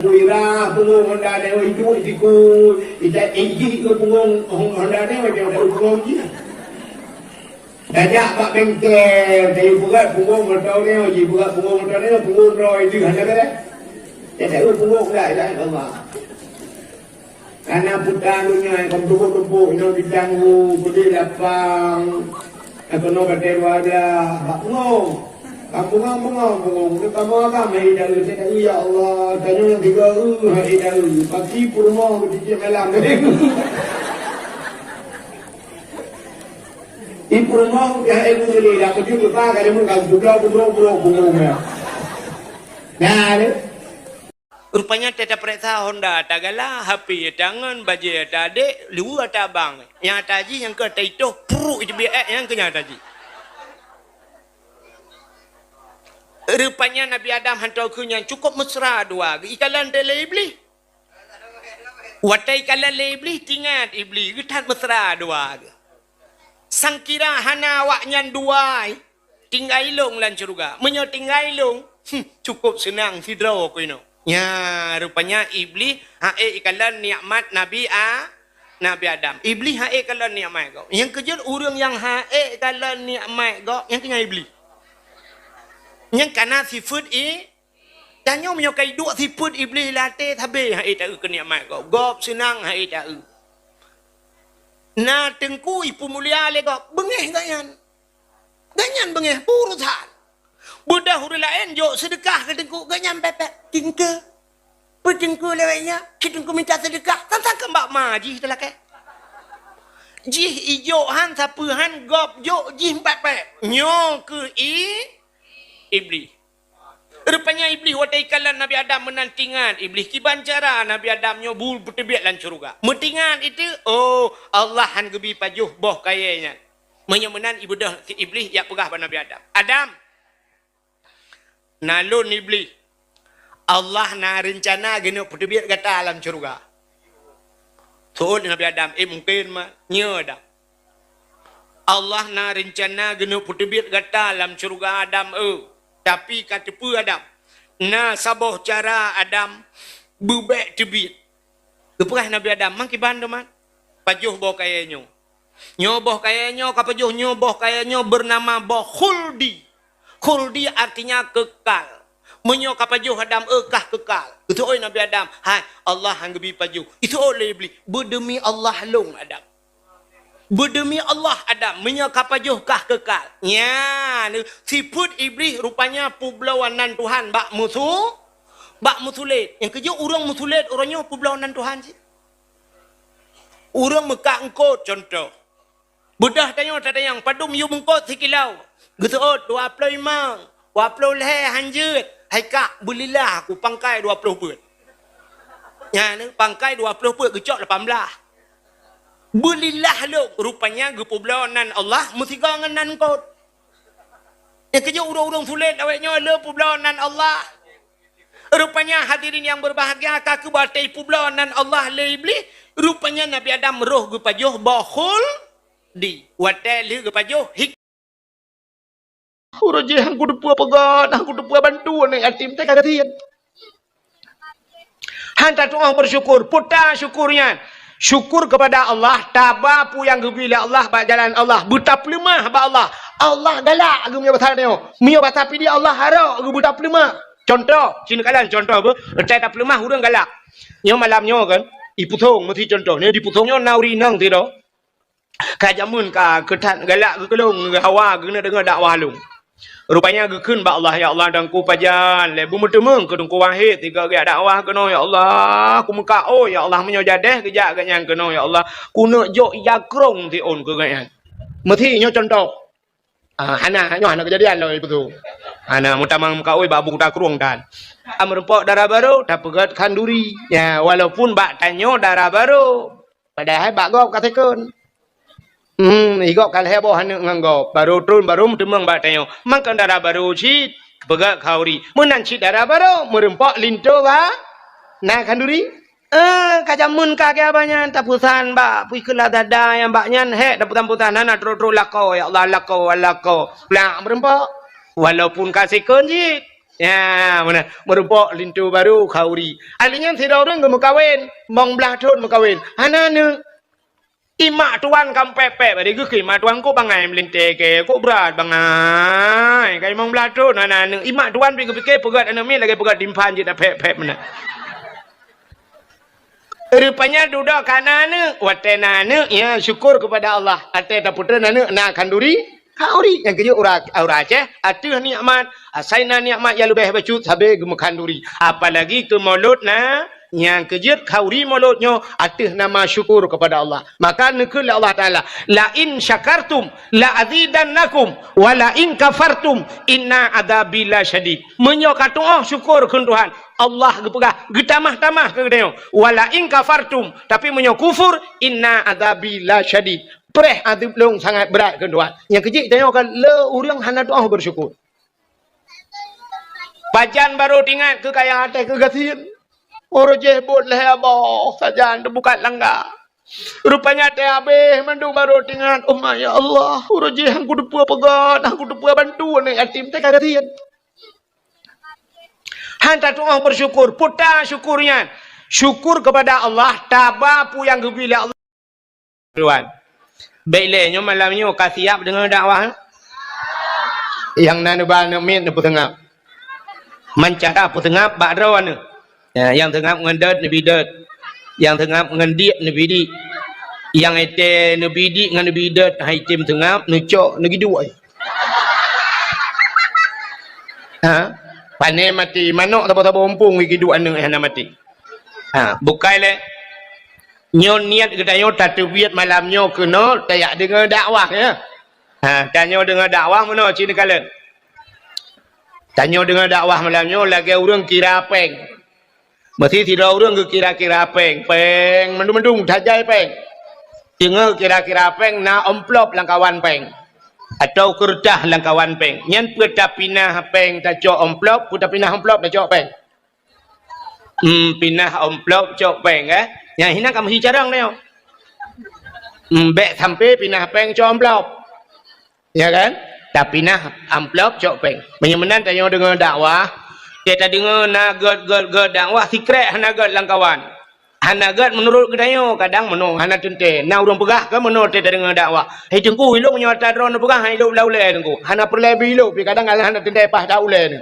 Wira punggung Honda dia itu ita inji ke punggung Honda dia macam ada punggung je. Dajak pak bengkel dari buat punggung motor dia, ji buat punggung motor dia punggung roy itu ada kan? Dia ada punggung dah Allah. Karena putanunya yang tumpuk-tumpuk ino ditanggu budi lapang. Atau no kateru ada punggung. Kampung-kampung kita makan hari dahulu saya kata ya Allah tanya yang 3 hari dahulu pagi purma ketika malam di purma ya ibu ni dah pergi lupa kalau mun kau budak nah rupanya teta periksa Honda tagala HP tangan baju ada adik lu ada abang yang taji yang ke itu pru itu biar yang kenya taji. Rupanya Nabi Adam hantar kunyang cukup mesra dua. Ikalan tele iblis. Watai ikalan le iblis tinggal iblis. Getat mesra dua. Sangkira hana waknya dua. Tinggal ilung lan curuga. Menyo tinggal ilung. Cukup senang sidro ko ino. Ya, rupanya iblis hae ikalan nikmat Nabi Adam. Iblis hae ikalan nikmat kau. Yang kejut orang yang hae ikalan nikmat kau yang tinggal iblis. Yang kana sifat tanya menyokai dua sifat iblis latih habis hai tak ke nikmat kau gop senang hai tak na tengku ipu mulia le kau bengeh ganyan bengeh purusan budak huru lain jok sedekah ke tengku ganyan pepek tingke petengku lewenya kitengku minta sedekah tentang kembak maji telah ke jih ijo han sapuhan gop jok jih pepek nyo ke iblis. Rupanya iblis watai kalan Nabi Adam menantingan. Iblis kiban cara Nabi Adam nyobul bertebiak lan curuga. Mentingan itu, oh Allah han gebi pajuh boh kayanya. Menyemenan ibadah si iblis yang pegah pada Nabi Adam. Adam, nalun iblis. Allah na rencana genuk bertebiak kata alam curuga. Soal Nabi Adam, mungkin mah nya Adam. Allah na rencana genuk bertebiak kata alam curuga Adam tapi kata pu Adam na saboh cara Adam bebek tebit kepah Nabi Adam mang kiban man pajuh boh kayanyo nyoboh kayanyo kapajuh nyoboh kayanyo bernama boh khuldi artinya kekal menyo kapajuh Adam ekah kekal itu oi Nabi Adam hai Allah hang gebi pajuh itu oleh iblis berdemi Allah long Adam berdemi Allah Adam menyakapajuh kah kekal. Ya, sifat iblis rupanya publawanan Tuhan bak musulit. Yang kerja orang musulit orangnya publawanan Tuhan sih. Orang Mekah engkau contoh. Bedah tanya yang padum yu mengkot sikilau. Getuot 25 leh hanjut. Hai kak bulilah aku pangkai 20 put. Ya, pangkai 20 put gecok 18. Bulilah lo rupanya gepublawanan Allah mesti gangan kot. Yang kerja urang-urang sulit awaknya lo publawanan Allah. Rupanya hadirin yang berbahagia kaki batai publawanan Allah le iblis. Rupanya Nabi Adam roh gepajuh bahul di watai le gepajuh hik. Urang aku depu pegat, aku depu bantu ni atim teh kagatian. Hantar doa bersyukur, putar syukurnya. Syukur kepada Allah, tabapu yang gebila Allah, jalan Allah, buta pelemah ba Allah. Allah galak ge mio batal neo. Mio batal pi dia Allah harok ge buta pelemah. Contoh, sini kalian contoh apa? Cai tak pelemah urang galak. Nyo malamnyo kan, iputhong mesti contoh. Ni diputhongnya nauri nang ti do. Ka jamun ka ketat galak ge kelong ge hawa ge dengar dakwah lung. Rupanya gekun ba Allah ya Allah dan ku pajan le bu mutemeng ke dengku wahid tiga ge dakwah keno ya Allah ku muka oh ya Allah menyo jadeh kejak ganyan keno ya Allah ku nak jok yakrong ti on ke ganyan mesti nyo contoh hana nyo hana kejadian lo betul hana mutamang muka oi babu ta krong dan amrempok darah baru dah pegat kanduri ya walaupun bak tanyo darah baru padahal bak gop katekun igok kal hebo hanu nganggo baru turun baru demang batanya makan darah baru cit pegak kauri menan cit darah baru merempok linto ba na kanduri kajamun kage abanya tapusan ba pui kula dada yang baknya he daputan-putan nana tro lako ya Allah lako la merempok walaupun kasih kunci Ya, mana? Merupakan lintu baru kauri. Alinya tidak orang ke kawin, mong belah tahun kawin. Hana ne imak tuan kam pepe, bagi ke imak tuan ko bangai melinte ke, ko berat bangai. Kai mong belah tahun hana ne imak tuan pikir pegat anu mi lagi pegat dimpan je dah pepe mana. Rupanya duduk kanane, watenane, ya syukur kepada Allah. Ate tak putra nane nak kanduri. Kauri yang kerja ura Aceh, atuh nikmat, asaina nikmat yang lebih bacut sampai gemakan duri. Apalagi ke mulut na yang kerja kauri mulutnya atuh nama syukur kepada Allah. Maka nekul Allah Taala, la in syakartum la azidannakum wa la in kafartum inna adzabi la syadid. Menyo kata syukur ke Tuhan. Allah gepegah getamah-tamah ke dia. Wala in kafartum tapi menyo kufur inna adzabi la syadid. Pereh adib long sangat berat ke Tuhan. Yang kecil tanya kan le urang hana doa bersyukur. Pajan baru ingat ke kaya atas ke gasian. Orang jebut leh abah sajan bukan langgar. Rupanya teh habis mandu baru ingat. Oh ya Allah, orang je hang kudu puas pegat, hang kudu puas bantu ni yatim teh gasian. Hanta doa bersyukur, putar syukurnya. Syukur kepada Allah, tabapu yang gebila Allah. Tuhan. Baiklah, malamnya kasih siap dengan dakwah. Yang nana bana min na putengap. Mencara putengap badrawan. Ya, yang tengap ngendat nabi dat. Yang tengap ngendik nabi di. Yang ete nabi di ngan nabi dat hai tim tengap nucok nagi dua. Ha? Pane mati manok tapa-tapa ompong iki dua nang hana mati. Ha, bukai le nyo niat kita nyo tatubiat malam nyo kena tayak dengar dakwah ya. Ha, tanya dengar dakwah mana cina kalian. Tanya dengar dakwah malam nyo lagi orang kira peng. Mesti tidak orang ke kira-kira peng. Peng mendung-mendung tajai peng. Dengar kira-kira peng na amplop langkawan peng. Atau kertas langkawan peng. Nyan puta pinah peng tak cok amplop, puta pinah amplop tak cok peng. Pinah amplop cok peng Yang hina kamu hicarang ni. Bek sampai pinah peng cok amplop. Ya kan? Tak pinah amplop cok peng. Menyemenan tanya dengan dakwah. Dia tak dengar nagat dakwah secret nagat langkawan. Hanagat menurut kedayo kadang menung hana tente. Na urang pegah ke menurut dia tak dengar dakwah. Hei tengku ilok nyata drone pegah hei ilok laule tengku. Hana perlebi ilok pi kadang hana tente pas dak ule ni.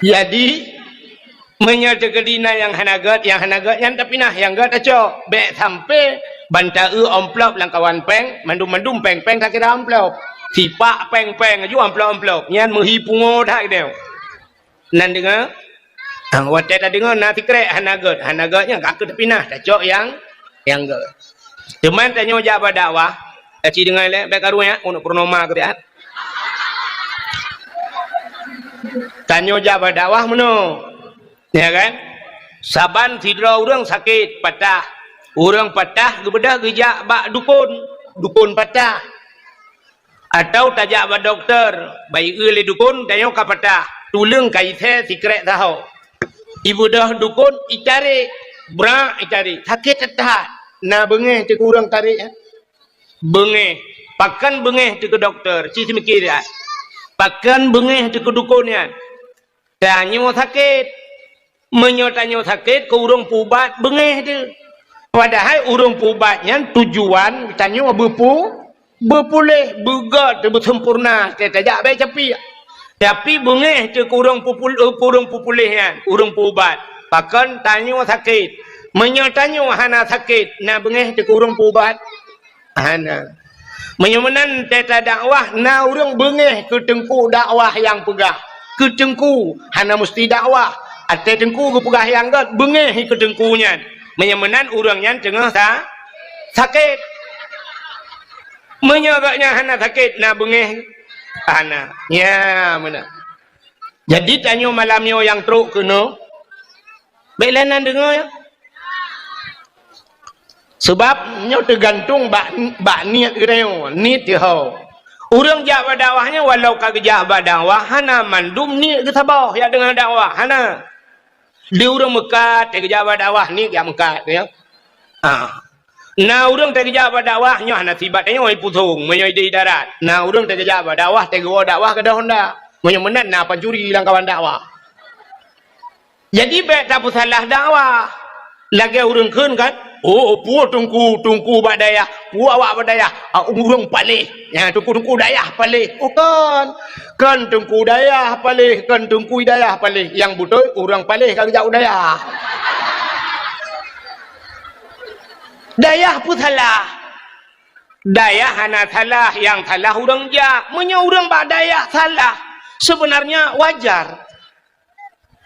Jadi menyerta kedina yang hanagat yang tapi nah yang gat acok bek sampai bantau amplop langkawan peng mandum peng tak kira amplop sipak peng aju amplop nyan menghipungo dah dia nan dengar wate tak dengar nanti krek hanagatnya kak tapi nah acok yang gat teman tanya jabat dakwah aci dengar le bek karunya untuk purnama kerjaan tanya jabat dakwah mana ya kan saban tidra orang sakit patah orang patah gebedah gejak bak dukun patah atau tajak bak doktor baik le dukun tanya ka patah tulung kai the secret tahu ibu dah dukun itari bra itari sakit tetah na bengeh te kurang tarik bengeh pakan bengeh te ke doktor ci mikir ya pakan bengeh te ke dukunnya tanya sakit menyotanya sakit ke urang pubat bengeh tu padahal urang pubatnya tujuan tanya berpulih begat bersempurna tidak baik tapi bengeh tu ke urang pupulihnya urang pubat pakan tanya sakit menyotanya hana sakit na bengeh tu ke urang pubat hana menyemenan teta dakwah na urang bengeh ke tengku dakwah yang pegah ke tengku hana mesti dakwah ate tengku ke pegah yang gat bengeh ke tengkunya menyemenan urangnya tengah sakit menyagaknya hana sakit na bengeh hana ya mana jadi tanya malamnya yang teruk kena belanan dengar ya sebabnya tergantung bak niat kita niat dia urang jabat dakwahnya walau kagak jabat dakwah hana mandum niat ke sabah ya dengan dakwah hana dia orang Mekah, dia jabat dakwah ni dia Mekah ya. Na urang terkejar dakwah nyoh nasibatnya oi putung menyoi di darat. Na urang terkejar dakwah tegawa dakwah ke dah Honda. Menyemenan na pencuri hilang kawan dakwah. Jadi baik tak salah dakwah. Lagi urang keun kan? Oh, pu tungku badaya. Pu awak badaya. Urang palih. Ya tungku dayah palih. Oh kan tungku dayah palih, kan tungku dayah palih. Yang betul urang palih kagak jauh dayah. Dayah pun salah. Dayah hana salah, yang salah urang ja. Menya urang bak dayah salah. Sebenarnya wajar.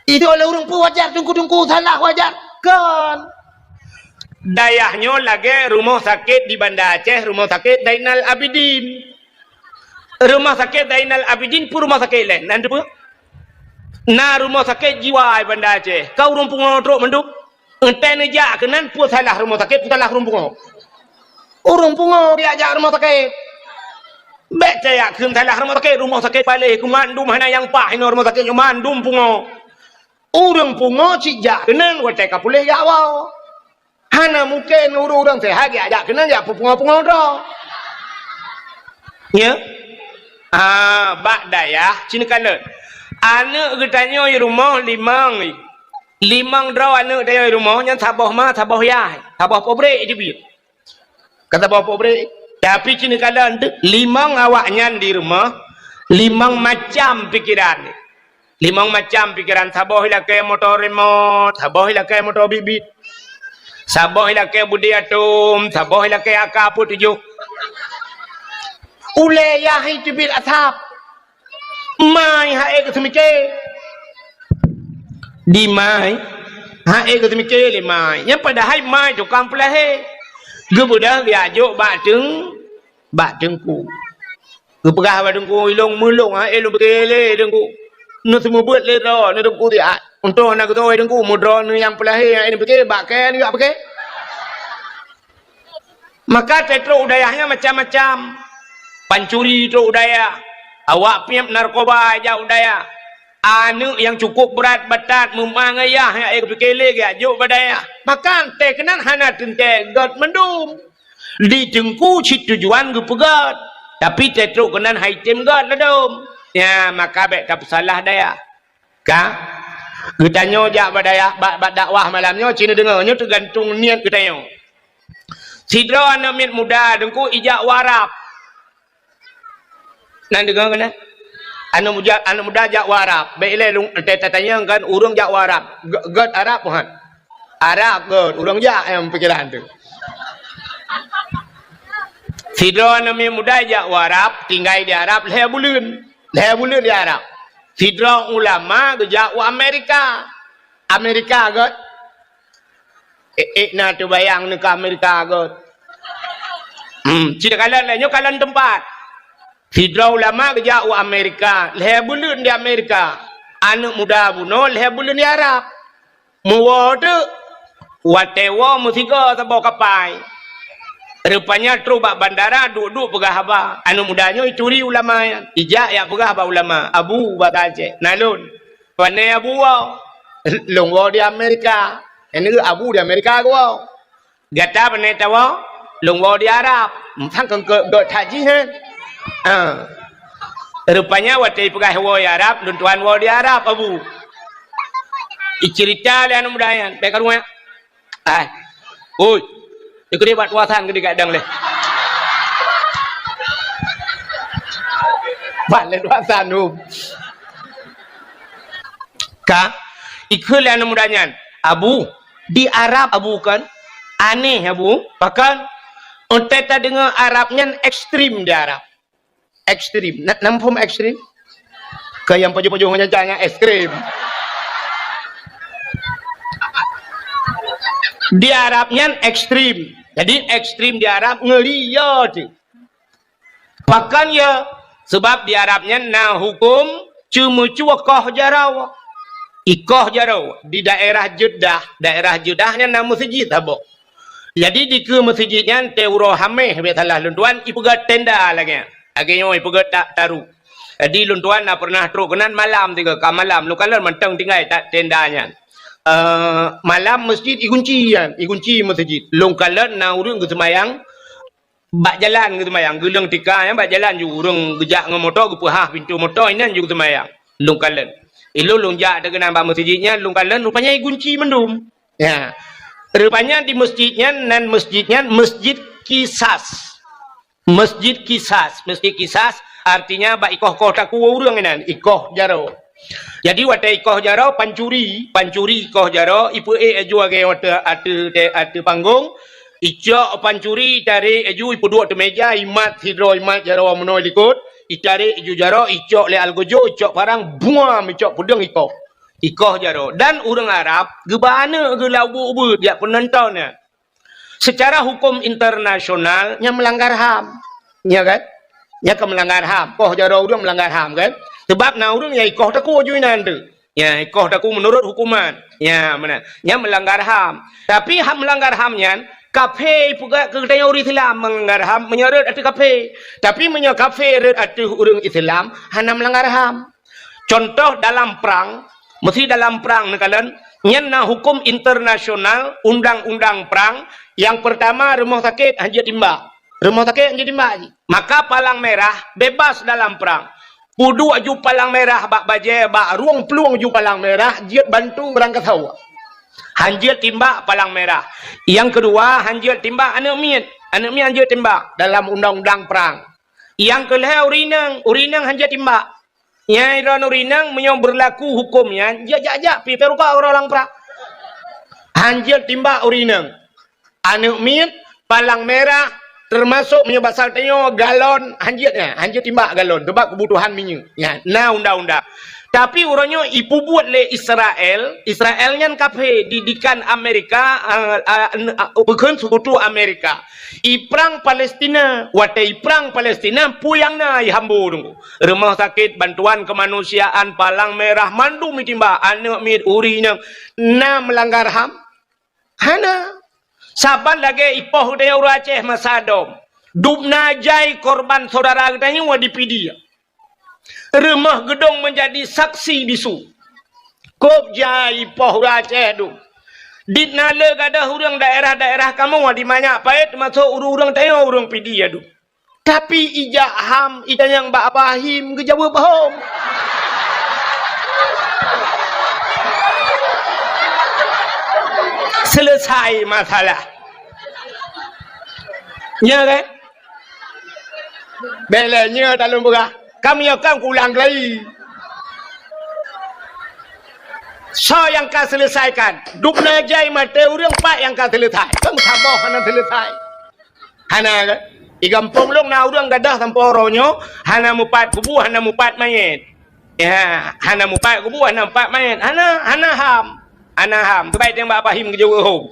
Itu oleh urang pun wajar, tungku salah wajar. Kan. Dayahnya lagi rumah sakit di Banda Aceh, rumah sakit Zainal Abidin. Rumah sakit Zainal Abidin pun rumah sakit lain. Nanti pun. Nah rumah sakit jiwa Banda Aceh. Kau urang pun ngodrok menduk. Entai nejak kenan pun salah rumah sakit, pun salah rumpungo. Urung pungo diajak rumah sakit. Baik saya kun salah rumah sakit palih ku mandum hana yang pah ino rumah sakit mandum pungo. Urung pungo cijak kenan watai kapulih ya awal. Hana mungkin urang sehat diajak kenan ya pungo do. Ya. Bak dayah cina kalut. Anak getanya rumah limang draw anak dia rumahnya sabah yai sabah pobre je bi kata sabah pobre tapi cini kalan limang awaknya di rumah limang macam pikiran sabah ila ke motor remote sabah ila ke motor bibit sabah ila ke budi atom sabah ila ke akapu tujuh ule ya itu bil asap mai hae ke semike di mai ke semike le mai yang padahal mai tu kamplah he gebudah biajo bak tengku gepegah bak tengku ilong mulung elong betele tengku nu semua buat le ro nu tengku dia untuk nak tu tengku mudro nu yang pelah he ini betul bak ke ni apa ke maka tetro udayahnya macam-macam pancuri tu udaya awak piap narkoba aja udaya anu yang cukup berat batat memangayah yang air berkele ke juk badaya makan teh kenan hana tente god mendum di tengku cit tujuan ke pegat tapi tetruk kenan haitem god ledom ya maka baik tak salah daya ka getanyo jak badaya bak dakwah malamnya cina dengarnya tergantung niat getanyo sidra anak miat muda dengku ijak warap nan dengar kena anu muda jak warap baiklah tanya kan urang jak warap god arab puhan arab god urang jak yang pikiran tu sidra anu muda jak warap tinggal di arab leh bulan di arab sidra ulama jak wa Amerika god na tu bayang ni ke Amerika god cita kalan lainnya kalan tempat sidra ulama kerja wa Amerika leh bulan di Amerika anak muda buno leh bulan di Arab muwade watewa musika sabau kapai rupanya terubak bandara duduk pegah haba anak mudanya ituri ulama ijak ya pegah haba ulama abu bataje nalun wane abu wa longwo di Amerika ini abu di Amerika gua gata bane tawa longwo di Arab thang ke haji hen rupanya waktu pegah wa Arab luntuan wa di Arab abu cerita le anu mudayan pe karumah oi ikut dia buat wasan gede kadang le balik wasan ka ikut le anu mudayan abu di Arab abu kan aneh abu bahkan untuk tak dengar Arabnya ekstrim di Arab ekstrim, nampum ekstrim ke yang pojok-pojoknya jangan ekstrim di Arabnya ekstrim jadi ekstrim di Arab ngeliat bahkan ya sebab di Arabnya nah hukum cuma koh jarau ikoh jarau di daerah Jedahnya nama masjid abok jadi di ke masjidnya teuro hameh betalah lunduan ipugat tenda lagi akhirnya ipugat tak taruh jadi lunduan nak pernah teruk kenan malam tiga malam lu kalau mentang tinggal tak tendanya malam masjid ikunci kan, ikunci masjid. Long kalan na urang ke semayang, bak jalan ke semayang, gelang tika yang bak jalan ju urang gejak dengan motor ke pahah pintu motor inan ju ke semayang. Long kalan. Ilo long jak dengan nambah masjidnya, long kalan rupanya ikunci mendum. Ya. Rupanya di masjidnya nan masjidnya masjid Kisas. Masjid Kisas, Masjid Kisas artinya bak ikoh taku urang inan, ikoh jaro. Jadi wata ikoh jaro pancuri ikoh jaro ipu aju age wata atu panggung icok pancuri dari aju ipu dua tu meja imat hidro imat jaro menoi likut itari aju jaro icok le algojo icok parang buam icok pudeng ikoh jaro dan urang Arab gebana ge labu dia penontonnya. Secara hukum internasional yang melanggar HAM, ya kan? Ya kan melanggar HAM. Koh jaro urang melanggar HAM kan? Sebab na urang ya ikoh taku ju nanti. Ya ikoh taku menurut hukuman. Ya mana? Yang melanggar HAM. Tapi HAM melanggar HAM-nya kafe juga kedai orang Islam melanggar HAM menyeret atu kafe. Tapi menyeret kafe ret atu urang Islam hana melanggar HAM. Contoh dalam perang, mesti dalam perang kalian nyana hukum internasional undang-undang perang. Yang pertama rumah sakit hanya timbak. Rumah sakit hanya timbak. Maka palang merah bebas dalam perang. Pudu aju palang merah bak baje bak ruang peluang aju palang merah jiat bantu berangkat hawa. Hanjir timbak palang merah. Yang kedua hanjir timbak anak mian hanjir timbak dalam undang-undang perang. Yang kelima urinang hanjir timbak. Yang iran urinang menyong berlaku hukumnya jajak pi peruka orang perang. Hanjir timbak urinang. Anu min palang merah termasuk menyebab saltanya galon hanjir timbak galon sebab kebutuhan minyak ya nah undang-undang. Tapi orangnya ipu buat le Israelnya kafe didikan Amerika bukan sekutu Amerika iprang Palestina watai perang Palestina puyangna ihambu tunggu rumah sakit bantuan kemanusiaan palang merah mandu mitimba anu mit urina na melanggar HAM hana. Saban lagi ipoh dia orang Aceh masadom. Dubna jai korban saudara katanya wadipidi. Rumah gedung menjadi saksi bisu. Kop jai ipoh orang Aceh tu. Ditnala gadah orang daerah-daerah kamu wadi banyak pait masuk urang tanya urang pidi adu. Tapi ijak HAM ita yang bak bahim kejawab bahom. Selesai masalah. Ya kan? Belanya dalam berah. Kami akan ulang lagi. So yang akan selesaikan. Dukna jai mata orang pak yang akan selesai. Kamu sabar hana selesai. Hana kan? Igampung long na orang gadah tanpa oronyo. Hana mupat kubu, hana mupat mayat. Ya, hana mupat kubu, hana mupat mayat. Hana HAM. Anaham, kebaik yang Bapak Him kejawa hom.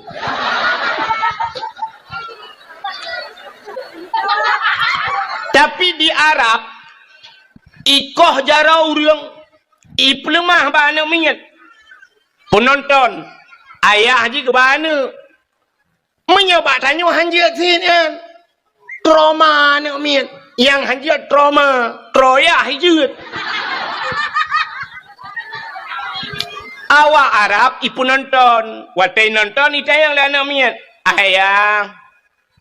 Tapi di Arab, ikoh jarau urang, iplemah bana minyak. Penonton, ayah haji ke bana. Menyebab tanya hanjir sini. Trauma nak minyak. Yang hanjir trauma, troya hijut. Awak Arab ipu nonton, watai nonton ita yang lana miat. Ayah,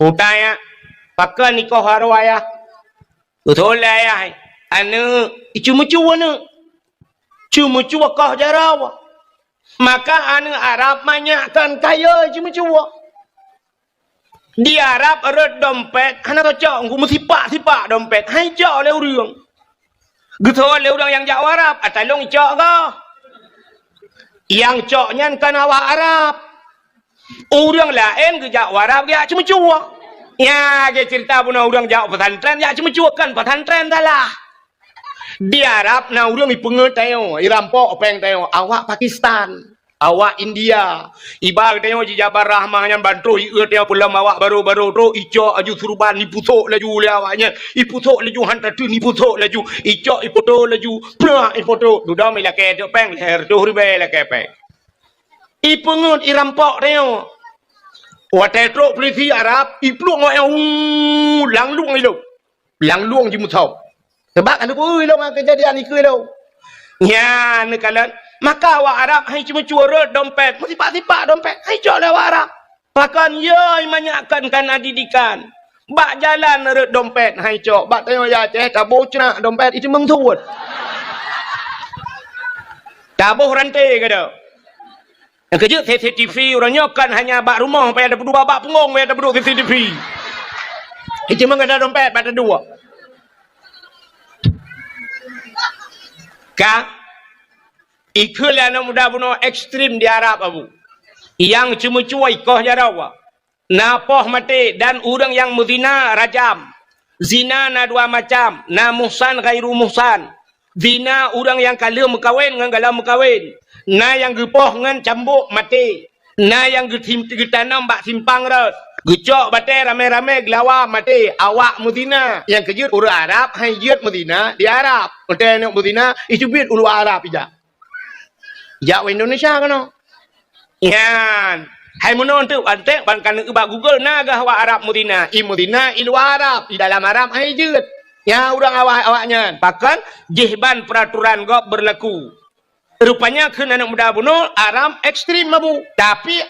utaya, pakai nikoh haru ayah. Betul ayah. Anu, cuma-cuma nu, cuma-cuma kau jarawa. Maka anu Arab banyakkan kaya cuma-cuma. Di Arab ada dompet, anak cok, aku mesti sipak dompet. Hai cok le urang. Betul le urang yang Jawa Arab, atalong cok kau. Yang coknya kan awak Arab. Orang lain ke Jawa Arab dia cuma-cuma. Ya, dia cerita pun orang Jawa pesantren dia cuma-cuma kan pesantren salah. Di Arab na orang ipengut tayo, irampok peng tayo awak Pakistan, awak India. Ibar tayo di Jabar Rahmah yang bantu ieu tayo pulam awak baru-baru tu ico aju surban ni pusuk laju le awaknya. Ipusuk laju hantar tu ni pusuk laju. Ico ipoto laju. Plah ipoto. Duda mila ke tu peng leher tu ribe la ke peng. Ipengut irampok tayo. Watai truk polisi Arab ipluk ngau langlung itu. Langlung di musau. Sebab anu pun lo kejadian iku lo. Ya, nekalan Maka awak Arab hai cuma cuara dompet. Mesti pak-sipak dompet. Hai cok awak Arab. Pakan ye banyakkan kan didikan. Bak jalan rut dompet. Hai cok. Bak tengok ya ceh. Tabuh cenak dompet. Itu mengtuut. Tabuh rantai ke dah. Yang kerja CCTV. Orang nyokan hanya bak rumah. Supaya ada berdua bak punggung. Supaya ada berdua CCTV. Itu mengada dompet. Pada dua. Kak. Ikul yang muda bunuh ekstrim di Arab abu. Yang cuma cuai koh jarawa. Napoh mati dan orang yang muzina rajam. Zina na dua macam. Na muhsan gairu muhsan. Zina orang yang kala mekawin dengan kala mekawin. Na yang gepoh dengan cambuk mati. Na yang getanam bak simpang ras. Gecok batai rame-rame gelawa mati. Awak muzina. Yang kejut orang Arab hayat muzina di Arab. Hotel yang muzina itu bit ulu Arab ija. Jak Indonesia kan? Yan. Hai mono tu ante ban kan ubah Google naga wa Arab Mudina. I Mudina i luar Arab, i dalam Arab hai jeut. Ya urang awak-awaknya. Bahkan jihban peraturan gok berlaku. Rupanya keun anak muda bunuh Arab ekstrim mabu. Tapi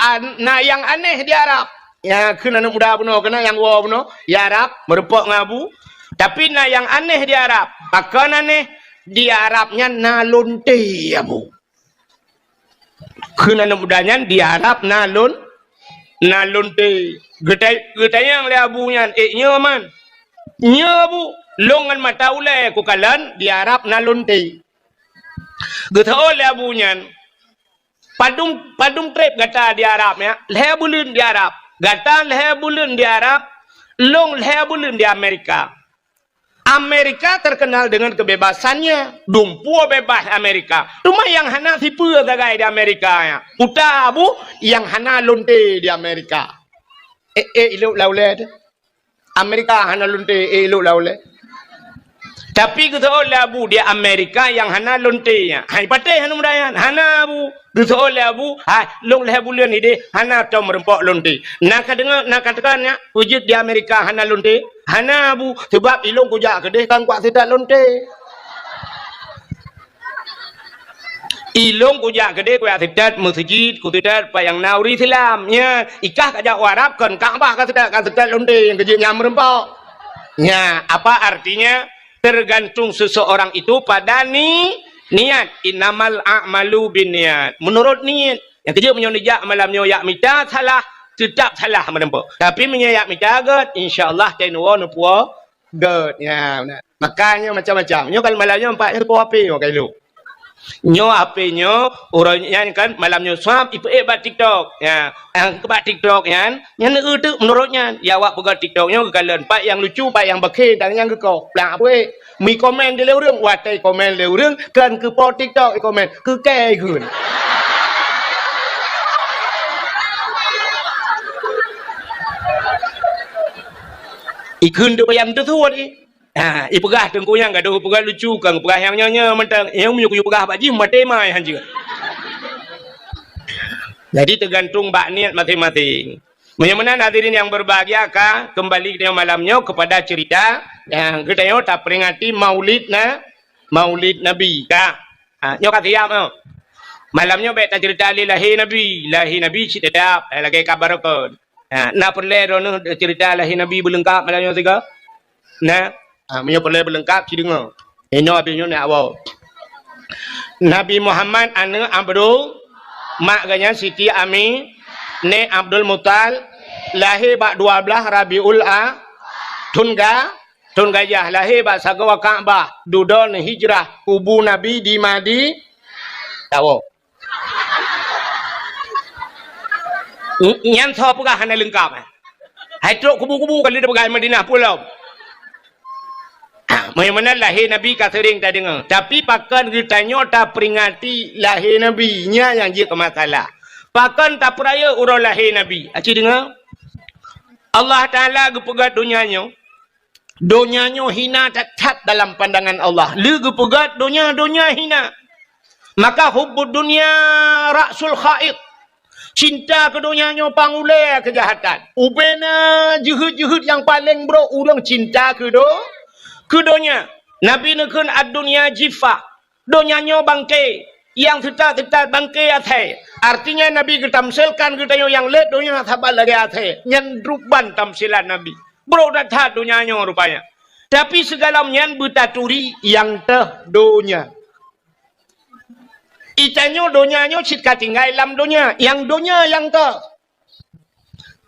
yang aneh di Arab. Ya keun anak muda bunuh kena yang wa bunuh ya Arab merepok ngabu. Tapi yang aneh di Arab. Bahkan aneh di Arabnya nalunte abu. Kena mudanya di Arab nalun te getai yang le abunya nyaman nyabu longan mata ule ku kalan di Arab nalun te getau le abunya padum trip gata di Arab ya le bulun di Arab gata le bulun di Arab long le bulun di Amerika. Amerika terkenal dengan kebebasannya. Dumpu bebas Amerika. Cuma yang hana tipu gagai di Amerika ya. Puta abu yang hana lonte di Amerika. Iluk laule. Amerika hana lonte iluk laule. Tapi kita oleh abu di Amerika yang hana lonte ya. Hai patai hana mudayan. Hana abu. Kita oleh abu. Hai long leh bulan ini hana tau merempok lonte. Nak dengar nak katakannya wujud di Amerika hana lonte. Hana abu sebab ilung kujak kedeh kan kuat sedat lonte. Ilung kujak kedeh kuat sedat masjid ku sedat payang nauri Islam nya ikah kajak Arab kan Ka'bah kan sedat lonte yang kejut nyam rempok. Nya apa artinya? Tergantung seseorang itu pada niat. Innamal a'malu binniat. Menurut niat. Yang kejut menyonijak malamnya yak mita salah. Tetap salah menempuh. Tapi menyayak mita get. InsyaAllah tenuwa nupuwa get. Ya, makanya macam-macam. Nyo kalau malamnya empatnya nupuwa api. Makanya lu. Nyo apinya. Orangnya kan malamnya swab. Ipu bat TikTok. Ya. Yang kebat TikTok kan. Yang itu menurutnya. Ya awak pegat TikToknya kekalian. Pak yang lucu. Pak yang bekir. Dan yang kekau. Pelang apa mi komen di lewurung. Watai komen lewurung. Kan ke pot TikTok komen. Kekai kun. Ikun tu yang tu ni. Ipegah tengku yang gaduh pegah lucu kang pegah yang nyonya mentang yang menyuk pegah baji mate mai hanjir. Jadi tergantung bak niat masing-masing. Menyamanan hadirin yang berbahagia kah kembali ke malamnya kepada cerita yang kita yo tak peringati Maulid Nabi kah. Nyo kat siap no. Malamnya beta cerita lahir Nabi cerita lagi kabar ko. Nak perlu rono cerita lahir Nabi berlengkap malamnya tiga. Nah, punya perlu berlengkap si dengar. Ini habisnya nak awal. Nabi Muhammad anak Abdul, mak ganya Siti Ami, ne Abdul Mutal, lahir bak 12 Rabiul Tun Gajah, lahir bak Sagawa Ka'bah, dudon hijrah, kubu Nabi di Madi, tahu. Yang tahu pegah hanya lengkap. Hai truk kubu-kubu kali dia pegang Madinah pulau. Mana lahir Nabi kata sering tak dengar. Tapi pakan ditanya tak peringati lahir Nabi nya yang dia masalah. Pakan tak peraya urang lahir Nabi. Acik dengar? Allah Taala gepegat dunianya. Dunianya hina tetap dalam pandangan Allah. Lu gepegat dunia hina. Maka hubbud dunia ra'sul khaid. Cinta ke dunianya pangulai kejahatan. Ubena juhud-juhud yang paling bro ulang cinta ke dunia. Nabi nekun ad dunia jifa. Dunianya bangkai. yang kita bangkai athai. Artinya Nabi ketamsilkan kita yang let dunia thabal lagi athai. Nyan ruban tamsilan Nabi. Bro dah tak dunianya rupanya. Tapi segala nyan betaturi yang teh dunia. Itanyo dunianya cita tinggal dalam dunia. Yang dunia yang teh.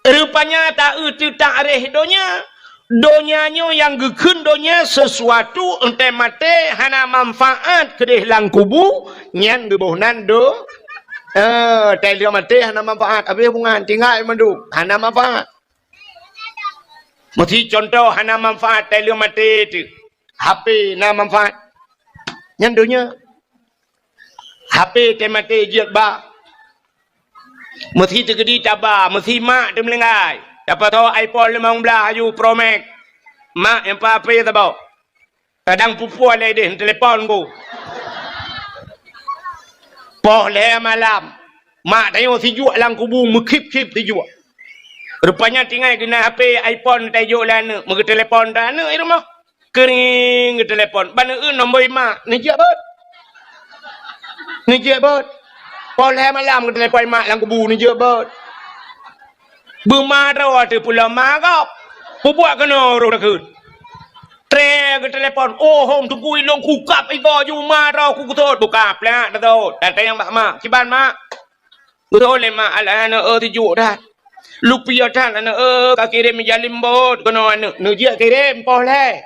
Rupanya tak tak areh dunia. Donyanya yang gekun donya sesuatu ente mate hana manfaat kedih lang kubu nyan gebohnan do dia mate hana manfaat habis bungan tinggal mandu hana manfaat mesti contoh hana manfaat dia mate tu HP na manfaat nyan donya HP te mate jiat ba mesti tegedi taba mesti mak dia melengai dapat tahu iPhone 15 ayu Pro Max. Mak yang apa ya tahu. Kadang pupu ada deh telefon ku. Boleh malam. Mak tanya tijuk lang kubu mekip-kip tijuk. Rupanya tinggal kena HP iPhone tajuk lah ne. Mereka telefon dah ne rumah. Kering ke telefon. Bana nombor mak. Ni je bot. Ni je bot. Boleh malam ke telefon mak lang kubu ni je bot. Bermarah tu pula marah. Buat kena orang nak tre ke telefon. Oh, hom tunggu ilong kukap iko ju marah ku kutot bukap lah dah tu. Dan yang mak ciban mak. Betul le mak ala ana tijuk dah. Lupa dah ana ka kirim jalim bot kena ana. Nujia kirim boleh.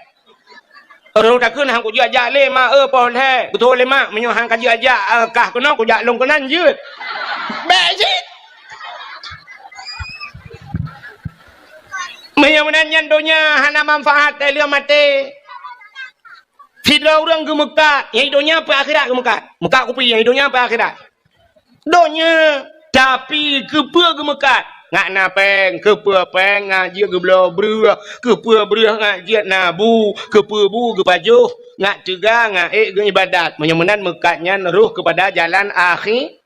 Orang tak kena hang ku ajak le mak boleh. Betul le mak menyo hang ka ajak kah kena ku jak long kenan je. Baik je. Menyan donya hana manfaat dia mati. Tidak orang gemekat, yang donya apa akhirat gemekat. Mekat kopi yang donya apa akhirat. Donya tapi kepa gemekat. Ngak napeng, kepa peng ngaji geblo bru, kepa bru ngaji nabu, kepa bu kepajuh, ngak cegah ngak ibadat. Menyemenan mekatnya neruh kepada jalan akhir.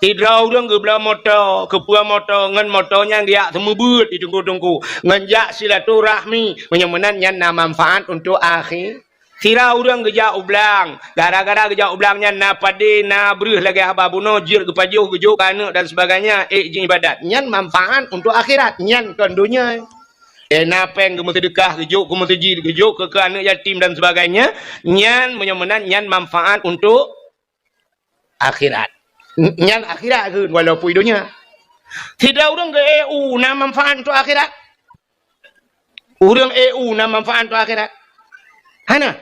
Tidak orang gebla motor, kepua motor, ngan motornya dia semua but di tunggu-tunggu. Nganjak silaturahmi, menyemenan yang manfaat untuk akhir. Tidak orang gejak ublang, gara-gara gejak ublangnya na pade na beruh lagi haba buno jir kepajuh gejuk anak dan sebagainya. Jin ibadat, nyan manfaat untuk akhirat, nyan kan dunia. Napeng kemudian sedekah gejuk, kemudian jir gejuk ke anak yatim dan sebagainya. Nyan menyemenan nyan manfaat untuk akhirat. Nyan akhirat ke walaupun dunia. Tidak orang ke EU na manfaat untuk akhirat. Orang EU na manfaat untuk akhirat. Hana.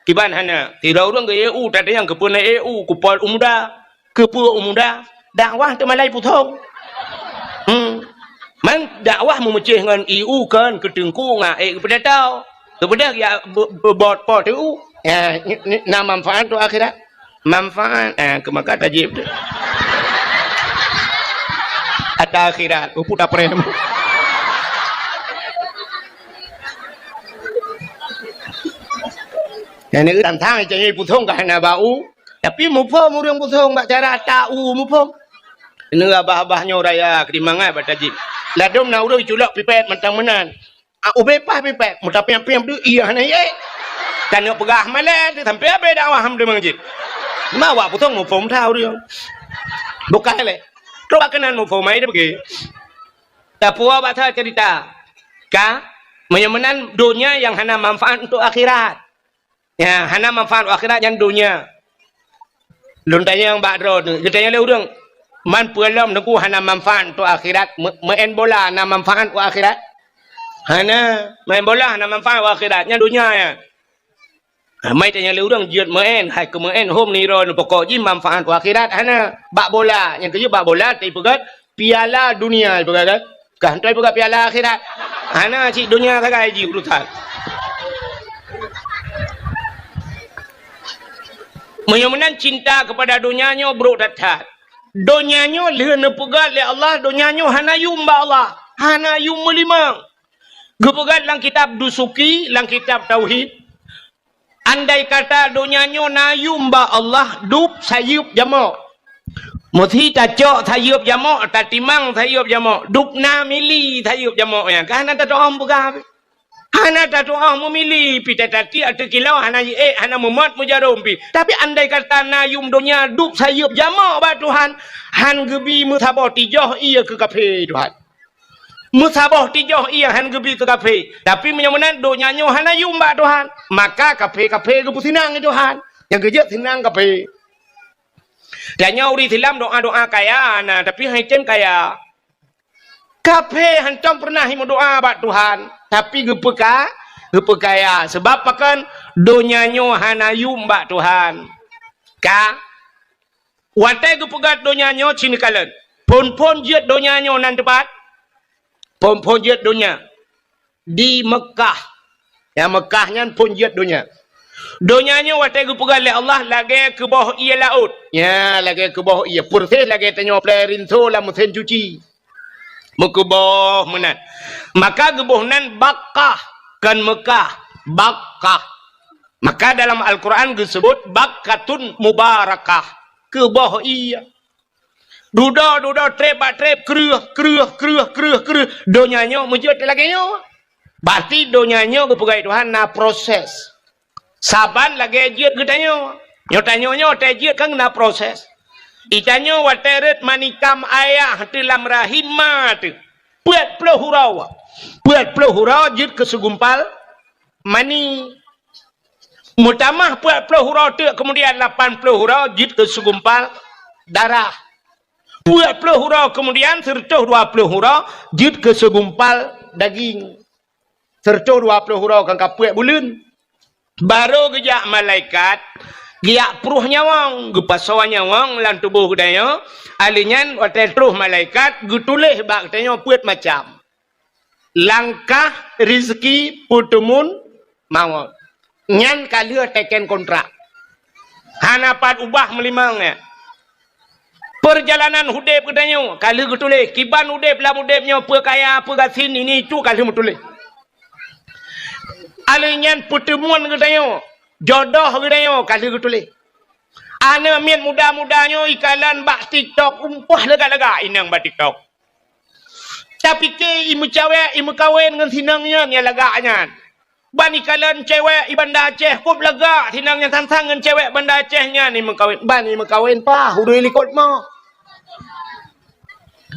Kiban hana. Tidak orang ke EU tak ada yang kepuna EU kupol umda, kepul umda, dakwah tu malai putong. Man dakwah memecah dengan EU kan ketengku ngak kepada tahu. Kepada ya bot pot EU. Ya na manfaat untuk akhirat. Manfaat kemaka tajib tu. Ada akhirat puta prem. Yang ni tantang jangan putung ke hana bau. Tapi mupom orang putung bak cara tahu mupom. Ini abah-abahnya raya kedimangan bak tajib. Ladom na urang culak pipet mentang menan. Ubepah pipet, mutapiam-piam tu iya hana ye. Dan nak pegah malah tu sampai apa dakwah ham de mangjit. Mawa putung mupom tahu dia. Bukan le. Coba kenan mupom mai dia pergi. Tapua baca cerita. Ka menyemenan dunia yang hana manfaat untuk akhirat. Ya, hana manfaat untuk akhirat yang dunia. Lun tanya yang bakro tu. Dia tanya le urang. Man pualam nunggu hana manfaat untuk akhirat. Main bola hana manfaat untuk akhirat. Hana main bola hana manfaat untuk akhirat. Yang dunia ya. Mai tanya le urang jiat main, hai ke main home ni ron pokok ji manfaat untuk akhirat hana. Bak bola, yang kerja bak bola tapi pegat piala dunia pegat kan. Kan tu pegat piala akhirat. Hana cik dunia sagai ji urusan. Menyemenan cinta kepada dunianya bro datat. Dunianya lehana pegat le Allah, dunianya hana yumba Allah. Hana yum melimang. Gepegat lang kitab dusuki, lang kitab tauhid. Andai kata dunianya nayum ba Allah dup sayup jamak. Muthi tacok sayup jamak, tatimang sayup jamak, dup na mili sayup jamak ya. Kan ada doa buka. Hana tak doa memilih pi tadi ada kilau hana hana memat mujarum pi. Tapi andai kata na yum dunia duk sayup jama ba Tuhan, han gebi mutabah tijoh ia ke kafe Tuhan. Mutabah tijoh ia han gebi ke kafe. Tapi menyamanan donya nyo hana yum ba Tuhan. Maka kafe gebu sinang Tuhan. Yang kerja sinang kafe. Dan nyau di dalam doa-doa kaya nah tapi haiten kaya. Kafe hantam pernah himu doa ba Tuhan. Tapi gepekaya sebab pakan donyanyo hanayum mbak Tuhan ka watai gepegat donyanyo cini kalen pon jet donyanyo nan tepat pon jet donya di Mekah ya Mekahnya pon jet donyanyo watai gepegat le Allah lagi ke bawah ia laut ya lagi ke bawah ia purteh lagi tanyo plerinto la mesin cuci mekeboh menan maka gebohnan Bakkah kan Mekah Bakkah maka dalam Al-Quran disebut Bakkatun Mubarakah keboh iya duda trep kreuh donyanya mujud lagi nyo berarti donyanya kepegai Tuhan na proses saban lagi jid gedanyo nyotanyo tajid kan na proses itanyo wateret manikam ayah dalam rahimat puat puluh hurau jid kesegumpal mani mutamah puat puluh hurau tu kemudian 80 hurau jid kesegumpal darah puat puluh hurau kemudian serta 20 hurau jid kesegumpal daging serta 20 hurau kan kapuat bulun baru gejak malaikat giak pruh nyawang gepasawa nyawang lan tubuh daya alinyan watai truh malaikat gutuleh bak tanya puat macam langkah rezeki putumun maut nyan kali teken kontrak hanapat ubah melimangnya perjalanan hudep katanya kali gutuleh kiban hudep lam hudepnya perkaya pergasin ini itu kali mutuleh alinyan putumun katanya jodoh gedayo kali gutuleh ana mian muda-mudanya ikalan bak TikTok umpah lega-lega inang bak TikTok tapi ke imu cewek imu kawin dengan sinangnya nya leganya ban ikalan cewek ibanda Aceh kup lega sinangnya sansang dengan cewek banda Acehnya ni mengkawin ban imu kawin pa hudui likot mo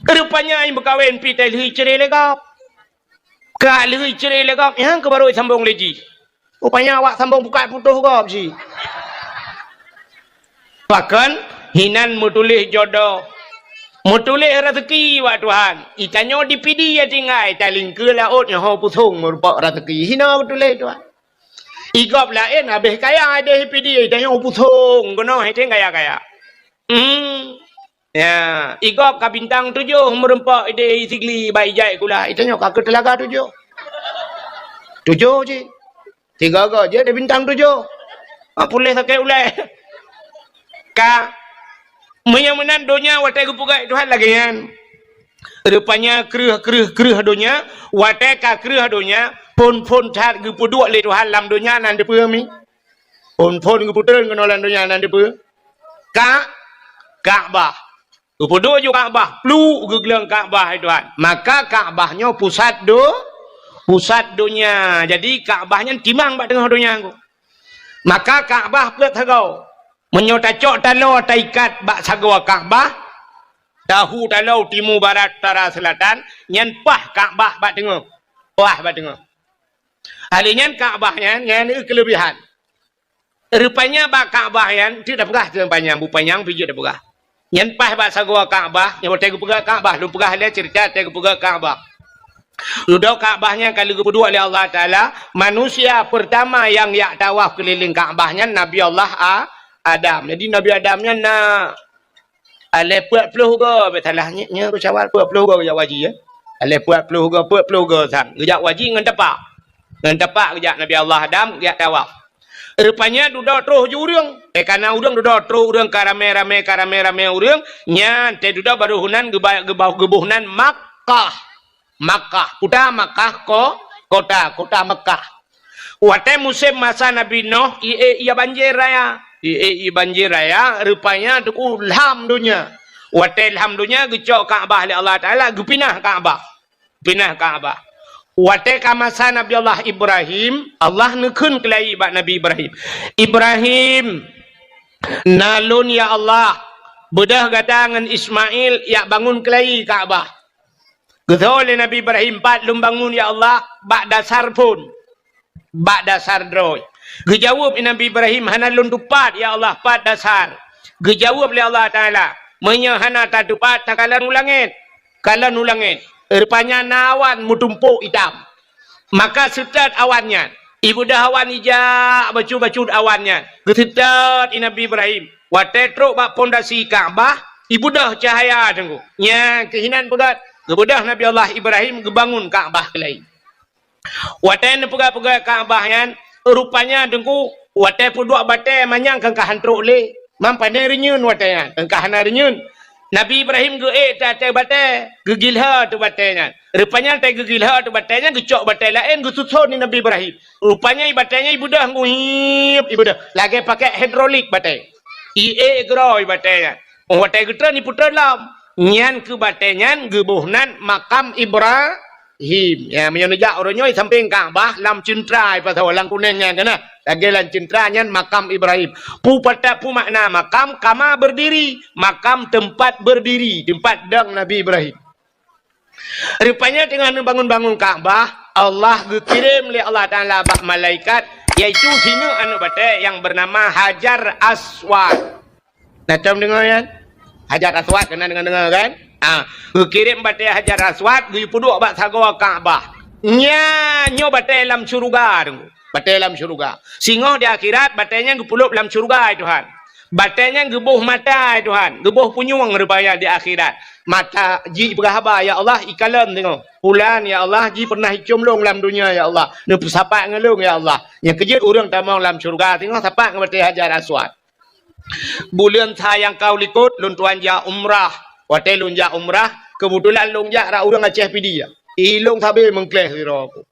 rupanya imu kawin pi teh cerai legap ka leuy cerai legap yang ke baru sambung leji rupanya awak sambung buka putuh gop si. Bahkan hinan mutulih jodoh. Mutulih rezeki wa Tuhan. Ikanyo dipidi ya tinggai taling ke laut yang ho pusung merupak rezeki. Hina mutulih Tuhan. Igop lain habis kaya ada dipidi ikanyo pusung gono hete kaya-kaya. Ya, igop ka bintang 7 merempak ide sigli bai jai kula. Ikanyo ka ke telaga 7. 7 je. 3 je ada bintang 7. Apa boleh sakit ulai. Ka menyamanan donya watai gepugai Tuhan lagi kan. Rupanya kreuh donya watai ka kreuh donya pon that gepuduk le Tuhan lam donya nan depe mi. Pon geputreun kenolan donya nan depe. Ka'bah. Gepuduk juga Ka'bah, plu gegeleng Ka'bah Tuhan. Maka Ka'bahnya pusat dunia. Jadi Ka'bahnya timang bak tengah dunia aku. Maka Ka'bah pet sagau. Menyotacok talau taikat bak sagau Ka'bah. Tahu talau timur barat utara selatan. Nyan pah Ka'bah bak tengah. Pah bak tengah. Alinyan Ka'bahnya nyan kelebihan. Rupanya bak Ka'bah yang tidak pegah tempatnya. Bupanya pijak dah pegah. Nyan pah bak sagau Ka'bah. Yang bertega pegah Ka'bah. Lu pegah dia cerita tega pegah Ka'bah. Duduk Ka'bahnya kali kedua oleh Allah Ta'ala. Manusia pertama yang yak tawaf keliling Ka'bahnya Nabi Allah Adam. Jadi Nabi Adamnya nak ale puat peluh ke betalahnya ku cawal puat peluh ke gejak waji ya. Ale puat peluh ke sang. Gejak waji ngan tepak. Ngan tepak gejak Nabi Allah Adam yak tawaf. Rupanya duduk terus jurung. Karena urang duduk terus urang karame-rame urang nyan teh duduk baru hunan gebuhnan Makkah, putra Makkah kota Makkah. Watai musim masa Nabi Nuh, ia banjir raya. Banjir raya, rupanya tu ilham dunia. Watai ilham dunia, gecok Ka'bah oleh Allah Ta'ala, pinah Ka'bah. Wate kamasa Nabi Allah Ibrahim, Allah nekun kelai bak Nabi Ibrahim. Ibrahim, nalun ya Allah, bedah gadangan Ismail, ya bangun kelai Kaabah. Getol Nabi Ibrahim, pat lum bangun ya Allah, bak dasar pun. Bak dasar droy. Gejawab Nabi Ibrahim, hana lun tupat ya Allah, pat dasar. Gejawab oleh Allah Ta'ala, menyahana tak tupat, tak kalan ulangin. Kalan ulangin. Rupanya nawan mutumpuk hitam. Maka setat awannya. Ibu dah awan ijak bacu-bacu awannya. Kesetat Nabi Ibrahim. Watetruk bak pondasi Kaabah. Ibu dah cahaya tunggu. Nya kehinan pegat. Kebudah Nabi Allah Ibrahim kebangun Kaabah kelai. Waten pegat-pegat Kaabah yang rupanya tunggu. Waten puduk batai manyang kengkahan truk le. Mampan renyun waten. Kengkahan renyun. Nabi Ibrahim ge tak batai, gegilha tu batainya. Rupanya tak gegilha tu batainya, gecok batai lain gesusun ni Nabi Ibrahim. Rupanya batainya ibu dah nguhip, ibu dah lagi pakai hidrolik batai. Ie geroi batainya. Oh batai getra ni putar lam. Nyan ke batainya gebuhnan makam Ibrahim. Ya menyonjak orangnya samping Kaabah lam cintrai pasal lang kuningnya kana. Lagi lan cintranya makam Ibrahim. Pu pada pu makna makam kama berdiri, makam tempat berdiri, tempat dang Nabi Ibrahim. Rupanya dengan bangun-bangun Kaabah, Allah dikirim oleh Allah Taala bak malaikat iaitu hina anu batai yang bernama Hajar Aswad. Nah, tem dengar kan? Hajar Aswad kena dengar kan? Dikirim batai Hajar Aswad gi puduk bak sagwa Kaabah. Nyo batai dalam syurga tu. Batai dalam syurga. Singoh di akhirat batainya gepulup dalam syurga Tuhan. Batainya gebuh mata Tuhan. Gebuh punyung rupanya di akhirat. Mata ji berhaba ya Allah ikalam tengok. Pulan ya Allah ji pernah hicum long dalam dunia ya Allah. Ni sapak ngelung ya Allah. Yang kejut orang tamang dalam syurga tengok sapak ngebatai Hajar Aswad. Bulan sayang kau likut lun tuan ja umrah. Watai lun ja umrah kebetulan lun ja ra orang Aceh pidi ya. Ilung sabe mengkleh sira aku.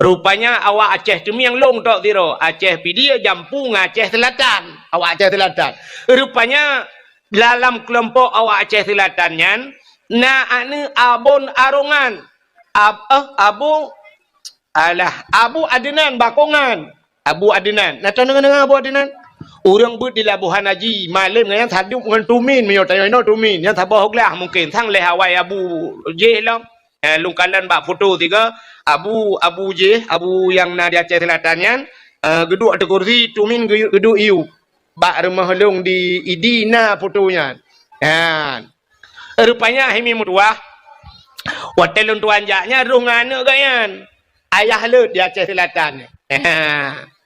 Rupanya awak Aceh tu yang long tok tiro. Aceh pidi jampung Aceh Selatan. Awak Aceh Selatan. Rupanya dalam kelompok awak Aceh Selatannya na anu abon arongan. Abu Adnan Bakongan. Abu Adnan. Nah tahu dengan Abu Adnan? Orang but di Labuhan Haji malam yang saduk dengan tumin meyo tayo no tumin yang tabah hoglah mungkin sang leh awai Abu J lah. Lungkalan bak foto tiga Abu J, Abu yang na di Aceh Selatannya geduk ada kursi tumin geduk iu bak rumah long di Idina fotonya. Rupanya himi mutuah hotel tuan jaknya rungana gayan ayah le di Aceh Selatan.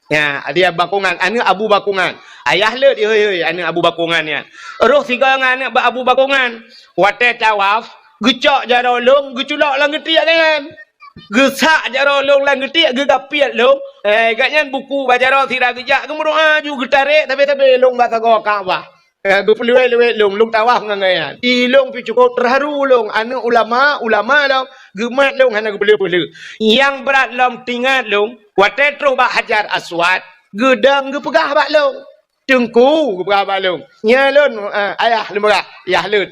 Ya, dia Bakongan, anu Abu Bakongan. Ayah le dia hei anu Abu Bakongan ya. Roh tiga ngana Abu Bakongan. Wate tawaf gecok jarolong geculak lang getiak kan. Gesak jarolong lang getiak gegapiat long. Gatnya buku bajaro tidak gejak kemudian ju getarik tapi long bata go Kaabah. Gepelue long tawaf ngangan. Di long pi cukup terharu long anu ulama long gemat long hana gepelue. Yang berat long tinggal long watai tro bak Hajar Aswad gedang gepegah bak long. Tengku gepegah bak long. Nya lon ayah lemurah yah lut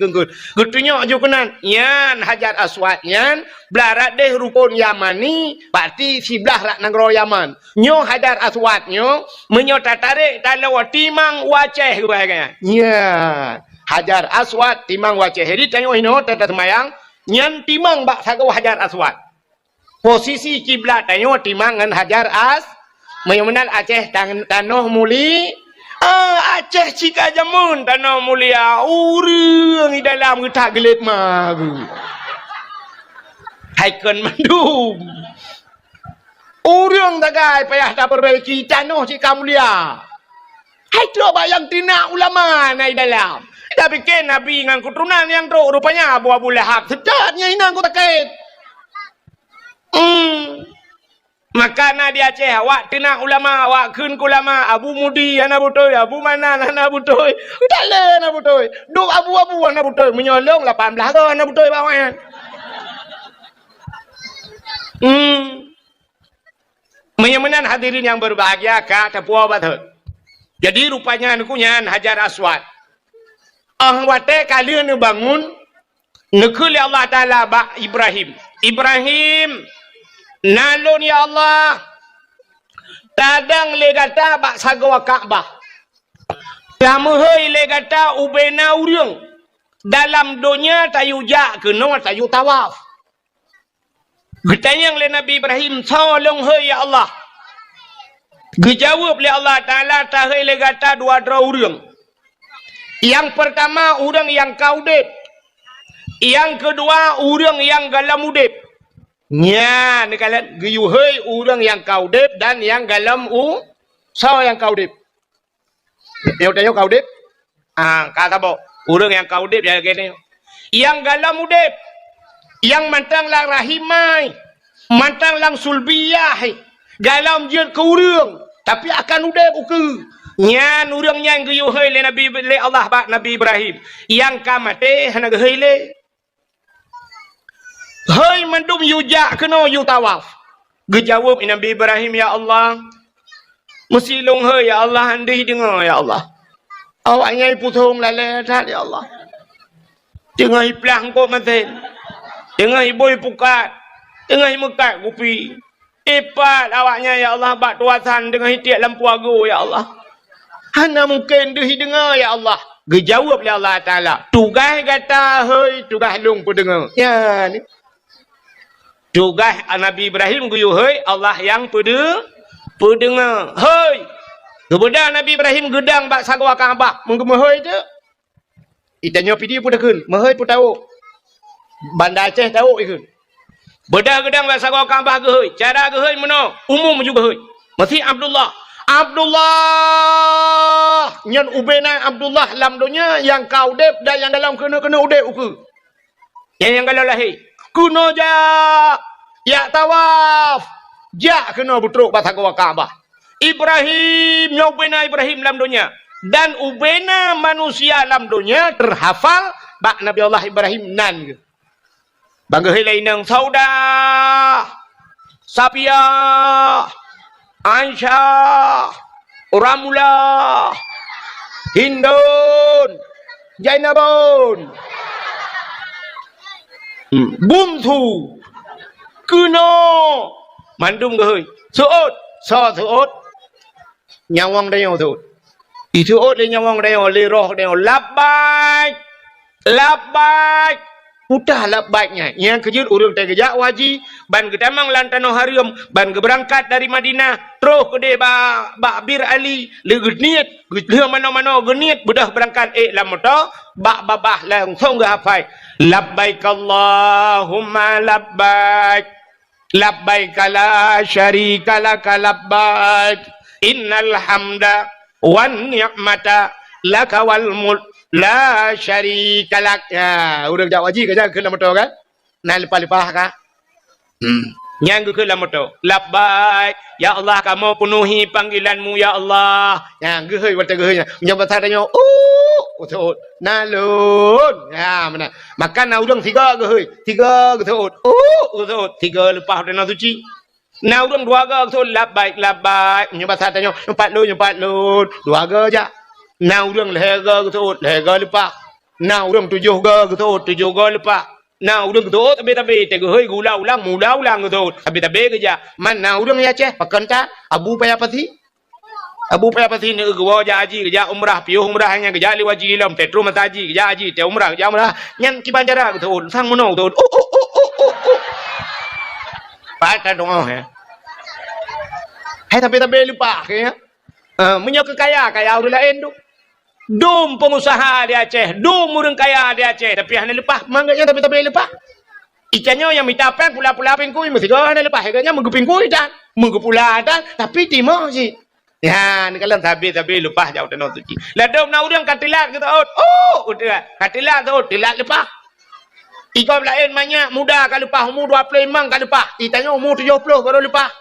genggut. Getunya ju kenan yan Hajar Aswad yan blarat deh rukun Yamani berarti sebelah rak negara Yaman. Nyo Hajar Aswad nyo menyo tarik kalau timang Aceh bahaganya. Ya Hajar Aswad timang Aceh. Jadi tanyo hino tata semayang nyan timang bak sagau Hajar Aswad. Posisi kiblat tanyo timang ngan Hajar Menyumenal Aceh tanah muli. Aceh cika jamun tanah mulia. Urang di dalam kita gelit magu. Haikan mandum. Urang tagai payah tak perbaiki tanah cika mulia. Hai tu bayang tina ulama nai dalam. Tapi ken Nabi dengan keturunan yang teruk rupanya Abu Lahab. Sedapnya ini aku takut. Maka na di Aceh awak tina ulama awak kun ulama Abu Mudi ana butoy Abu Manan ana butoy dale ana butoy do abu ana butoy menyolong 18 ke ana butoy bawan. Menyemenan hadirin yang berbahagia ka tapua bathut. Jadi rupanya nukunya Hajar Aswad. Wate kalian bangun nekul Allah Taala bak Ibrahim. Ibrahim nalun ya Allah tadang le gata bak sagawa Kaabah tamuhoi le gata ubena urang dalam dunia tayu jak kena tayu tawaf getanyang le Nabi Ibrahim tolong hei ya Allah dijawab le Allah Taala tahai le gata dua urang yang pertama urang yang kaudep yang kedua urang yang galam udep nya ni kalian guyuhei urang yang kaudep dan yang galam so yang kaudep yang tanya kaudep kata bo urang yang kaudep ya gini yang galam udep yang mantang lang rahimai mantang lang sulbiyah galam jeun ke urang tapi akan udep uke nya urang yang guyuhei le Nabi le Allah ba Nabi Ibrahim yang kamate hana geuhei le hei mandum yujak kena yu tawaf gejawab Nabi Ibrahim ya Allah mesti long hei ya Allah andih dengar ya Allah awak ngai putung lale tat ya Allah dengar plang ko maten dengar boy pukat dengar mekat gupi ipat awaknya ya Allah bak tuasan dengar tiak lampu ago ya Allah hana mungkin deh dengar ya Allah gejawab oleh Allah Taala tugas kata hei tugas long pu dengar ya ni tugas Nabi Ibrahim guyuhei Allah yang pendengar hei kemudian Nabi Ibrahim gedang bak sagawa Kaabah mengemehoi tu itanya pidi pun dah kun mehoi pun tahu Bandar Aceh tahu ikun bedah gedang bak sagawa Kaabah gehoi cara gehoi meno umum juga hei mesti Abdullah nyan ubena Abdullah lam dunia yang kaudep dan yang dalam kena udep uke yang galau lahir kuno ya tawaf ja kena butruk bak sagawa Kaabah Ibrahim ubena Ibrahim dalam dunia dan ubena manusia dalam dunia terhafal bak Nabi Allah Ibrahim nan ke bangga lain nang sauda Sapia Aisyah Ramula Hindun Jainabun Buntu Kuno Mandum gehoi Suot Suot Nyawang dayo tu Isuot le nyawang dayo le roh dayo Labbaik Mudah labbaiknya yang kejut urang teh gejak waji ban gedamang lantano harium ban berangkat dari Madinah terus ke de ba Bir Ali le geniat le mana-mana geniat budah berangkat lamoto ba babah langsung ge hafai labbaik Allahumma labbaik labbaik la syarika lak labbaik innal hamda wan ni'mata laka wal mulk la syarika lak ya urang jak waji ke ke lamoto kan na lepas-lepas ka yang ke lamoto labbaik ya Allah kamu penuhi panggilanmu ya Allah yang gehoi wata gehoi nya bahasa tanya utut nalun ya mana makan na urang tiga gehoi tiga utut utut tiga lepas dana suci na urang dua ga utut labbaik nya bahasa tanya empat lun dua ga ja na urang lega getut lega lepak na urang tujuh ga lepak na urang getut tabe te gehoi gula ulang muda ulang getut tabe geja man na urang ya Aceh pakanta abu payapati ni gua ja haji geja umrah piuh umrah nya geja li waji lam petro mataji geja haji te umrah nyan ki bandara getut sang mono getut pata dong he hai tabe lupa ke menyo kaya urang lain tu dum pengusaha di Aceh, dum urang kaya di Aceh, tapi hanya lepas, mangganya tapi lepas. Ikannya yang minta apa pula pingkui, mesti kau hanya lepas, ikannya menggupingkui dan menggupula dan, tapi timah sih. Ya, ni kalau tapi lepas jauh dan suci. Ladom na urang katilat kita udah katilat tu, tilat lepas. Iko lain banyak muda kalau lepas umur 25 kalau lepas, itanya umur 70 baru lepas.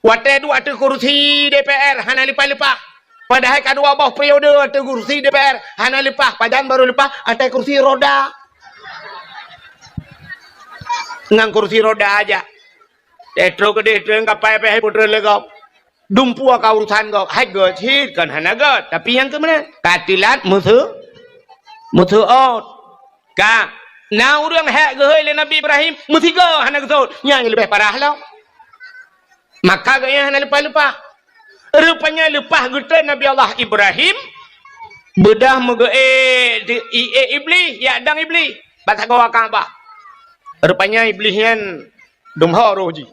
Wate kursi DPR hanya lepas. Padahal kedua bawah periode ada kursi DPR hanya lepas padan baru lepas ada kursi roda ngang kursi roda aja detro ke detro kapai pe putra legap dumpu ka urusan kau hai go hit kan hana go tapi yang ke mana katilat mutu out ka Nah orang hak gehoi le Nabi Ibrahim mutiga hana getut yang lebih parah lah. Maka gaya hana lepas-lepas. Rupanya lepas getut Nabi Allah Ibrahim bedah mege iblis ya dang iblis batak kau Kaabah. Rupanya iblis yang dumha roji.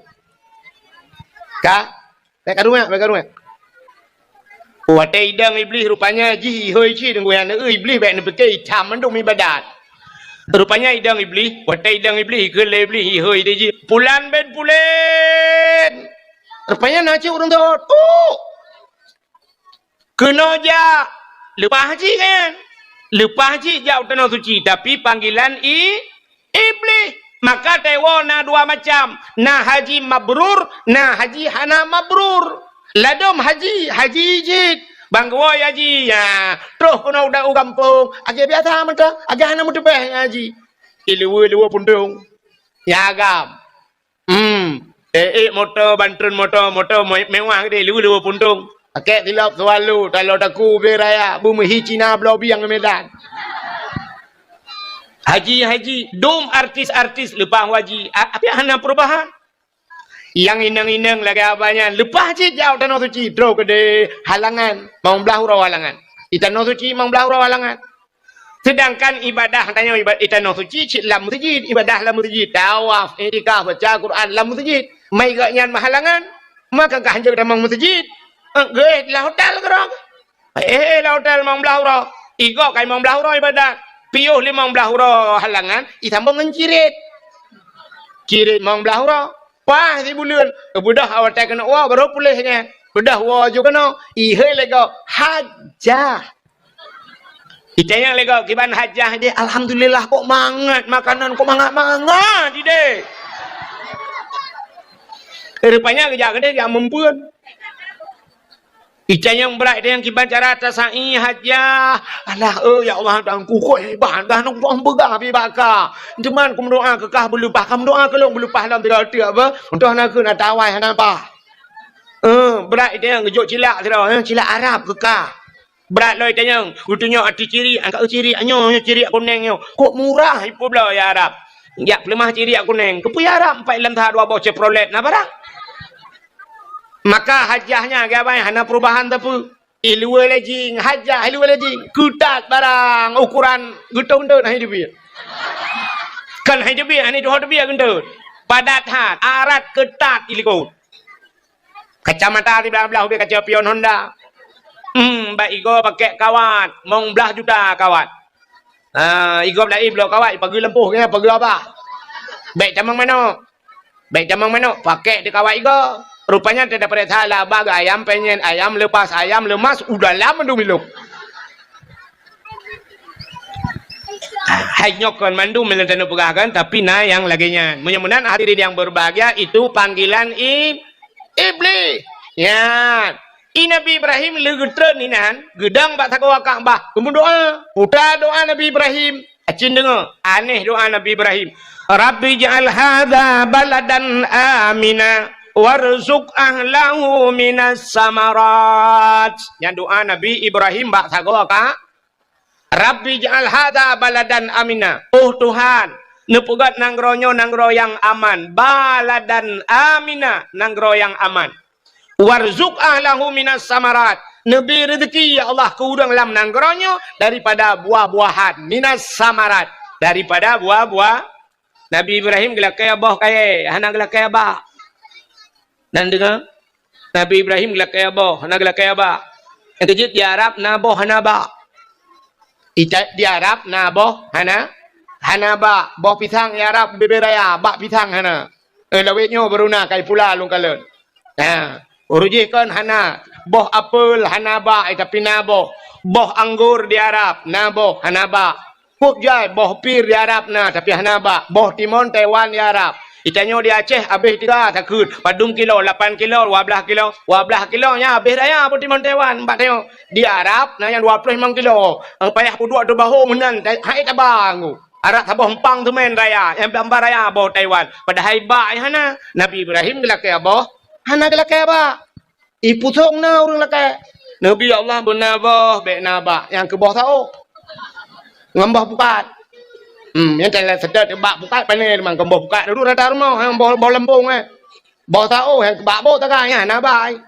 Ka baik rumah. Watai dang iblis rupanya ji hoi chi dengan yang iblis baik nak pergi cam mendung ibadat. Rupanya idang iblis, watai idang iblis, ke iblis, hoi dia je. Pulan ben pulen. Rupanya nak cik orang tu. Kena je. Lepas haji kan. Lepas haji jauh tanah suci. Tapi panggilan iblis. Maka tewa na dua macam. Na haji mabrur, na haji hana mabrur. Ladom haji jid. Bang gua haji ya. Terus kena udah kampung. Agi biasa macam, agi hana muda beh haji. Ilu pundung. Ya agam. Motor bantun motor mewah dia ilu pundung. Akak tilap selalu kalau taku beraya bumi Cina blobi yang Medan. Haji dom artis lepas haji. Apa hana perubahan? Yang inang-inang lagi apanya lepas je jauh tanah suci draw ke de halangan mau belah hurau halangan tanah suci mau belah hurau halangan sedangkan ibadah tanya ibadah tanah suci cik lam masjid ibadah lam masjid tawaf i'tikaf baca Quran lam masjid mai gaknya halangan maka kah jaga damang masjid ge la hotel kerang la hotel mau belah hurau igo kai mau belah hurau ibadah piuh li mau belah hurau halangan itambah ngencirit cirit mau belah hurau wah si bulan budak awak tak kena wah baru pulihnya budak wah juga kena ihai lego hajah itanya lego kiban hajah dia alhamdulillah kok mangat makanan kok mangat dia rupanya kerja dia yang mempuan Ican yang berat dia yang kiban cara tasai hajah. Alah ya Allah tangku kok hebat dah nak buang pegang api bakar. Cuman aku berdoa kekah berlupa. Kamu doa kelong berlupa dalam tiga apa? Untuk anak aku nak tawai apa? Berat dia yang ngejok cilak sudah, cilak Arab kekah. Berat loh dia yang utuhnya arti ciri, angkat ciri anyo ciri kuningnya. Kok murah ipu belah ya Arab. Ya pelemah ciri kuning. Kepu ya Arab 4 lam tahap 2 bocah prolet nak barang. Maka hajahnya apa hana perubahan tapi ilmu lagi hajah ilmu lagi kutat barang ukuran gutun-gutun hidup dia kan hidup dia ini hidup dia gutun padat hat arat ketat ilikut kacamata di belah dia kaca pion Honda baik igo pakai kawat mong belah juta kawat igo belah iblo kawat pagi lempuh ke pagi apa baik camang mana pakai di kawat igo rupanya tidak pada salah bag ayam penyen ayam lepas ayam lemas udah lama dumiluk hanyokkan mandu melentano pegagan tapi na yang laginya mudah-mudahan hadirin yang berbahagia itu panggilan iblis ya Nabi Ibrahim legutren inan gedang bak takwa Kaabah kemudian doa Nabi Ibrahim acin dengar aneh doa Nabi Ibrahim Rabbi ja'al hadza baladan amina warzuq ahlahu minas samarat. Yang doa Nabi Ibrahim bak sagoa ka Rabbi ja'al hadza baladan amina. Oh Tuhan, nepugat nanggronyo nanggro yang aman. Baladan amina, nanggro yang aman. Warzuq ahlahu minas samarat. Nabi rezeki ya Allah kurang lam nanggronyo daripada buah-buahan. Minas samarat, daripada buah-buah. Nabi Ibrahim gelak kaya boh kaya, hana gelak kaya bah. Dan dengar Nabi Ibrahim gelak kaya boh, hana gelak kaya bah. Yang kejut di Arab na boh hana bah. Di Arab na boh hana bah. Boh pisang di Arab beberaya bak pisang hana. Lawetnya beruna kai pula lung kalon. Nah, urujih kan hana boh apel hana bah tapi na boh. Boh anggur di Arab na boh hana bah. Pup jai boh pir di Arab na tapi hana bah. Boh timun Taiwan di Arab. Itanyo di Aceh habis 3 takut padung kilo 8 kilo 12 kilonya habis raya pun timun Taiwan empat tengok di Arab na yang 25 kilo ang payah puduk tu bahu menan hai tabang Arab sabah hempang tu main raya yang gambar raya boh Taiwan pada hai ba hana Nabi Ibrahim gelak ke boh hana gelak ke ba iputong na urang lak Nabi Allah benabah be nabah yang ke boh tau ngambah pukat Yang telah sedar bak buka panel mang kembo buka dulu rata rumah hang bol lembung Bol tahu hang bak bol takai na bai.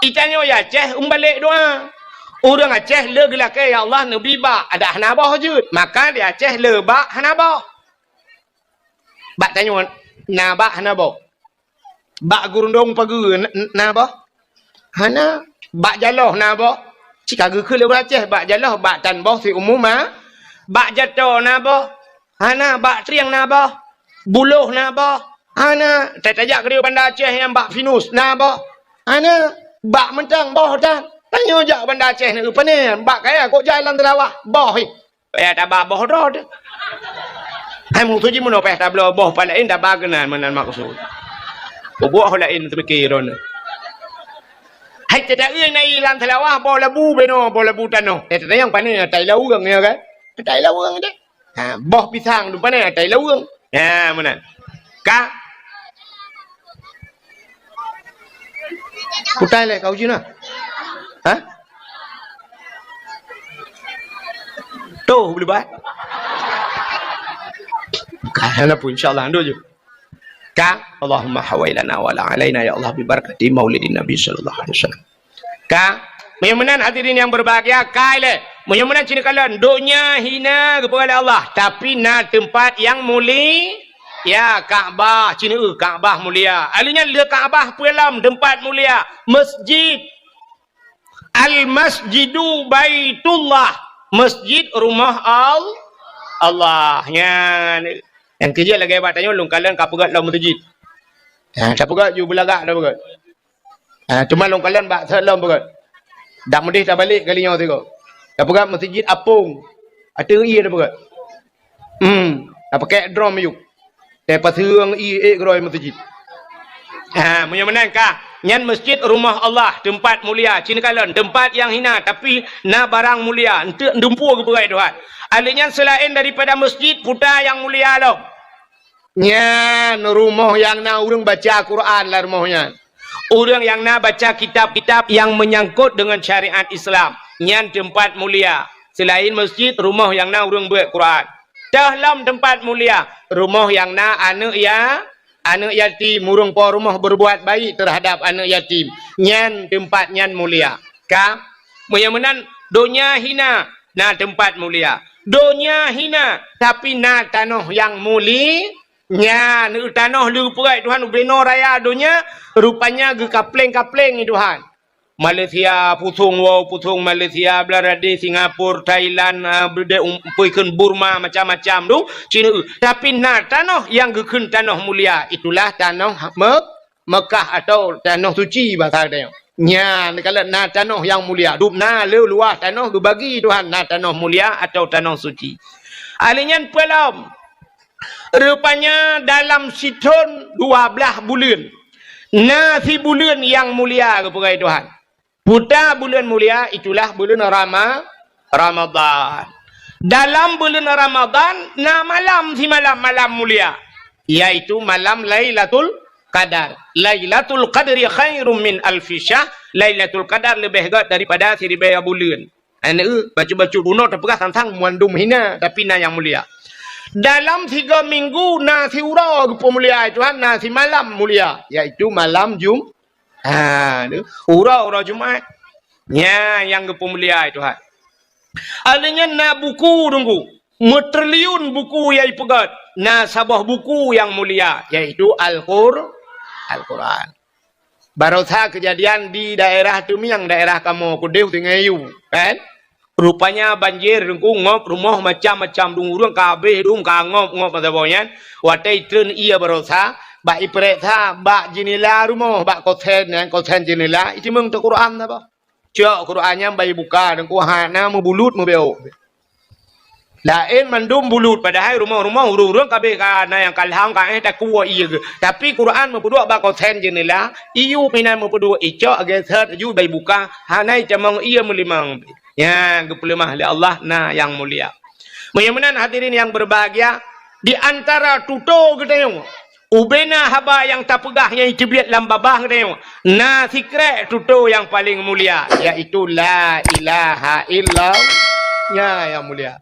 Itanyo ya Aceh balik doa. Orang Aceh le gelake ya Allah nabi bak ada hanabah jud. Maka di Aceh le bak hanabah. Bak tanyo na bak hanabah. Bak gurundong pagi nabah. Hana bak jaloh nabah. Jika ke le Aceh bak jaloh bak tan boh si umum bak jatuh nabah, hana bak triang nabah, buluh nabah, hana tajak ke bandar Aceh yang bak finus nabah, hana bak mentang boh dah, tanya jak bandar Aceh ni apa ni, bak kaya kok jalan terawah, boh ni, ya tak bak boh rod, hai mu tu je mana peh tak boh palain dah bagenan menan maksud, buat holain terpikiran. Hai tidak ini lan terawah boh labu beno, boh labu tano, tidak yang panen tai lau gang ni kan. Tai lawang deh. Ha, boh pisang tu mana tai lawang. Ha, mana? Ka. Putai le kau jina. Ha? Tu boleh buat. Kana pun insyaallah ando je. Ka, Allahumma hawailana wa la alaina ya Allah bi barakati maulidin Nabi sallallahu alaihi wasallam. Ka, menan hadirin yang berbahagia, kaile Mudah-mudahan cina kalian dunia hina kepada Allah, tapi na tempat yang mulia, ya Kaabah, cina Kaabah mulia. Alinya le Kaabah pelam tempat mulia, masjid Al-Masjidu Baitullah, masjid rumah Allah. Yang kerja lagi hebat tanya long kalian kapegat long masjid. Tak pegat you belagak dah pegat. Cuma long kalian bak salam pegat. Dak medih tak balik kalinya tengok. Dah pegat masjid apung. Ada dah pegat. Dah pakai drum yuk. Dah pasang geroi masjid. Menyamanan kah? Nyan masjid rumah Allah, tempat mulia. Cina kalian tempat yang hina tapi na barang mulia. Untuk dumpu ke perai Tuhan. Alihnya selain daripada masjid putar yang mulia lo. Nyan rumah yang na urang baca Quran lah rumahnya. Orang yang na baca kitab-kitab yang menyangkut dengan syariat Islam. Nyan tempat mulia. Selain masjid, rumah yang na urang buat Quran. Dalam tempat mulia, rumah yang na anak yatim, murung po rumah berbuat baik terhadap anak yatim. Nyan tempat nyan mulia. Ka? Menyamanan dunia hina, na tempat mulia. Dunia hina, tapi na tanah yang mulia. Nyan tanah lu perai Tuhan beno raya dunia, rupanya ge kapleng-kapleng ni Tuhan. Malaysia putung Malaysia Belaradi Singapura Thailand pergi Burma macam-macam tu Cina tapi na tanah yang gekun tanah mulia itulah tanah Mekah atau tanah suci bahasa dia nya kalau na tanah yang mulia dup na luas tanah bagi Tuhan na tanah mulia atau tanah suci alinyan pelam rupanya dalam situn 12 bulan nasi bulan yang mulia kepada Tuhan. Putar bulan mulia itulah bulan Ramadan. Dalam bulan Ramadan, na malam si malam mulia. Iaitu malam Lailatul Qadar. Lailatul Qadri khairum min alfi syahr. Lailatul Qadar lebih hebat daripada 1000 bulan. Baca-baca bunuh terpegas tentang muandum hina tapi na yang mulia. Dalam 3 minggu na si ura pemulia Tuhan na si malam mulia iaitu malam ura Jumaat nya yang pemulia Tuhan alanya na buku tunggu triliun buku yang pegat na sabah buku yang mulia iaitu Al-Quran baru sah kejadian di daerah Tumiang daerah kamu Kudeu Tingayu kan rupanya banjir rengku ngop rumah macam-macam dungurung kabeh dum kangop macam-macam watai tren ia berosa bak iprek tha bak jinila rumah bak koten jinila itu meng tu Quran apa cak Qurannya bayi buka dengku hana membulut membeo lain mandum bulut padahal rumah-rumah urung kabeh kana yang kalhang ka tak kuat ia tapi Quran mempedua bak koten jinila iu pinan mempedua icak geser ju bayi buka hanai jamang ia melimang yang kepelemah oleh Allah na yang mulia. Menyamanan hadirin yang berbahagia di antara tuto gedeng ubena haba yang tak pegah yang dibiat dalam babah gedeng na sikret tuto yang paling mulia iaitu la ilaha illallah ya yang mulia.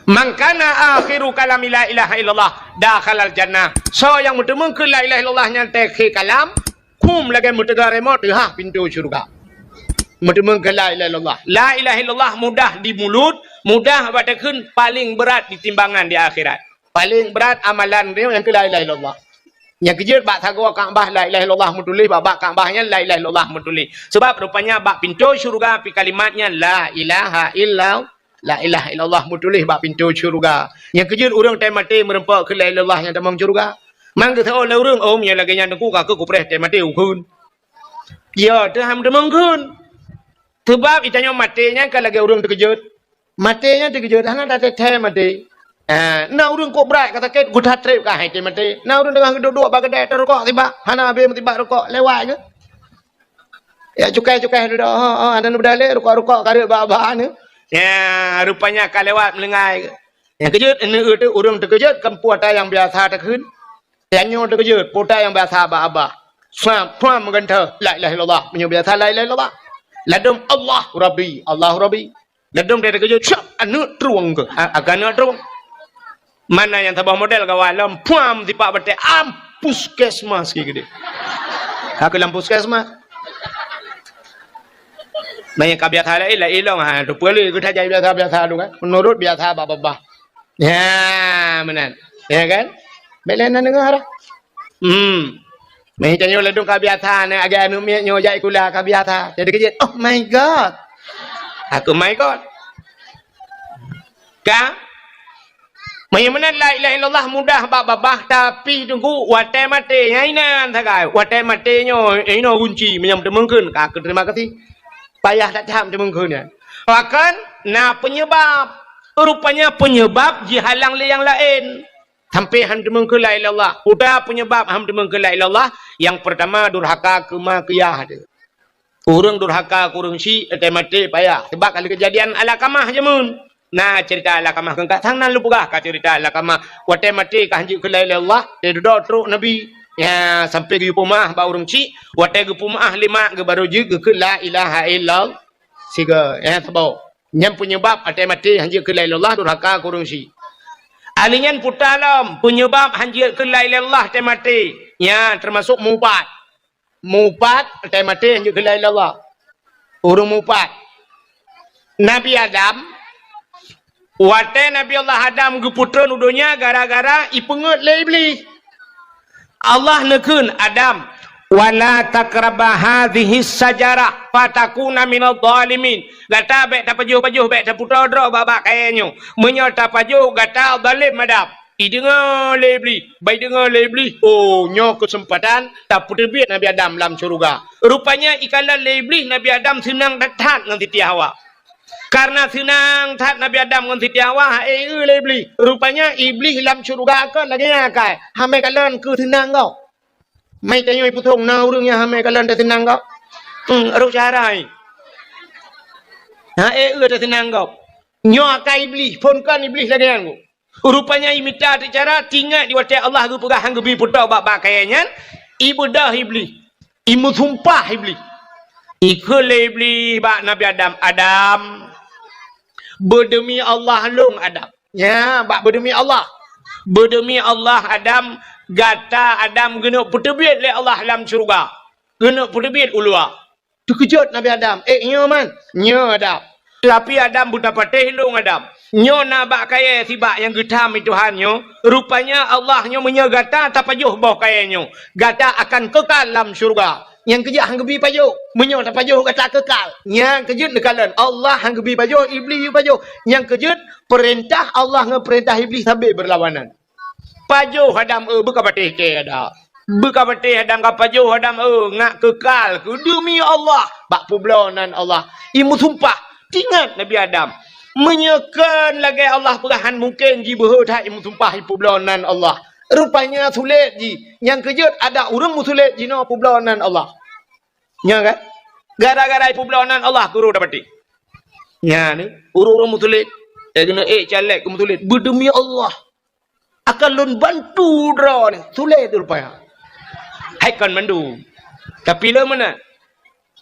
Man kana akhiru kalami la ilaha illallah dakhalal jannah. So yang bertemu ke la ilaha illallah yang tekhi kalam kum lagi mutega remote ha pintu syurga. Bertemu ke la ilaha illallah. La ilaha illallah mudah di mulut, mudah pada kun, paling berat di timbangan di akhirat. Paling berat amalan dia yang ke la ilaha illallah. Yang kejut bak thago Kaabah la ilaha illallah mutulih, bak Kaabahnya la ilaha illallah mutulih. Sebab rupanya bak pintu syurga pi kalimatnya la ilaha illallah. La ilaha illallah mutulih bak pintu syurga. Yang kejut orang mati merempak ke la ilaha illallah yang tamang syurga. Mang ke tahu orang nya lagi yang ku ka ku preh mati ukun. Ya tu ham tamang kun. Sebab itanya matinya kalau lagi orang terkejut. Matinya terkejut hana tak teh mati. Na orang kok berat kata ket gua trip ka hai mati. Na orang dengan duduk bak kedai rokok tiba. Hana be tiba rokok lewat ke. Ya cukai duduk. Ada berdalih rokok karek ba ni. Ya, rupanya kalau lewat melengai. Yang kejut, ini orang terkejut, kan puata yang biasa terkejut. Yang nyo terkejut, puata yang biasa abah. Puan menggantar, la ilaha illallah. Biasa la ilaha illallah. Ladum Allah Rabbi, Allah Rabbi. Ladum dia terkejut, syap, anu teruang ke. Akan anu teruang. Mana yang tabah model kawalam, puan tipak bertek, puskesmas gede. Aku dalam puskesmas. Banyak biasa lah ilang tu boleh kita jadi biasa tu kan menurut biasa bapa ya benar ya kan belen dengar macam nyo ledung biasa ni agak anu nyo jai kula biasa jadi kejut oh my god aku my god ka mana la ilaha illallah mudah bapa tapi tunggu wate mate nyainan thagai wate mate nyo ino kunci menyam temengkeun ka terima kasih payah tak faham dia menggunakan. Bahkan, penyebab. Rupanya penyebab dihalang yang lain. Sampai ham demeng ke la ilallah. Udah penyebab ham demeng ke la ilallah. Yang pertama durhaka kemakiyah dia. Orang durhaka kurang si mati payah. Sebab kalau kejadian ala kamah je mun. Nah cerita ala kamah kan sang nan lupugah ka cerita ala kamah. Wate mati ka hanji ke la ilallah. Dia duduk teruk Nabi. Ya sampai ke pumah ba urang ci wate ke pumah lima ke baru je ke la ilaha illallah siga ya sebab yang penyebab ate mati hanji ke la ilallah durhaka kurang si alinyan putalam penyebab hanji ke la ilallah ate mati ya termasuk mupat ate mati hanji ke la ilallah urang mupat Nabi Adam wate Nabi Allah Adam ke putra nudunya gara-gara ipengut le iblis Allah nekun Adam wala takraba hadhihi sajarah fatakuna minadh dhalimin gata bek ta pajuh bek ta putra dro babak kayanyo menyo ta pajuh gata zalim Adam dengar lebli bai dengar lebli oh nyo kesempatan ta puterbit Nabi Adam dalam syurga rupanya ikala lebli Nabi Adam senang datang ngan Siti Hawa karena senang tat Nabi Adam ngan Siti Hawa lebli rupanya iblis dalam syurga kan lagi akai hame kalan ke senang kau mai tanyo iputong na urangnya hame kalan ta senang kau aru carai ta senang kau nyo akai iblis pun kan iblis lagi anggo rupanya imita cara tinggal di wate Allah tu pegah hang gebi putau bak kayanya ibadah iblis imu sumpah iblis ikul iblis bak Nabi Adam berdemi Allah long Adam ya bak berdemi Allah Adam gata Adam gena puterbit le Allah dalam syurga gena puterbit ulua terkejut Nabi Adam nyo man nyo Adam tapi Adam buta patih long Adam nyo na bak kaya sibak yang getam itu Tuhannya rupanya Allahnya menyegata tapajuh bawah kayanya gata akan kekal dalam syurga yang kejut hang gebi pajuh menyo tapajuh gata kekal yang kejut dekalan Allah hang gebi pajuh iblis pajuh yang kejut perintah Allah ngeperintah iblis sampai berlawanan pajuh Adam buka patih ke ada buka patih Adam ka pajuh Adam ngak kekal ke demi Allah bak publonan Allah imu sumpah ingat Nabi Adam menyekan lagi Allah perahan mungkin ji berhutah imu sumpah publonan Allah rupanya sulit ji yang kejut ada orang musulit ji no publonan Allah nya kan gara-gara publonan Allah guru dapati nya ni orang musulit kena calek musulit berdemi Allah akan lun bantu dra ni sulit rupanya hai kan mandu tapi le mana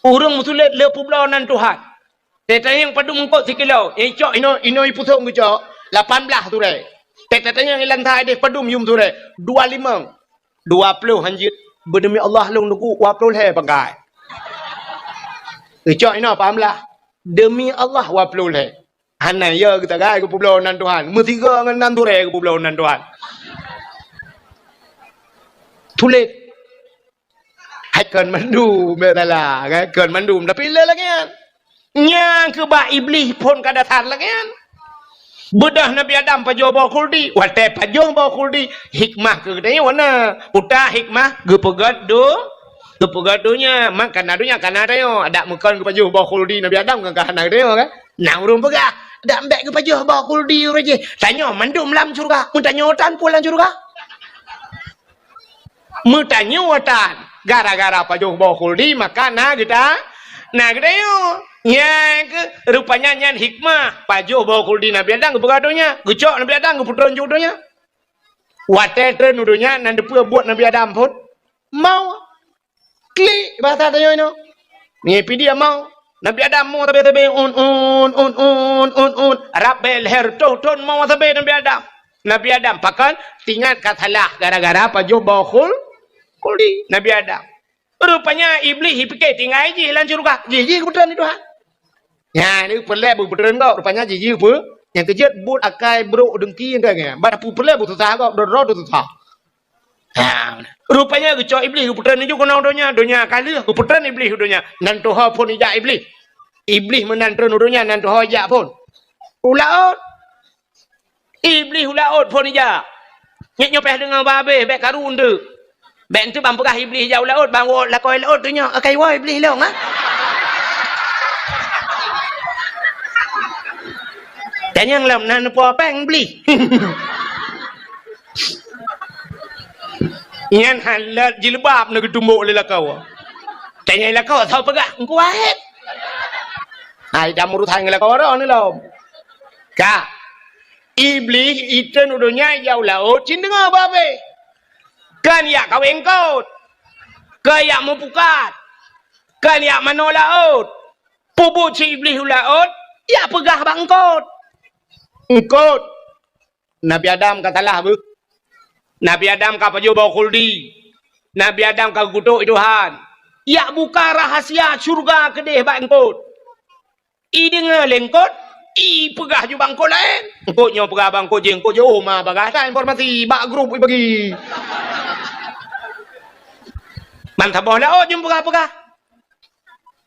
orang musulit le publonan Tuhan Teta yang padu mengkot sikilau. Cok ino ipusong ke cok. 18 tu re. Tetenya lantai deh pedum yum tu re. 25. 20 hanjit. Berdemi Allah long nuku 20 he pakai. Cok ina pahamlah. Demi Allah 20 he. Hanai ya kita gai ke pulau nan Tuhan. Mutiga ngan nan tu re ke pulau nan Tuhan. Tulis. Hai ken mandu betala kan ken mandu tapi le lagi kan. Nyang ke ba iblis pun kada tan lagi kan. Bedah Nabi Adam pajo ba kuldi, wate pajo ba kuldi hikmah ke dia wana. Puta hikmah ge pegadunya makan adunya kana dia ada makan ke pajo ba kuldi Nabi Adam kan kana dia kan. Nang urung pegah ada ambek ke pajo ba kuldi ure je. Tanya mandum lam surga, mun tanya otan pulang surga. Mun tanya otan gara-gara pajo ba kuldi maka na kita nah kita yo yang ke rupanya nyan hikmah pajo bawa kuldi Nabi Adam ke pegadunya gecok Nabi Adam ke putron jodohnya wate tren udunya nan depu buat Nabi Adam pun mau klik bahasa tayo ino ni dia mau Nabi Adam mau tabe un rabel her ton mau tabe Nabi Adam pakan tinggal katalah gara-gara pajo bawa kuldi Nabi Adam. Rupanya iblis hipike tinggal je lancur surga. Jiji kebetulan itu ha. Ya, ni pelak betul kau. Rupanya jiji apa? Yang kejut but akai bro dengki kan kan. Bada pu pelak betul sah kau, dorot betul sah. Ha. Rupanya kecok iblis kebetulan itu kena donya kali kebetulan iblis donya. Nan toha pun ijak iblis. Iblis menantun donya nan toha ijak pun. Ulaut. Iblis ulaut pun ijak. Nyopeh dengan babe bek karun tu. Ben tu bang pegah iblis jauh laut bang lakoi laut tu nya akai wa iblis long ah. Tanya lam nan po peng iblis. Ngan halat jilbab nak tumbuk le lakau. Tanya lakau tau pegah engko wahet. Ai dah murut hang lakau ro ni lom. Ka. Iblis itu nudunya jauh laut cin dengar babe. Kan ya kau engkau, kan ya mempukat, kan ya manolaut, pubu si iblis laut, ya pegah bangkot, engkot. Nabi Adam katalah bu, Nabi Adam kau pajo bawa kuldi, Nabi Adam kau kutuk Tuhan, ya buka rahasia surga kedeh bangkot, dengar lengkot, pegah ju bangkot lain, engkotnya pegah bangkot je, engkot jauh mah bagasa informasi, bak grup bagi. Mantap bola jumpa pegah.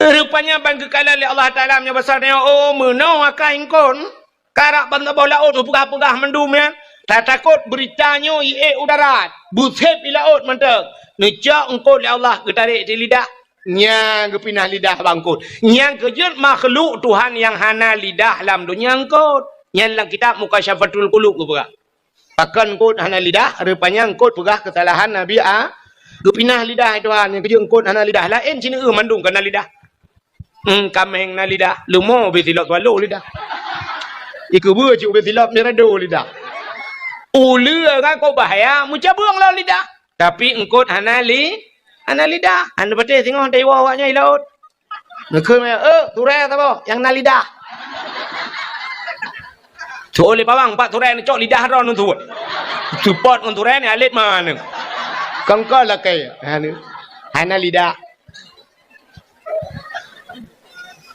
Rupanya bang kekala oleh Allah Taala nya besarnya meno akai engkon karak bang bola pegah mendum ya. Tak takut beritanya udarat. Busep ilaut mentek. Nejak engkon oleh Allah getarik di lidah. Nyang kepinah lidah bangkut. Nyang kejut makhluk Tuhan yang hana lidah dalam dunia engkon. Nyang lang kitab Mukasyafatul Qulub ku pegah. Pakan engkon hana lidah rupanya engkon pegah kesalahan Nabi Gepinah lidah Tuhan yang kejut engkau hana lidah lain sini mandung kena lidah. Kameng na lidah lumo betilok walu lidah. Iku buah cuk betilok mirado lidah. Ulu kan kau bahaya mucabuang lawan lidah. Tapi engkau hana lidah. Anda betul tengok dewa awaknya ilaut. Nekeu turai apa yang na lidah. Cuk oleh pawang pak turai ni cok lidah ron tu. Support on turai ni alit mana. Kangkal lah kaya, hana lidah.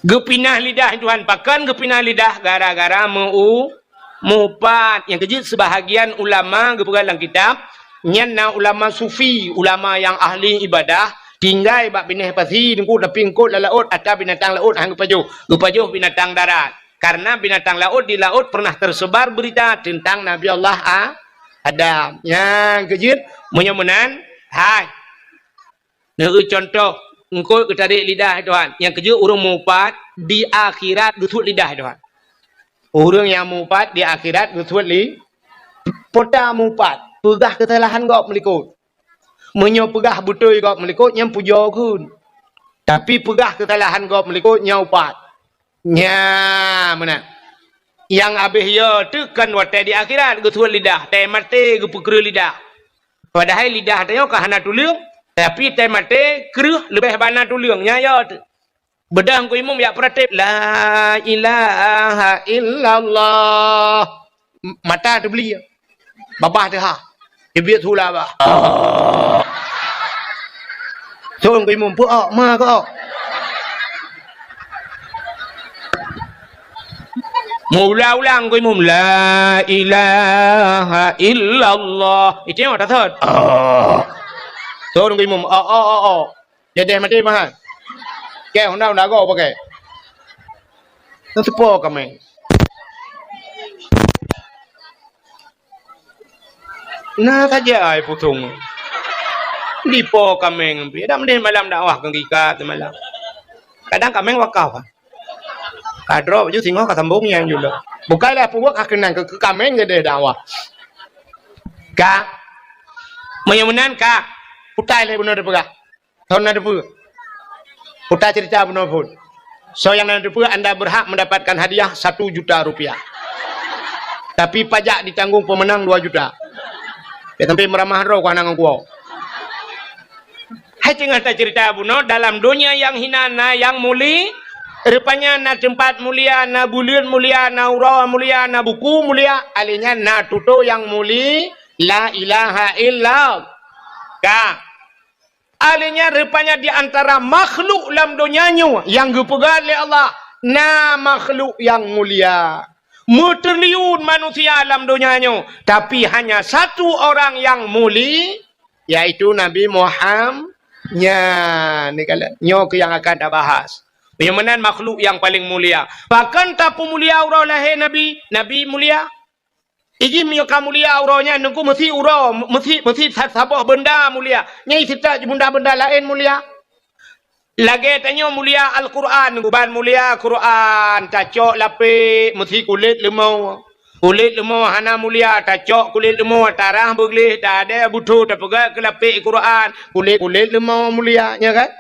Gepinah lidah Tuhan pakan gepinah lidah gara-gara mupat. Yang kejut sebahagian ulama gepegalang kitab, nyana ulama sufi, ulama yang ahli ibadah, tinggal bak bineh pasi, nengku tapi engkau laut atau binatang laut hang gepajuh binatang darat. Karena binatang laut di laut pernah tersebar berita tentang Nabi Allah Adam. Yang kejut menyemenan, hai. Negu contoh, engkau ketarik lidah Tuhan. Yang kejut orang mupat di akhirat gutut lidah Tuhan. Orang yang mupat di akhirat gutut li, pota mupat, pegah kesalahan kau melikut. Menyo pegah betul kau melikut, yang puja kun. Tapi pegah kesalahan kau melikut, nyaupat. Nya mana? Yang habis ya tekan watai di akhirat gutut lidah, teh mati gupukru lidah. Padahal lidah tanya kahana tuliung, tapi teh mati keruh lebih bana tuliungnya ya. Bedang ku imam ya pratip la ilaha illallah mata tu beli. Babah tu ha. Dia biar tu lah bah. So ngui mum pu ma ko. Mula-ulang ngui mum la ilaha illallah. Itu yang tak thot. So ngui mum Jadi mati mah. Ke honda go pakai. Itu po kami. Nah saja ai putung. Di po kameng pi. Dah mendih malam dakwah kang gikat malam. Kadang kameng wakau. Kadro ju singo ka sambung yang juga. Bukanlah puak akenan ke kameng gede dakwah. Ka. Menyamanan ka. Putai le benar depa. Tahun depa. Putai cerita benar pun. So yang depa Anda berhak mendapatkan hadiah 1 juta rupiah. Tapi pajak ditanggung pemenang 2 juta. Ya sampai meramah roh ku anang ku. Hai tengah cerita buno dalam dunia yang hinana yang muli rupanya na tempat mulia na bulan mulia na urau mulia na buku mulia alinya na tuto yang muli la ilaha illallah. Ka alinya rupanya di antara makhluk dalam dunianya yang dipegang oleh Allah na makhluk yang mulia. Triliun manusia dalam dunianya, tapi hanya satu orang yang mulia, yaitu Nabi Muhammad. Ni kala nyo yang akan kita bahas. Bagaimana makhluk yang paling mulia. Bahkan tak mulia urau lahir Nabi mulia. Iki mioka mulia uraunya nunggu mesti urau, mesti sabah benda mulia. Nyai kita benda-benda lain mulia. Lagi tanya mulia Al-Quran, ban mulia Quran, tacok lapik, mesti kulit lemau. Kulit lemau hana mulia, tacok kulit lemau, tarah bergelih, tak ada butuh, tak pegang ke lapik Quran. Kulit lemau mulia, ya kan?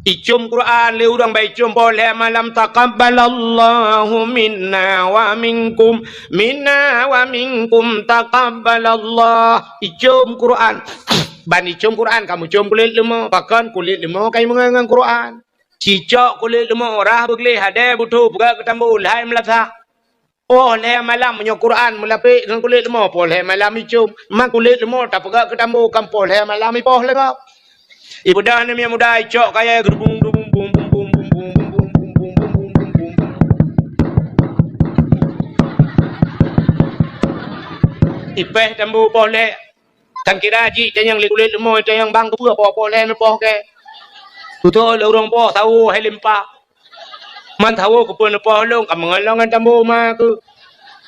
Icum Quran, le urang baik icum boleh malam taqabbalallahu minna wa minkum taqabbalallah. Icum Quran. Ban icum Quran, kamu cium kulit lemau, bahkan kulit lemau kamu mengenang Quran. Cicak kulit lemau, rah bergelih, ada butuh, pegang ketambu, lahir melatah. Oh, lahir malam punya Quran, melapik dengan kulit lemau, boleh malam icum. Mak kulit lemau, tak pegang ketambu, kampul, lahir malam ipoh lengap. Ibu dah ni muda icok kaya gerbung bum bum bum bum bum bum bum bum bum bum bum bum. Ipeh tambu boleh. Tang kira ji yang kulit lemau yang bang tu apa boleh nepoh ke. Betul orang poh tahu hai limpa. Man tahu ke pun nepoh long kamangalongan tambu ma ke.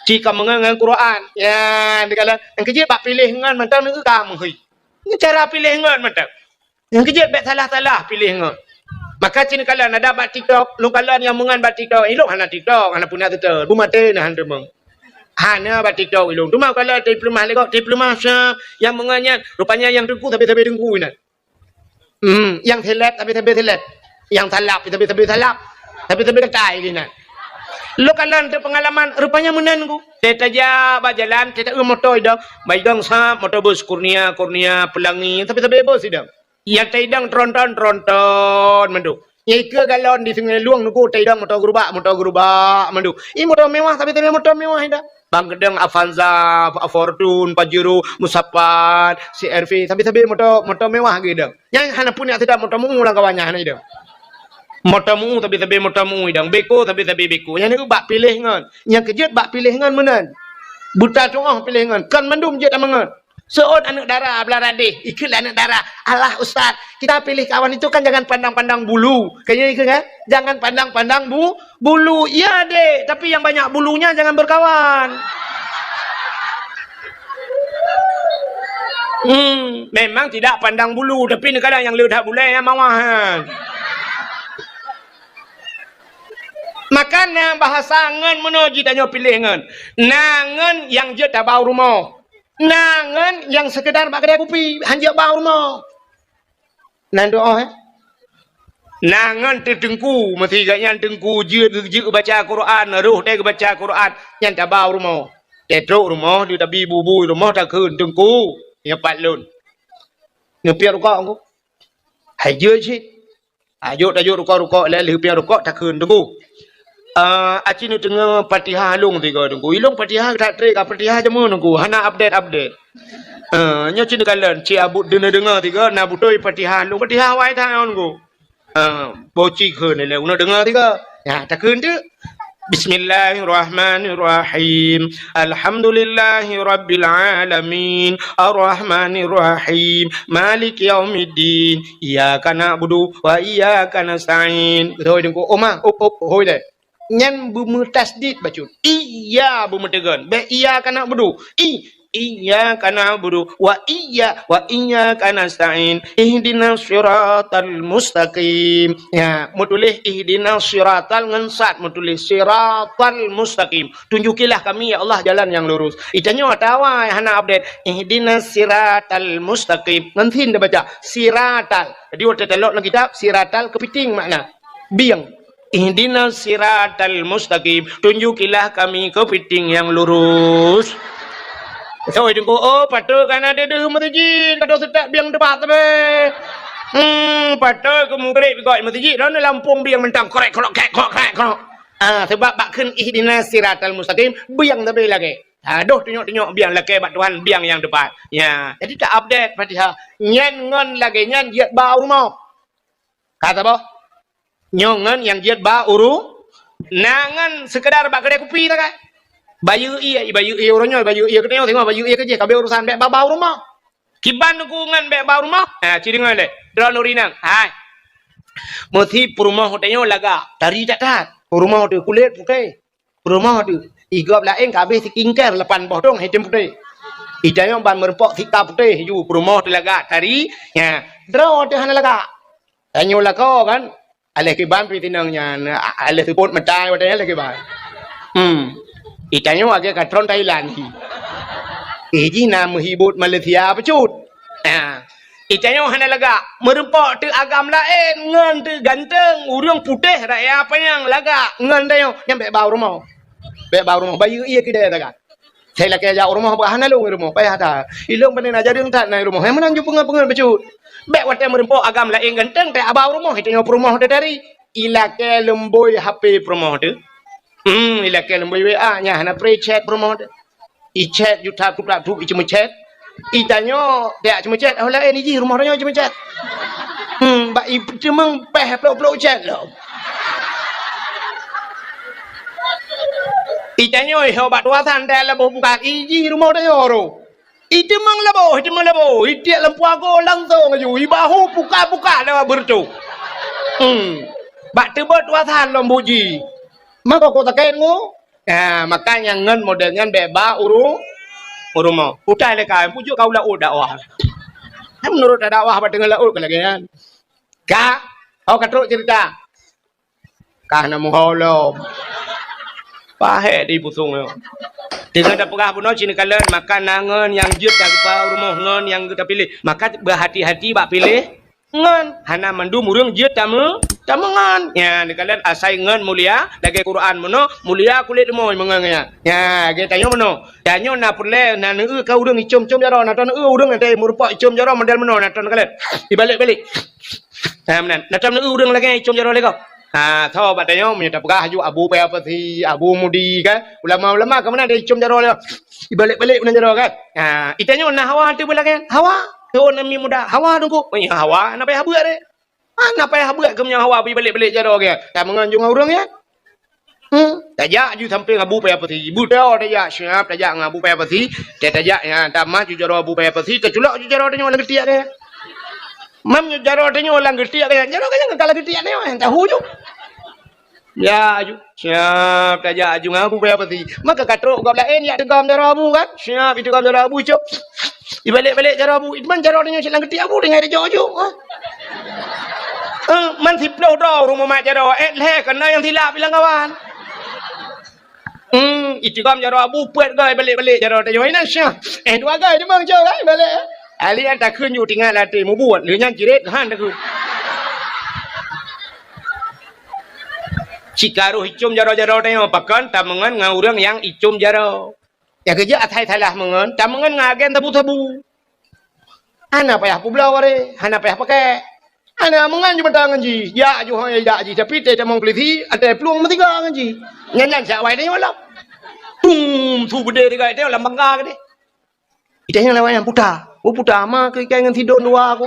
Jika mengenang Quran. Ya, dikala yang kecil pak pilih ngan mantang ni kam hui. Ni cara pilih ngan mantang. Yang kejap bet salah-salah pilih ngak. Maka cina kala ada bat TikTok, lu kala yang mengan bat TikTok, ilok hana TikTok, hana punya tu. Bu mate nah hande meng. Hana bat TikTok ilok. Tu mau kala diploma lekok, diploma yang mengannya rupanya yang dengku tapi dengku ini. Yang telat tapi telat. Yang talap tapi talap. Tapi ketai ini. Lu kala tu pengalaman rupanya menanku. Tetaja berjalan, tetaja motor dah. Baigang sa motor bus Kurnia Pelangi tapi bos dah. Yang taidang tronton mendu. Yang ke galon di sungai luang nuku taidang motor gerubak mendu. Ini motor mewah tapi motor mewah dah. Bang Gedang Avanza, Fortune, Pajero, Musapat, CRV tapi motor mewah gitu. Yang hana punya tidak motor mu lang kawannya hana itu. Motor mu tapi motor mu idang. Beko tapi beko. Yang ni bak pilih ngan. Yang kejut bak pilih ngan menan. Buta tungah pilih ngan. Kan mendum je tak mengan. Seorang anak darah belah radih, ikutlah anak darah. Allah Ustaz, kita pilih kawan itu kan jangan pandang-pandang bulu. Kayaknya itu kan? Jangan pandang-pandang bulu. Ya dek, tapi yang banyak bulunya jangan berkawan. Memang tidak pandang bulu, tapi kadang yang lihat bulu yang mawahan. Makanya bahasa ngan menuju tanya pilih ngan. Nangan yang je tak bau rumah. Nangan yang sekedar bak kedai kopi hanya bau rumah. Nan doa Nangan terdengku mesti gaknya dengku je baca Quran, roh dia baca Quran yang tak bau rumah. Tetruk rumah dia tabi bubu rumah tak keun dengku yang patlun. Ngepiar rukak aku. Hai je sih. Ayo rukak le lepiar rukak tak keun dengku. Aci ni tengah Fatihah long tiga nunggu. Ilong Fatihah tak trek Fatihah jemu nunggu. Hana update. Nya cini kalian ci abut dengar tiga na butoi Fatihah long Fatihah wai ta nunggu. Boci ke ni le una dengar tiga. Ya tak kun tu. Bismillahirrahmanirrahim. Alhamdulillahi rabbil alamin. Arrahmanirrahim. Maliki yaumiddin. Iyyaka na'budu wa iyyaka nasta'in. Thôi đừng có ôm hôi đây. Nhân bumi tasdid baca. Iya bumi tegan. Be iya kana budu. Iya kana budu. Wa iya kana sa'in. Ihdinas siratal mustaqim. Ya, mutulis ihdinas siratal ngensat mutulis siratal mustaqim. Tunjukilah kami ya Allah jalan yang lurus. Itanya tawa hana update. Ihdinas siratal mustaqim. Nanti dah baca siratal. Jadi waktu telok dalam kitab siratal kepiting makna biang. Ihdinas siratal mustaqim. Tunjukilah kami kepiting yang lurus. So itu patut kan ada deh masjid. Kado setak biang depan tu be. Patut kamu kerek goi masjid. Lalu Lampung biang mentang korek. Sebab bak kun ihdinas siratal mustaqim biang tu be lagi. Aduh tunjuk biang lagi bak Tuhan biang yang depan. Ya, jadi tak update Fatihah. Nyan ngon lagi nyan jiat bau rumah. Kata apa? Nyongan yang jiat ba uru nangan sekedar bak kedai kopi tak kan bayu orangnya bayu iya ketengok tengok bayu iya kerja kabeh urusan bek bau rumah kiban nukungan bek bau rumah ciringan le dron urinang hai mesti rumah hotelnya laga dari tat rumah tu kulit putih rumah tu igap lain kabeh sikingker lepan bodong hitam putih idanya ban merempok hitam putih ju rumah tu laga dari ya dron tu hana laga tanyo laga kan alih kiban pitinangnya alih support mentai wadanya lagi ban itanya agak katron Thailand iji nama hibut Malaysia pecut itanya hana laga merempok tu agam lain ngan tu ganteng urang putih raya apa yang laga ngan tayo yang bek bau rumah bayu iya kidai daga saya lagi jauh rumah hana lu rumah payah ta ilong panen aja deung tak nai rumah yang menang ju pengen pecut bek wate merempok agam lain ganteng te abau rumah itanya rumah dari ilake lemboy HP rumah tu ilake lemboy WA nya hana pre chat rumah tu i chat juta pula tu cuma chat itanya dia cuma chat oh lain ni rumah dia cuma chat ba i cuma peh pelok chat lo itanya ho ba tua san dah la buka iji rumah dia oro itu mang labo itu lampu aku langsung aju ibahu buka dah bercu bak tebot wasan lombuji maka kau taken ngo makanya ngan modelnya beba uruma utai lekai pujuk kau la dakwah menurut dakwah apa dengan laut kelagian ka kau katruk cerita karena muholom pahe di pusung yo dengan ada pegah puno cini kalian makan nangan yang jut dari rumah ngan yang kita pilih maka berhati-hati bak pilih ngan hana mandu murung jut tamu ngan ya ni kalian asai ngan mulia lagi Quran mono mulia kulit moy mengangnya ya ge tanyo mono tanyo na pule na nu ka urang icom jaro na ton urang ate murpa icom jaro model mono na ton kalian dibalik manan na ton urang lagi icom jaro lego tho ba tanyo minta pegah ju abu pe apa si abu mudi kan ulama ke mana ada icom jaro lego dibalik mana jaro kan itanyo na hawa tu pula kan hawa tu nami muda hawa tunggu hawa na pe habu are apa yang buat kemnya hawa balik jaro ke tak menganjung orang ya tajak ju sampai ngabu pe apa si ibu tao tajak siap tajak ngabu pe apa si tajak ya tamah ju jaro abu pe apa si terculak ju jaro tanya orang getiak dia mam ju jaro tanya orang getiak dia jaro kaya ngakal getiak dia tahu ju ya ju siap tajak ju ngabu pe apa si maka katruk gap lain ya degam jaro abu kan siap itu gam jaro abu cop balik jaro abu itman jaro tanya silang getiak abu dengan dia juมัน10 dolar rumah mak jaro leh kena yang silap bilang kawan itu kam jaro abu puat gai balik jaro ta joi na sya dua gai dia mang jauh gai balik ali an ta khunอยู่tinggal lati mu buat หรือยังจิเรตhan ta khun cikaru icum jaro ta yo pakan tamangan ngaurang yang icum jaro ya kerja athai lah mengan tamangan ngagen tabu ana payah publau are hana payah pakai Ana mengan je betang ngaji. Ya ju hang ya ji tapi te tamong peliti ada peluang metiga ngaji. Nyan sak wai dia malam. Tum tu bede dekat dia lam bangga ke dia. Ita yang lawan yang putar. Oh putar mah ke dengan tidur dua aku.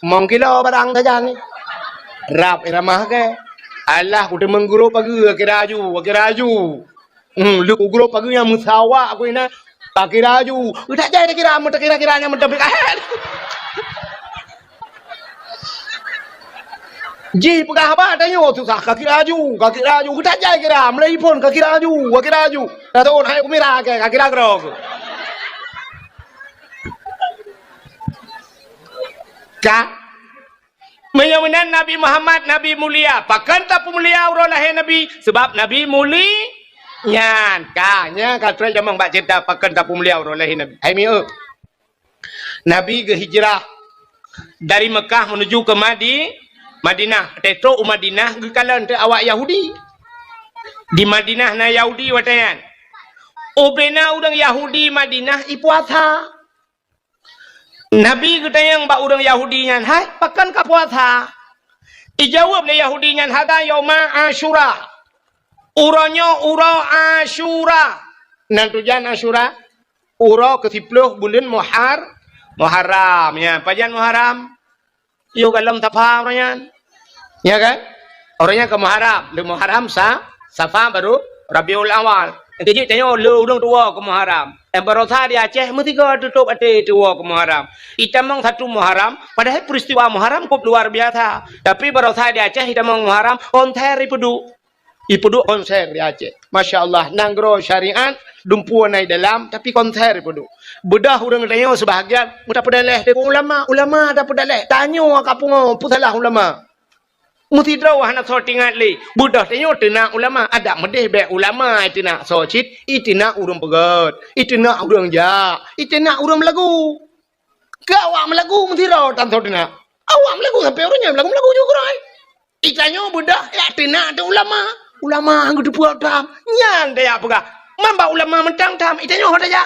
Mong kilo barang saja ni. Rap ramah ke. Allah ku demeng guru pagi akiraju. Lu ku guru pagi yang musawa aku ina akiraju. Tak jadi kira mata kira-kiranya mata bekahan. Ji pegah apa tanya tu sah kaki raju kita jai kira mulai pun kaki raju dah tahu hai kumira ke kaki raju ka menyamanan Nabi Muhammad Nabi mulia pakan tak mulia urang lahir Nabi sebab Nabi muli nyan kanya kata jamang bak cerita pakan tak mulia urang lahir Nabi hai mi Nabi ke hijrah dari Mekah menuju ke Madinah, tetro Madinah gekalan te awak Yahudi. Di Madinah na Yahudi watayan. Obena udang Yahudi Madinah ipuasa. Nabi getayang ba udang Yahudi nyan, "Hai, pakan ka puasa?" Ijawab le Yahudi nyan, "Hada yauma Asyura." Uranyo ura Asyura. Nan tujuan Asyura ura ke-10 bulan Muharram ya. Pajan Muharram. Yo kalam tapha orangnya. Ya kan? Orangnya ke Muharram. Le Muharram Safa baru Rabiul Awal. Jadi tanya le udang tua ke Muharram. Baru tadi Aceh mesti ke tutup ate tua ke Muharram. Itamang satu Muharram, padahal peristiwa Muharram cukup luar biasa. Tapi baru tadi Aceh itamang Muharram konser ipudu konser di Aceh. Masya Allah, nanggro syariat dumpu naik dalam tapi konser ipudu. Bedah orang tanya sebahagian, mudah pedaleh dengan ulama dah pedaleh. Tanya kapung putalah ulama. Muti drawah nak sortingat li. Bedah tanya tina ulama ada medeh be ulama tina socit, itina urang pegat, itina urang ja, itina urang melagu. Ke awak melagu muti raw tan sortina. Awak melagu sampai orangnya melagu juga rai. Itanya bedah ya tina ada ulama anggu dibuat dam. Nyan dia pegah. Mamba ulama mentang dam, itanya hoda ja.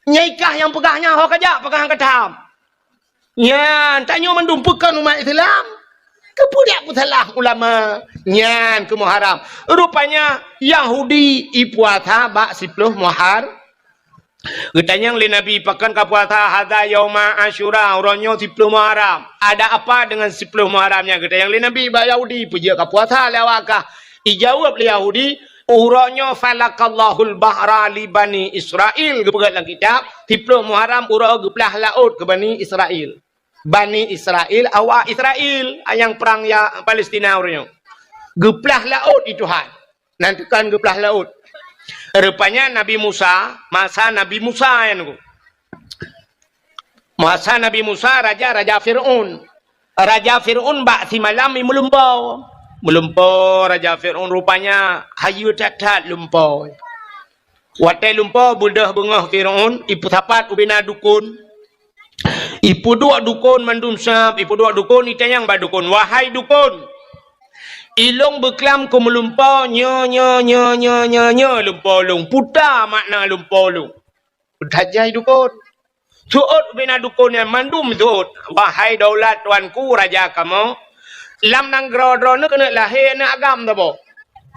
Nyaikah yang pegahnya hok aja pegang ketam. Nyan tanya mendumpukan umat Islam. Kepudak putalah ulama. Nyan ke Muharram. Rupanya Yahudi ipuasa bak 10 Muharram. Getanyang le Nabi pakan ka puasa hadza yauma Asyura uronyo 10 Muharram. Ada apa dengan 10 Muharramnya? Getanyang le Nabi bak Yahudi puja ka puasa lewakah. Ijawab le Yahudi uronyo falakallahul bahra li bani Israel gepegat dalam kitab 10 Muharram uro geplah laut ke bani Israel. Bani Israel awak Israel yang perang ya Palestina uronyo. Geplah laut itu han. Nanti kan geplah laut. Rupanya Nabi Musa, masa Nabi Musa yang masa Nabi Musa raja Fir'aun. Raja Fir'aun bak si malam melumpau Raja Fir'aun rupanya hayu tat lumpau. Watai lumpau budah bengah Fir'aun ipu tapat ubina dukun. Ipu dua dukun mandum sab, ipu dua dukun itayang ba dukun. Wahai dukun. Ilong beklam ku melumpau nyo lumpau lung. Puta makna lumpau lung. Udhajai dukun. Tuut ubina dukun yang mandum tuut. Wahai daulat tuanku raja kamu. Lam nang gro-gro nu kena lahir na agam dah bo.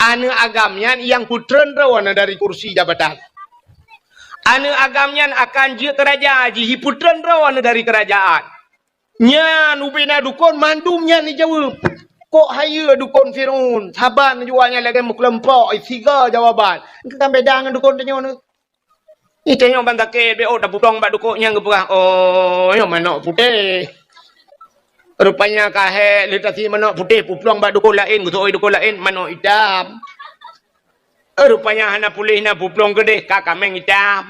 Anu agamnya yang putren rawan dari kursi jabatan. Anu agamnya akan je kerajaan, ji putren rawan dari kerajaan. Nya ubina dukun mandumnya ni jawab. Kok haya dukun Fir'aun, saban jualnya lagi muklempok, tiga jawaban. Kita beda dengan dukun tanya nu. Itanya bantake be dak putong bak dukuknya ngepah. Oh, yo manok putih. Rupanya kahe litasi manok putih puplong bak dukun lain gutoi dukun lain manok hitam. Rupanya hana pulih na puplong gede kakameng hitam.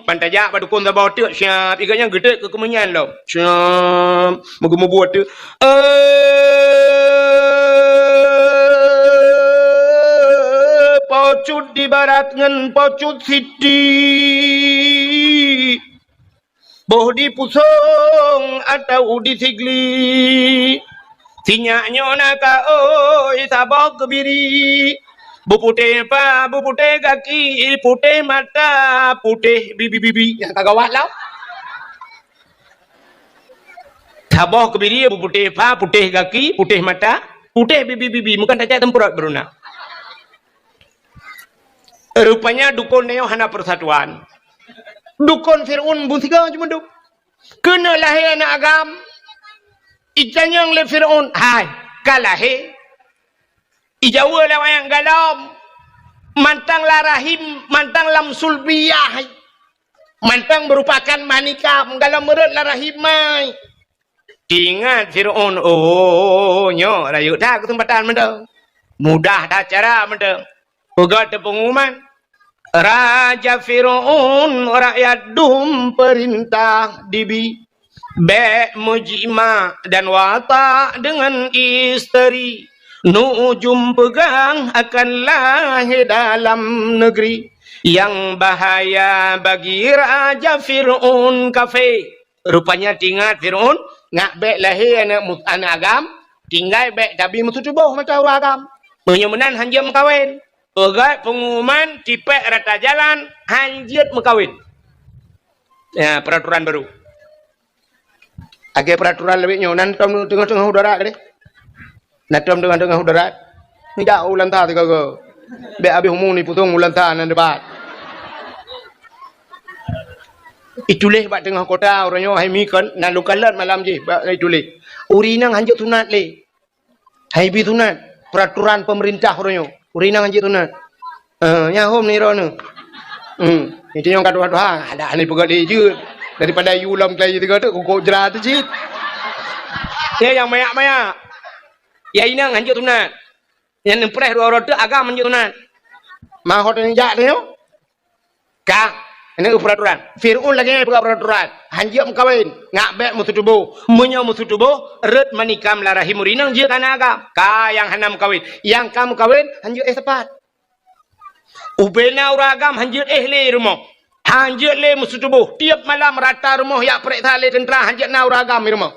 Pantajak bak dukun tabau tu siap iganya gede ke kemenyan lo. Siap moga buat tu. Pocut di barat ngan pocut siti. Boh di pusong atau di sigli. Sinyaknya naka oi sabok kebiri. Bupute pa, bupute kaki, putih mata, putih bibi-bibi. Yang tak gawat lah. Taboh kebiri putih pa, putih kaki, putih mata, putih bibi-bibi, bukan cacat tempurat beruna. Rupanya dukun neo hana persatuan. Dukun Fir'aun pun tiga cuma duk. Kena lahir anak agam. Ijanyang le Fir'aun. Hai, kalahir. Ijawa lah yang galam. Mantang larahim, mantang lam sulbiyah. Mantang merupakan manikam, galam merut larahimai. Ingat Fir'aun, oh nyo, rayu dah kesempatan mendeng. Mudah dah cara mendeng. Pegat pengumuman. Raja Fir'aun rakyat dum perintah dibi. Be mujima dan watak dengan isteri. Nujum pegang akan lahir dalam negeri. Yang bahaya bagi Raja Fir'aun kafir. Rupanya tinggal Fir'aun. Ngak bek lahir anak agam. Tinggal bek tapi mutu tubuh macam orang agam. Menyemenan hanjam kawin. Pegat pengumuman tipek rata jalan hanjut mekawin. Ya, peraturan baru. Agak peraturan lebih nyonan tengah-tengah udara deh. Natam tengah-tengah udara. Ni dah ulan ta tiga ke. Be abi humung ni putung ulan ta nan debat. Ituleh bat tengah kota orangnya hai mikon nan lukalat malam je ba ituleh. Urinang hanjut tunat le. Hai bi tunat peraturan pemerintah orangnya. Urinang anjir tunat. Nyahom ni rono. Itu yang kata-kata ada ni pegat dia je. Daripada yulam kelai tiga tu kok jerat tu cit. Ya yang mayak-mayak. Ya inang anjir tunat. Yang nempres dua orang tu agam anjir tunat. Mahot yang jak tu. Kak, ini peraturan. Fir'aun lagi pegat peraturan. Hanjir mengkawin, ngak bek mutu tubuh, menyo mutu tubuh, red manikam larahim urinang je kana agam. Ka yang hanam kawin, yang kamu kawin hanjir tepat. Ubena uragam hanjir le rumah. Hanjir le mutu tubuh. Tiap malam rata rumah yak prek thale tentera hanjir na uragam rumah.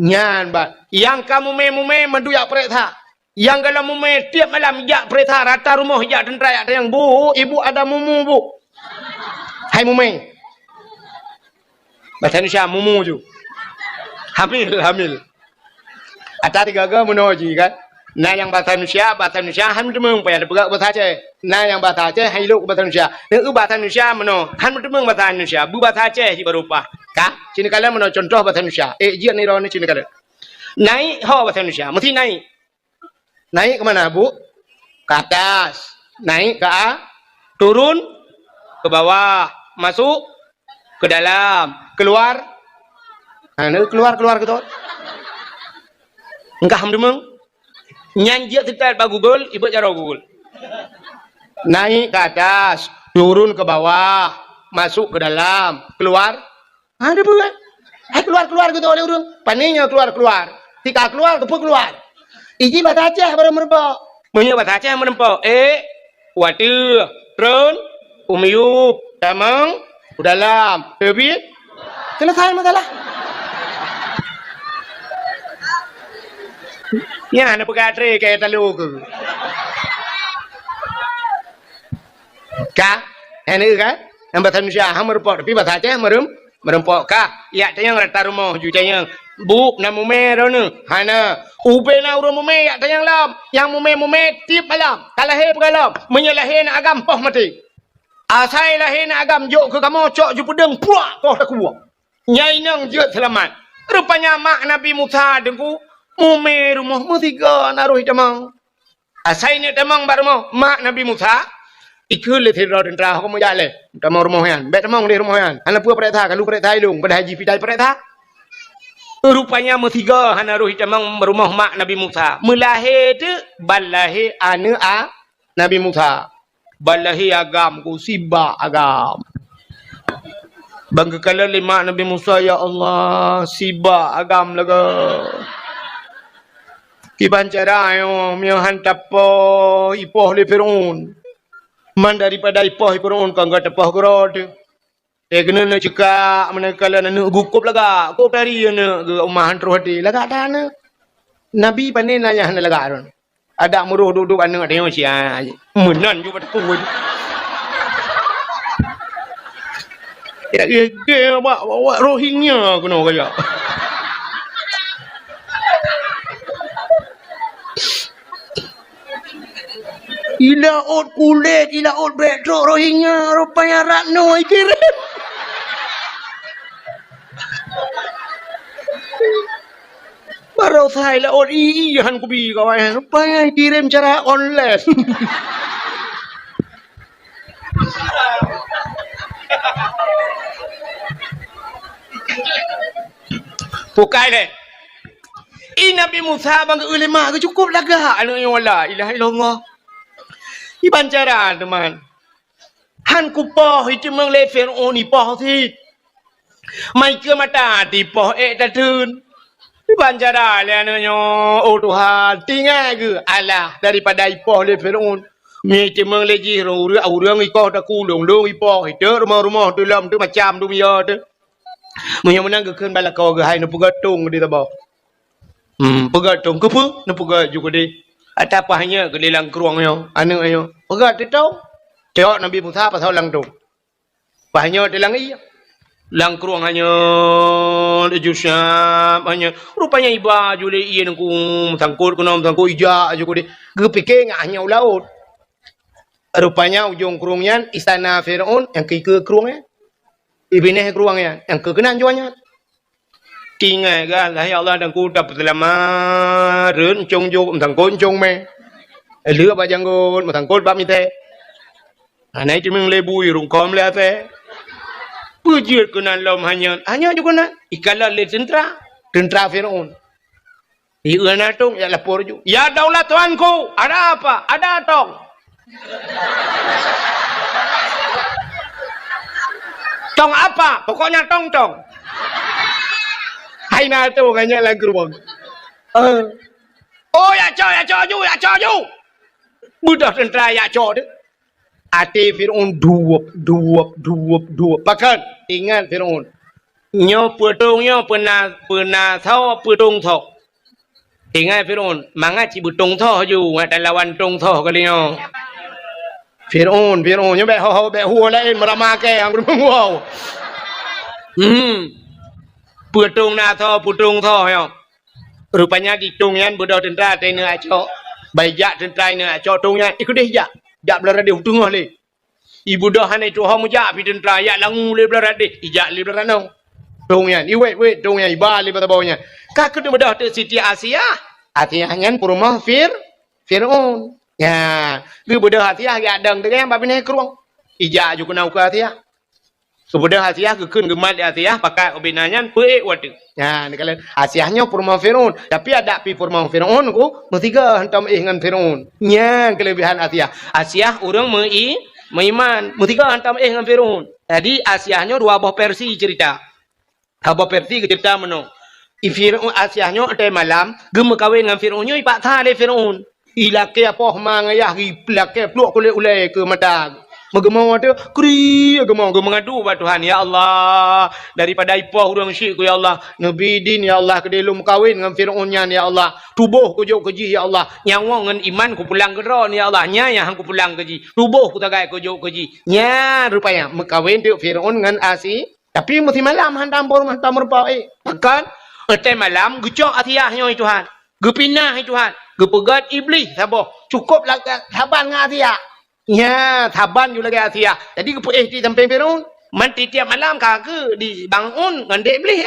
Nyan bat. Yang kamu mume mendu yak prek tha. Yang kalau mume tiap malam yak prek tha rata rumah yak tentera yak yang bu, ibu ada mumu bu. Hai mume. Bahasa Indonesia mumu ju. Hamil. Ada tiga ke menuju kan. Nah yang bahasa Indonesia han demeng payah pegang bahasa Aceh. Nah yang bahasa Aceh hai lu bahasa Indonesia. Dengan bahasa Indonesia meno han demeng bahasa Indonesia. Bu bahasa Aceh di berupa. Kah? Sini kalian meno contoh bahasa Indonesia. Jian ni ron sini kalian. Naik ho bahasa Indonesia. Mesti naik. Naik ke mana bu? Ke atas. Naik ke turun ke bawah. Masuk ke dalam, keluar. Keluar gitu. Engkau hamdemeng. Nyanjak titel ba Google, ibu cara Google. Naik ke atas, turun ke bawah, masuk ke dalam, keluar. Ada bukan? Keluar gitu oleh urang. Paninya keluar. Tika keluar, tepuk keluar. Iji bahasa Aceh baru merempok. Punya bahasa Aceh merempok. Watu, turun, umiyup, tamang, dalam, lebih. Selesai masalah. Ya, nak pegang tray kayak telur ke? Kak, ini kan? Yang bahasa Indonesia, merempok. Tapi bahasa Aceh merempok kak. Ya, tayang rata rumah, ju tayang. Bu, nak mume rona. Hana. Ube na urang mume, ya tayang lam. Yang mume tip malam. Kalahir pegalam. Menyalahir nak agam, poh mati. Asai lahir nak agam, jok ke kamu, cok ju pedeng, puak, poh tak kuat. Nyai nang jut selamat. Rupanya mak Nabi Musa dengku. Mume rumah tiga naruh demang. Asai ni demang bar rumah mak Nabi Musa. Ikut le thira tentera kamu jale. Demang rumah yan. Bet demang di rumah yan. Ana pua prek tha kalau prek thai lung pada haji pidai prek tha. Rupanya tiga naruh demang rumah mak Nabi Musa. Melahir tu balahir ana Nabi Musa. Balahir agam ku siba agam. Bangga kala lima Nabi Musa ya Allah siba agam laga. Kiban cara yo mihan tapo ipoh le Fir'aun. Man daripada ipoh Fir'aun kan gak tapoh gerod. Kena nak cekak mana kala nak gukup laga. Gukup dari na umahan terus hati laga dana. Nabi pandai nanya hana laga ron. Ada muruh duduk anu ada yang sia. Menan juga tu. Ya ke bawa rohingya kena kaya. Ilaut kulit, ilaut bedok rohingya, rupanya Ratno kirim. Baru saya laut han kubi kawan, rupanya kirim cara online. Pukai deh. Ini Nabi Musa bang ulama ke cukup laga anu wala ilaha illallah. Iban cara teman. Han ku poh itu meng le Firaun ni poh thi. Mai ke mata di poh ta tun. Iban cara le anu nyo oh Tuhan tinggal ke Allah daripada ipoh le Firaun. Mi itu meng le ji ru orang iko ta ku long ipoh itu rumah-rumah tu lam tu macam tu dia tu. Mun menang ke keun bala kau ke hai no pugatung di tabau. Pegatung kepu, nak pegat juga deh. Ada apa hanya ke dalam keruangnya, anu ayo. Pegat tu tahu. Tengok Nabi Musa pasal lang tu. Hanya dalam iya. Lang keruang hanya jusam hanya. Rupanya iba juli iya nangku sangkut kunam sangkut ija juga deh. Gepikir hanya laut. Rupanya ujung keruangnya istana Firaun yang ke keruangnya. Ibineh keruangnya yang ke kenan jualnya. Tinggal kan lah ya Allah dan ku dapat lama run chung jo thằng côn chung me lứa ba jang gon một thằng côn ba mi te này thì mình le bui rung kom le te pujir kunan lom hanya juga na ikala le tentara Firaun iuna tung ya lapor ju ya daulah tuanku ada apa ada tong tong apa pokoknya tong hai na tu nganya lang keruang. Oh ya cho you. Budak tentera ya cho tu. Ati Firaun duap. Bahkan ingat Firaun. Nyo putungnya pernah thau putung thau. Ingat Firaun, manga ci putung thau ju ngata lawan tung thau kali nyo. Firaun nyo be hua lain meramake ang wow. Putung tho ya. Rupanya di tungnya budak tentera tena aco. Bayak tentera ina aco tungnya ikut deh ya. Jak belara deh tungah le. Ibu dah hanai tu hamu jak pi tentera ya langu le belara deh. Ijak le belara nong. Tungnya ni wait tungnya iba le batabaunya. Kakek tu bedah te Siti Asia. Asia ngan purumah Firaun. Ya, dia bedah Asia ya dang dengan babine keruang. Ijak juga nau ke Asia. Kemudian Asia kekun gemat di Asia pakai obinanya pue wadu. Ya, ni kalian Asianya purma Firaun. Tapi ada pi purma Firaun ku mesti ke hantam dengan Firaun. Nya kelebihan Asia orang meiman mesti ke hantam dengan Firaun. Jadi Asianya dua buah versi cerita. Dua versi cerita meno. Firaun Asianya ada malam gem kawin dengan Firaunnya ipak tha le Firaun. Ilake apa mangayah ilake pluk kulit ulai ke mata. Mengemau ada gemau mengadu pada Tuhan ya Allah daripada ipoh orang syrik ya Allah Nabi din ya Allah kedelum kawin dengan Firaunnya ya Allah tubuh ku jauh keji ya Allah nyawa dengan iman ku pulang ke ron ya Allah nya hang ku pulang keji tubuh ku tagai ku jauh keji nya rupanya mengkawin tu Firaun dengan Asi tapi mesti malam hantam merpau makan ete malam gecok atiahnya Tuhan gepinah Tuhan gepegat iblis saboh cukup lah saban dengan Asia. Ya, taban juga lagi Asia. Jadi kepu di samping Firaun, mati tiap malam kagak dibangun ngandek beli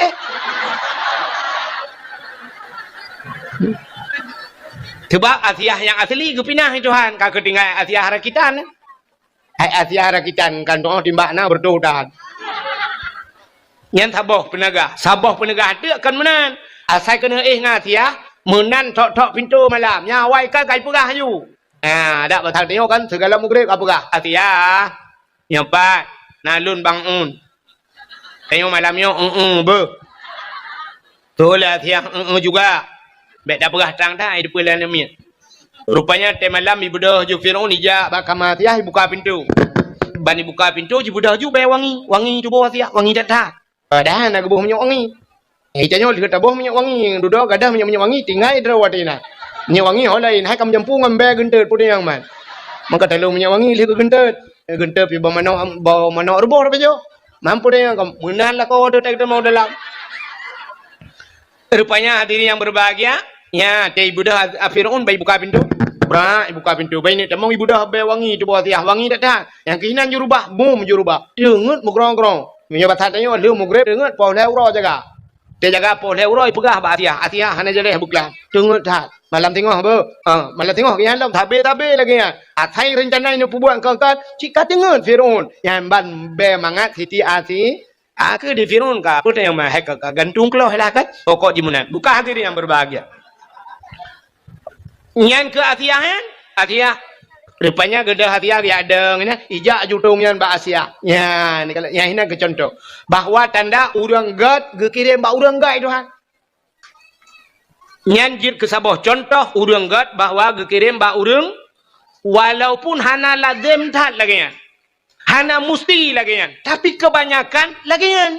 Sebab Asia yang asli kepinah Tuhan, kagak tinggal Asia harakitan. Asia harakitan kan doa timbakna berdoa. Yang sabah penegah tu akan menan. Asal kena Asia, menan tok pintu malam. Nyawai kai pegah you. Ada batang tengok kan segala mugrib apakah Asia nyampai nalun bangun tengok malamnya tu lah Asia juga beda perah tang dah di pulang ni rupanya malam ibu dah ju Firaun ija bakam Asia buka pintu bani buka pintu ibu dah ju bay wangi tu bawa Asia wangi dah dah nak buh minyak wangi icanya lihat buh minyak wangi duduk gadah minyak wangi tinggal drawatina minyak wangi orang lain hai kam jampu ngambil gentet pun yang man maka kalau minyak wangi lihat gentet pi bawa mana rebor apa jo mampu dia kam menan lah kau ada tak mau dalam rupanya hadirin yang berbahagia ya teh ibu dah Firaun bayi buka pintu Berat buka pintu bayi ni temong ibu dah be wangi tu bawa tiah wangi dak dah. Yang kehinan jurubah, bum jurubah. Dengut mugrong-grong. Minyak batat tanya lu mugrib dengut pau leuro jaga. Dia jaga pau leuro pegah ba tiah. Atiah hana jeleh buklah. Dengut dah. Malam tengok apa? Malam tengok yang long tabe-tabe lagi ya. Atai rencana ini pubuan kau-kau cika dengut Firaun. Yang ban be mangat Siti Asi. Aku di Firaun ka apa yang mah hek gantung keloh lah kan. Pokok di mana? Buka hati dia yang berbahagia. Nyan ke Atiahan, Atia. Rupanya gede Atia dia ada ni, ijak jutung nyan ba Asia. Ya, ni kalau yang ini ke contoh. Bahawa tanda urang gad gekirim ba urang gad Tuhan. Nyan jid ke sabah contoh urang gad bahawa gekirim ba urang walaupun hana lazim tak lagi yan. Hana musti lagi yan. Tapi kebanyakan lagi yan.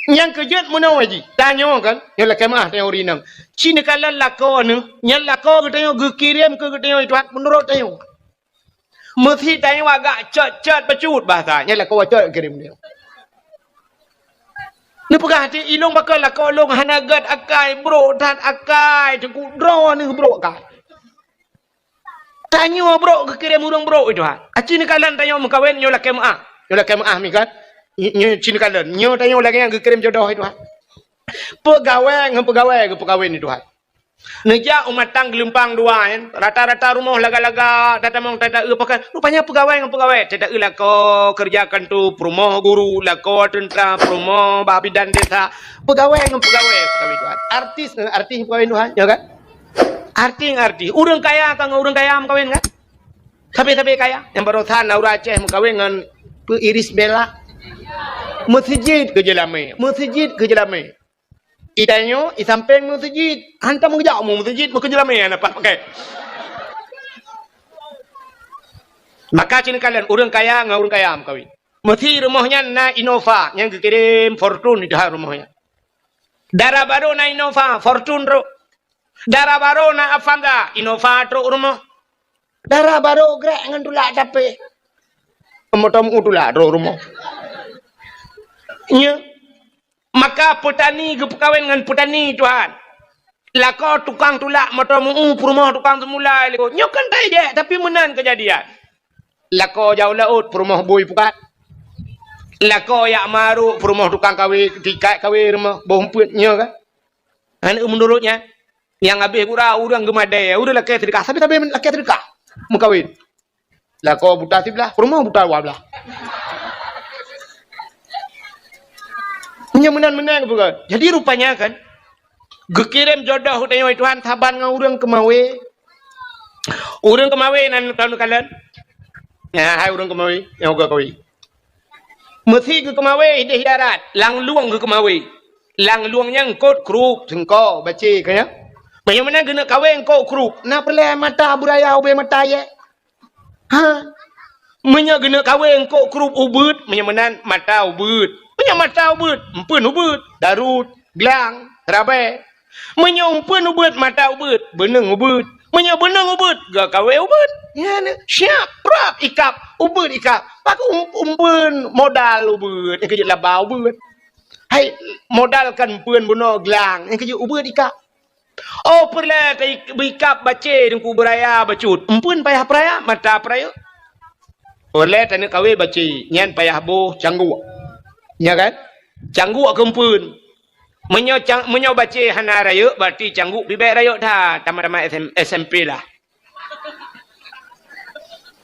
Yang kejut mana waji? Tanya kan, yang lah kemah teori nam. Cina kalau lako ni, yang lako kita yang kirim ke kita yang itu menurut tanya. Mesti tanya agak cat pecut bahasa, yang lako cat kirim dia. Ni pegah hati ilung bakal lako long hanagat akai bro dan akai cengku draw ni bro kai. Tanya bro kirim urang bro itu ha. Cina kalau tanya mengkawin yang lah kemah mi kan. Nyo Cina kalen, nyo tanya lagi yang kirim jodoh itu ha. Pegawai ni Tuhan. Nejak umat tang gelumpang dua kan. Rata-rata rumah laga-laga datamong tada pakai. Rupanya pegawai tada lako kerjakan tu rumah guru, lako tentera, rumah babi dan desa. Pegawai Tuhan. Artis pegawai Tuhan, ya kan? Arti. Urang kaya kawin kan? Tapi kaya. Yang barusan Naura Aceh kawin dengan Iris Bella. Masjid ke Jelame. Itanyo, isamping masjid. Hantar mengejak masjid ke Jelame yang dapat pakai. Maka cina kalian orang kaya dengan orang kaya kawin. Mesti rumahnya na Innova yang dikirim Fortune itu rumahnya. Darah baru na Innova Fortune ro. Darah baru na Avanza Innova ro rumah. Darah baru gerak dengan tulak capek. Motom utulak ro rumah. Ya. Maka petani ke perkahwin dengan petani Tuhan. Lako tukang tulak motomu rumah tukang semula leko. Nyokan tai je tapi menan kejadian. Lako jauh laut rumah boy pukat. Lako yak maru rumah tukang kawin tikai kawin rumah bomputnya kan. Anak menurutnya yang habis kurang urang gemadai udah laki terika tapi laki terika mengkawin. Lako buta sebelah rumah buta wablah. Menang bukan. Jadi rupanya kan gekirim jodoh tanya Tuhan taban dengan urang kemawe. Urang kemawe nan tahun kalian. Ya, hai urang kemawe yang gak kawin. Mesti ke kemawe di darat, lang luang ke kemawe. Lang luangnya kot krup sengko baca kaya. Bagaimana kena kawin kot krup? Na perle mata buraya ube mata ye. Ha. Menya kena kawin kot krup ubud, menyamanan mata ubud. Punya mata ubud, empun ubud, darut, gelang, rabai. Menyumpun ubud, mata ubud, beneng ubud. Beneng ubud, gak kawe ubud. Ya, siap, prap, ikap, ubud ikap. Pakai umpun modal ubud, yang kejut labau ubud. Hai, modalkan pun bunuh gelang, yang kejut ubud ikap. Oh, perlah ikap baca, dengku beraya bacut. Empun payah peraya, mata peraya. Oleh tanya kawe baca, nyan payah boh, canggu. Ya kan? Canggu kempun. Menyo baca hana raya berarti canggu bibek raya dah. Tamat-tamat SMP lah.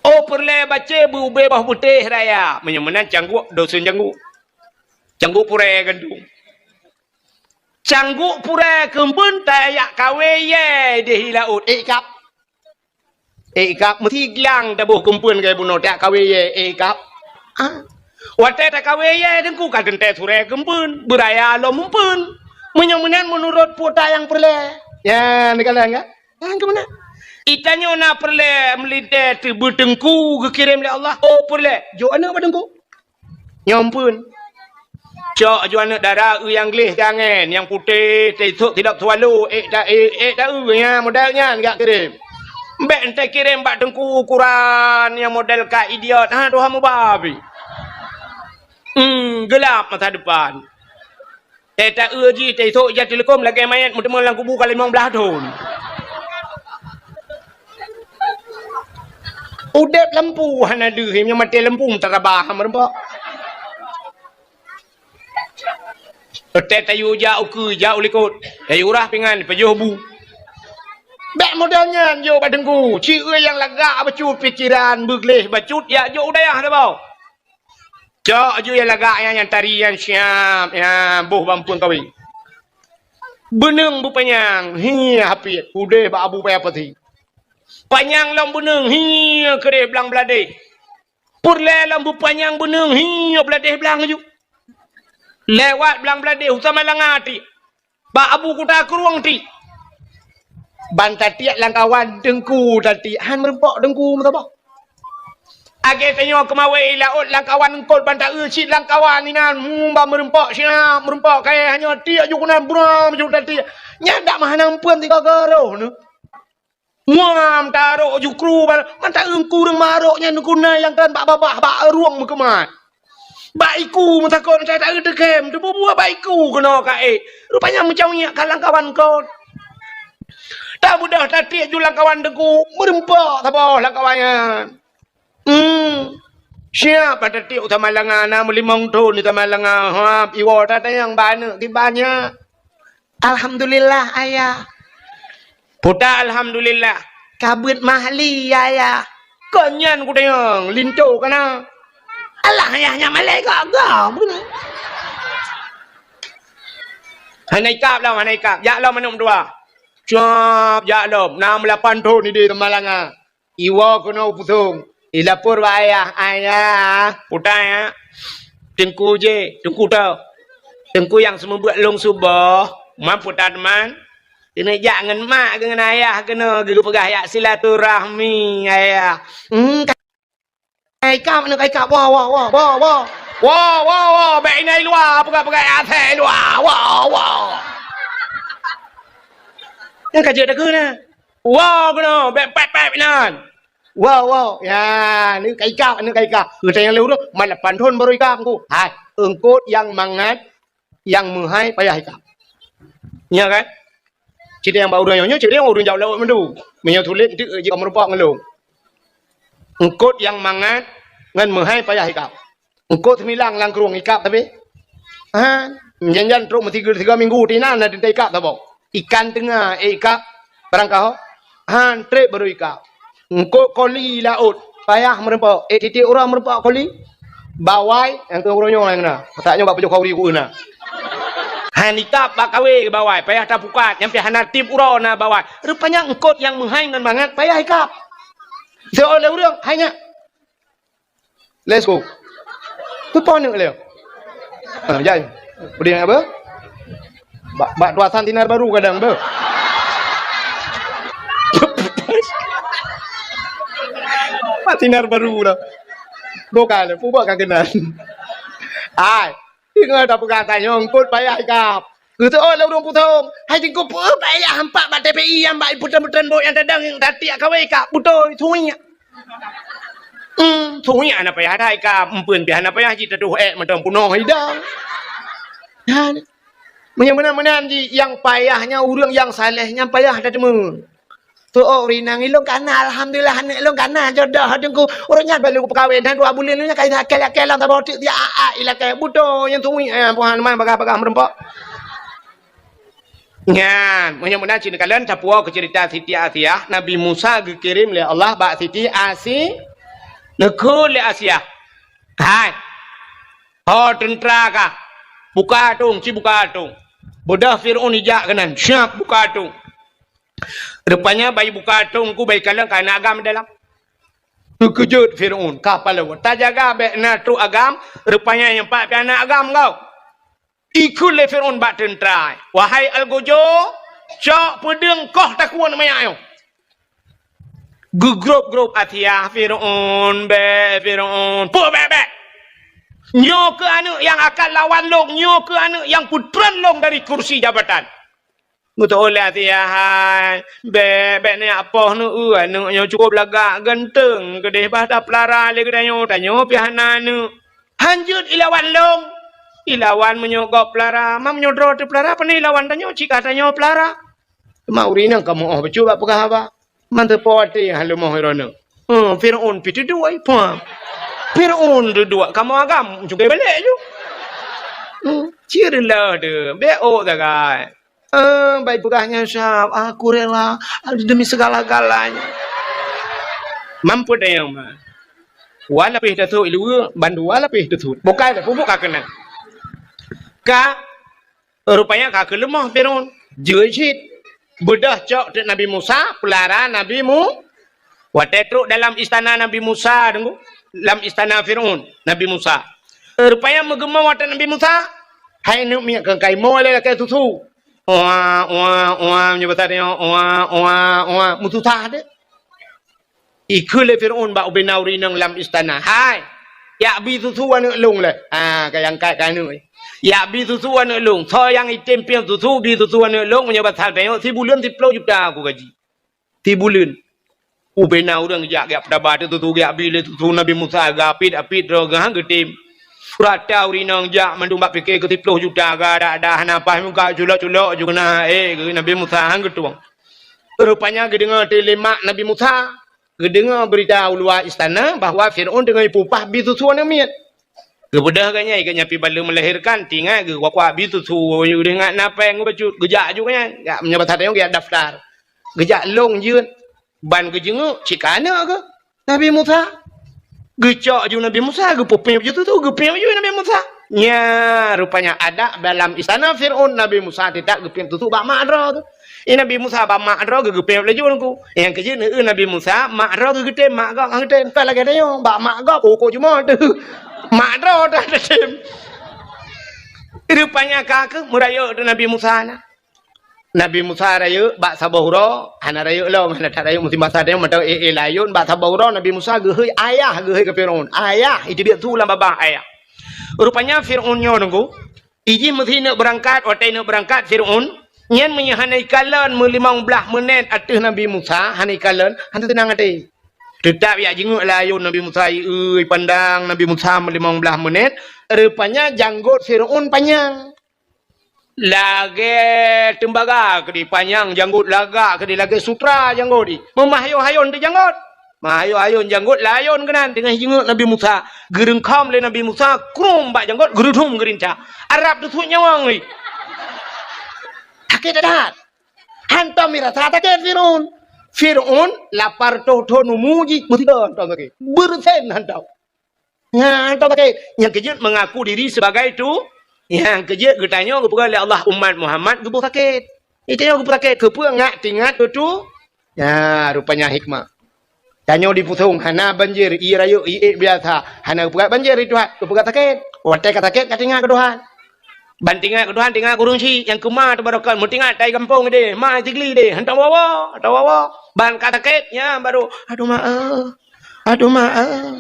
Oh perle baca bube bah putih raya. Menyemenan canggu dosun canggu. Canggu pure gandung. Canggu pure kempun tayak kawe ye di laut ikap. Ikap mesti gelang tabuh kempun ke buno tak kawe ye ikap. Ah. Watai tak kawe ye dengku kagen teh sure kempun beraya lo mumpun menyemenan menurut puta yang perle ya negala enggak yang kemana itanya na perle melite tebu dengku kekirim oleh Allah oh perle jo anak badengku nyampun cok jo anak darah yang glih jangan yang putih tidak selalu dah ya modalnya enggak kirim mbak ente kirim bak dengku ukuran yang model ka idiot ha doa mu babi. Gelap masa depan. Tak uji, tak esok je telekom lagi mayat. Mula-mula kubu kali 15 tahun. Udep lempu hana deh yang mati lempu terabah merempak. Tet tayu ja uku ja ulikut. Tayu urah pingan pajuh bu. Bek modalnya jo badengku. Ciri yang lagak bacut pikiran begleh bacut ya jo udayah dah bau. Cok jo yang lagak yang tarian siap ya buh bampun kawi. Beneng bu penyang hi hapit udah ba abu pa apa ti. Penyang lam beneng hi kere belang belade. Purle lam bu penyang beneng hi belade belang ju. Lewat belang belade utama langati. Ba abu kuda keruang ti. Bantatiak langkawan dengku tati han merempok dengku mata apa? Age tanyo kemawe laut langkawan engkol bantak ucit langkawan inan mumba merempok sina merempok kaya hanya tiak jukunan buram juk tati. Nyadak mahanang pun tiga garoh nu. Muam taruh jukru bantak engku reng maroknya nukuna yang kan bak ruang mukemat. Baiku mutakon saya tak ada kem tu buah baiku kena kae. Rupanya macam ni kalang kawan kau. Tak mudah tadi julang kawan deku merempak apa lah kawannya. Siapa tadi utama langan nama limang tahun utama langan hap iwa tadi yang banyak di banyak. Alhamdulillah ayah. Puta alhamdulillah. Kabut mahli ayah. Konyan ku tengok lintu kana. Allah ayahnya malaikat kau. Hanai kap lah hanai kap. Ya lah minum dua. Cop ya lom 68 tahun ni di Temalanga. Iwa kena putung. Ilapur wa ayah puta ya. Tengku je, tengku tau. Tengku yang semua buat long subah, mampu teman. Kena jangan mak dengan ayah kena geru pegah ya silaturahmi ayah. Kai kap nak kai kap wah. Baik nai luar pegah ya teh luar. Wah. Yang kerja dah ke na? Wow, kena. Pep nan. Wow. Ya, ni kaikap. Kita yang lewat tu, mana pantun baru ikap aku. Hai, engkau yang mangat, yang menghai payah ikap. Ya kan? Cerita yang baru nyonya, cerita yang urun jauh lewat mendu. Menyo tulis itu jika merupakan ngelung. Engkau yang mangat, ngan menghai payah ikap. Engkau semilang lang kerung ikap tapi. Jangan terus 3 minggu tina nak dintai ikap tak bau. Ikan tengah ikap barang kau han trip baru ikap engkau koli laut payah merempak titik orang merempak koli bawai yang tu orang nyong na taknya bak pejo kauri ku na han ikap bak kawe bawai payah tak pukat nyampe hana tip urang na bawai rupanya engkau yang menghai ngan banget payah ikap seoleh urang hanya let's go tu pon ni leh jai beri apa Bak dua santinar baru kadang ber. Santinar baru dah. Bukan, pubak kagenan. Ai, ingat tak pegang tanya ngkut payah ikap. Gitu oh lalu putung. Hai jengku payah hampak bak TPI yang bak putan-putan bok yang dadang yang tati kawe ikap putu thuinya. Thuinya ana payah dah ikap. Empeun payah ana payah ji teduh madam punoh hidang. Dan menan yang payahnya urang yang salehnya payah dah temu. Tu rinang ilung kana alhamdulillah nek ilung kana jodoh dengku urangnya balu perkawin dan 2 bulan nya kai kelang tak botik dia ila kai budo yang tumi puhan man bagah merempok. Ngan, menyamuna cina kalian capua ke cerita Siti Asiyah Nabi Musa dikirim oleh Allah bak Siti Asi nekul le Asiyah. Hai. Oh tentara ka. Buka tung. Bodah Fir'aun ijak kanan. Siap buka tung. Rupanya bayi buka tung ku bayi kalang kana agam dalam. Terkejut Fir'aun. Kapal lewat. Tak jaga baik natu agam. Rupanya yang pak piana agam kau. Ikut le Fir'aun bak tentera. Wahai Al-Gojo. Cok pedeng koh takuan namanya ayo. Gegrup Atiyah Fir'aun. Fir'aun. Be. Nyo ke anak yang akan lawan long, nyo ke anak yang putran long dari kursi jabatan. Betul lah tiah. Be ni apa nu anak nyo cukup lagak genteng kedeh bahasa pelara le kedanyo tanyo pihana nu. Hanjut ilawan long. Ilawan menyogok pelara, mam nyodro te pelara apa ni ilawan tanyo cika tanyo pelara. Mau rinang kamu oh coba pegah apa? Mantep poti halu mau herono. Fir'aun pi dua apa? Fir'aun dua kamu agam juga balik je. Cirilah dia. Beo dah kan. Baik pegahnya syab. Aku rela demi segala-galanya. Mampu dah yang mah. Wala pih datu ilu bandu wala pih datu. Bukai dah pupuk kakenan. Ka rupanya kak lemah Fir'aun. Jejit. Bedah cok Nabi Musa, pelara Nabi Watetruk dalam istana Nabi Musa tunggu. Dalam istana Fir'aun, Nabi Musa. Rupanya menggema watak Nabi Musa. Hai nuk minyak kengkai mo le ke tutu. Menyebut dia mutu tah de. Ikut le Fir'aun ba ubenauri nang dalam istana. Hai. Ya bi tutu anu lung le. Kayang kai kanu. Ya bi tutu anu lung. Tho yang item piang tutu bi tutu anu lung menyebut dia 10 bulan 10 juta aku gaji. 10 bulan. Ubena orang jak pada batu tu gak bila tu Nabi Musa gapit rogang getim. Rata urinang jak mendumbak fikir ke 10 juta ga ada napa muka culak-culak juga na Nabi Musa hang getuang. Rupanya gedengar telemak Nabi Musa, gedengar berita luar istana bahawa Firaun dengan pupah bitu suan miat. Kebedah kanya ikatnya pi bala melahirkan tinggal ke kuak bitu su dengan napa yang bacut gejak juga nya. Gak menyebut hati yang daftar. Gejak long jeun. Ban ke jenguk cikana ke Nabi Musa gecok ju Nabi Musa ge popeng je tu gepeng ju Nabi Musa nya rupanya ada dalam istana Firaun Nabi Musa tidak gepeng tu bak makra tu Nabi Musa bak makra ge gepeng le ju ku yang ke je Nabi Musa makra ge gete mak gak ngete entar lagi dia bak mak gak pokok cuma tu makra dah tem rupanya kak merayu Nabi Musa na Nabi Musa raya bak sabahura hana raya lo mana tak raya musim bahasa dia mata layun bak sabahura Nabi Musa gehoi ayah gehoi ke Firaun ayah itu dia tu lah babah ayah rupanya Firaun nyo nunggu iji mesti nak berangkat otai nak berangkat Firaun nyen menyahanai kalan 15 menit atas Nabi Musa hanai kalan hantu tenang ati tetap ya jenguk layun Nabi Musa pandang Nabi Musa 15 menit rupanya janggut Firaun panjang lagi tembaga ke di panjang janggut lagak ke di lagi sutra janggut di memahayu-hayun di janggut mahayu-hayun janggut layun kenan tengah jenguk Nabi Musa gerengkam le Nabi Musa krum bak janggut gerudum gerinca Arab tu nyawang ni takit dah hantam mirasa takit Firaun lapar to numuji mutidan tau takit bersen hantam hantam takit yang kejut mengaku diri sebagai tu yang kerja getanya ke oleh Allah umat Muhammad gebuh sakit. Itu yang gebuh sakit ke ngak tingat tu. Ya rupanya hikmah. Tanya di putung hana banjir i rayu i biasa hana buat banjir itu ke buat sakit. Watai kata sakit katingat ke Tuhan. Bantingat ke Tuhan tinggal kurung si yang kemar terbarakan mutingat tai kampung de mai tigli de hantar wawa ban kata sakit ya baru aduh maaf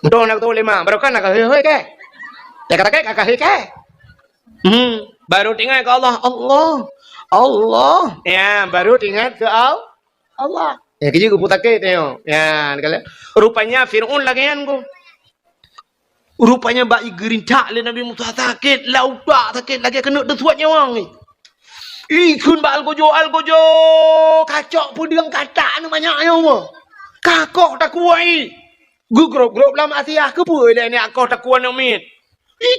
Betul nak tahu lima, baru kan nak hei ke? Ya kata ke? Baru tinggal ke Allah. Ya, baru tinggal ke Allah. Ya kerja ku putak ke tengok. Ya, kalian. Rupanya Firaun lagi kan ku. Rupanya bayi gerintak le Nabi Musa sakit, lautak sakit lagi kena desuat nyawang ni. Ikun ba algojo, kacok pudang katak ni banyaknya apa? Kakok tak kuai. Grup lama Asia ke pun ni aku tak kuat nak mit.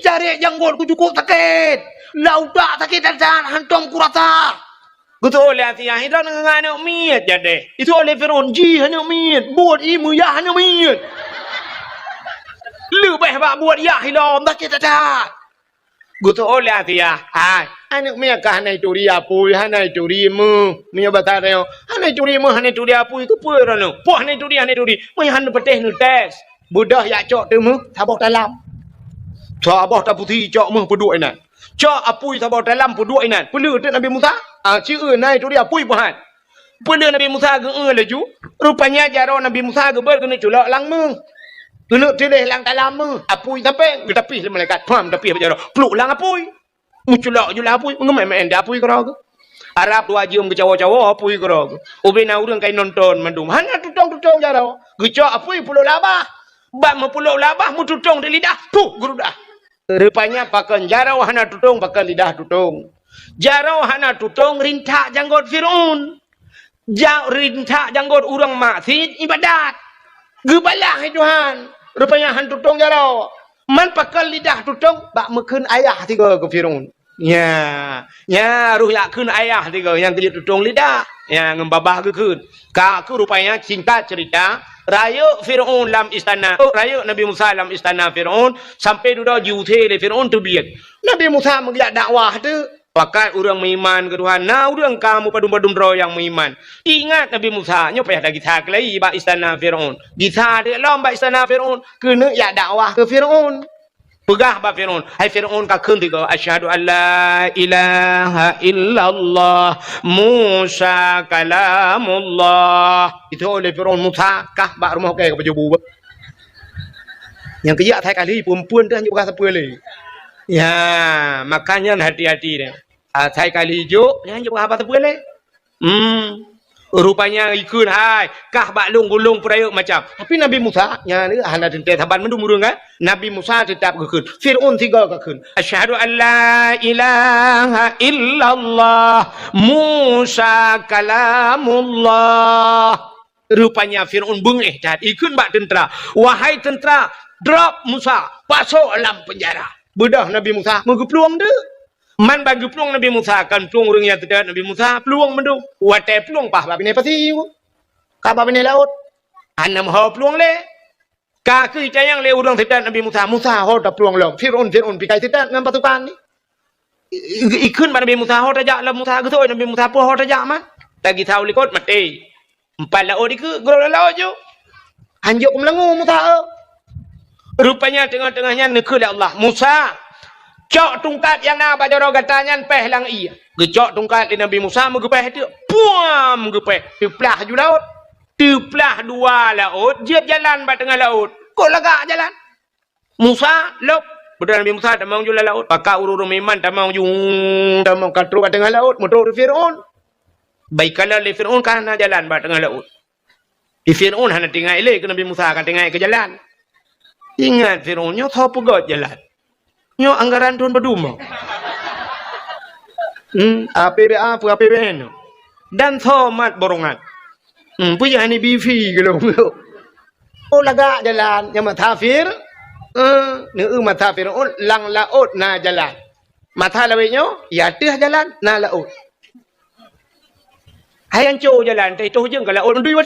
Cari janggut ku cukup sakit. Laudak sakit dan hantam ku rasa. Betul oleh Asia hidup dengan nak mit jadi. Itu oleh Firaun ji nak mit. Buat imu ya nak mit. Lebih bak buat ya hilang sakit dah. Betul oleh Asia. Anak mi kah hanai curi apui, hanai curi mu. Mi bata dia. Hanai curi mu, hanai curi apui tu pun rano. Puh hanai curi. Mi hanai peteh nu tes. Budah ya cok tu mu, sabah dalam. Sabah tak putih cok mu peduk inan. Cok apui sabah dalam peduk inan. Pelu tu Nabi Musa. Ciu hanai curi apui pahan. Pelu Nabi Musa ge laju. Rupanya jaro Nabi Musa ge ber kena culak lang mu. Kena tileh lang dalam mu. Apui sampai ge tapi malaikat. Pam tapi jaro. Peluk lang apui. Muculak je lah apui. Mengemai dah apui kerana ke. Arab tu wajib ke cawa-cawa apui kerana ke. Ubina orang kain nonton mandum. Hana tutong-tutong jarau. Gecak apui puluk labah. Bak mempuluk labah mu tutong di lidah. Tuh guru dah. Rupanya pakan jarau hana tutong pakan lidah tutong. Jarau hana tutong rintak janggut Firaun. Jauh rintak janggut orang maksiat ibadat. Gebalah Tuhan. Rupanya han tutong jarau. Man pakal lidah tutong bak mekun ayah tiga ke Firaun. Ya, ruh yakun ayah tiga yang kerja tutong lidah. Yang ngembabah gekun. Kaku rupanya singkat cerita. Raya Firaun dalam istana. Raya Nabi Musa dalam istana Firaun. Sampai duda jute le Firaun tu biar. Nabi Musa mengiak dakwah tu. Pakat orang beriman ke Tuhan. Nah, orang kamu padum-padum roh yang beriman. Ingat Nabi Musa. Nyo payah dah kita kelai bak istana Firaun. Kita dia lom bak istana Firaun. Kena ya dakwah ke Firaun. Pegah bak Firaun. Hai Firaun kakun tiga. Asyhadu an la ilaha illallah. Musa kalamullah. Itu oleh Firaun Musa. Kah bak rumah ke pejabu. Yang kerja thay kali perempuan dah juga siapa lagi. Ya, makanya hati-hati dia. Saya kali hijau, jangan jumpa apa boleh. Rupanya ikut hai, kah bak long gulung perayuk macam. Tapi Nabi Musa, nya ni hana tente taban mendung murung kan? Nabi Musa tetap gekun. Firaun tiga gekun. Asyhadu an la ilaha illallah Musa kalamullah. Rupanya Firaun bengih dan ikut bak tentera. Wahai tentera, drop Musa, pasok dalam penjara. Bedah Nabi Musa mengepeluang dia. Man bagi peluang Nabi Musa akan peluang orang yang tidak Nabi Musa peluang mendung. Watai peluang pah bab ini pasti. Kah bab ini laut. Anam ha peluang le. Kaki cayang le orang tidak Nabi Musa. Musa ha dah peluang le. Firaun pikai tidak dengan pasukan ni. Ikun Nabi Musa ha tajak lah Musa gitu Nabi Musa pun ha tajak man. Tagi tahu likot mati. Empat laut ikut gerol laut je. Hanjuk melengu Musa. Rupanya tengah-tengahnya nekul Allah. Musa, cok tungkat yang nak baca roh katanya peh lang iya. Gecok tungkat di Nabi Musa megepeh dia. Puam megepeh. Teplah ju laut. Teplah dua laut. Jet jalan ba tengah laut. Kok lagak jalan? Musa lop. Betul Nabi Musa tamang ju laut. Pakak urur iman tamang ju tamang katru ba tengah laut. Motor Firaun. Baiklah le Firaun kana jalan ba tengah laut. Di Firaun hana tinggal ile ke Nabi Musa akan tinggal ke jalan. Ingat Firaun nyo tho pegot jalan. Nyo anggaran tuan berduma. APBA pu APBN. Dan tho mat borongan. Punya ni BV gitu. Oh lagak jalan yang matafir. Ni mata Firaun lang laut na jalan. Mata lawe nyo ya teh jalan na laut. Hayang co jalan teh tu jeung ka laut ndui wa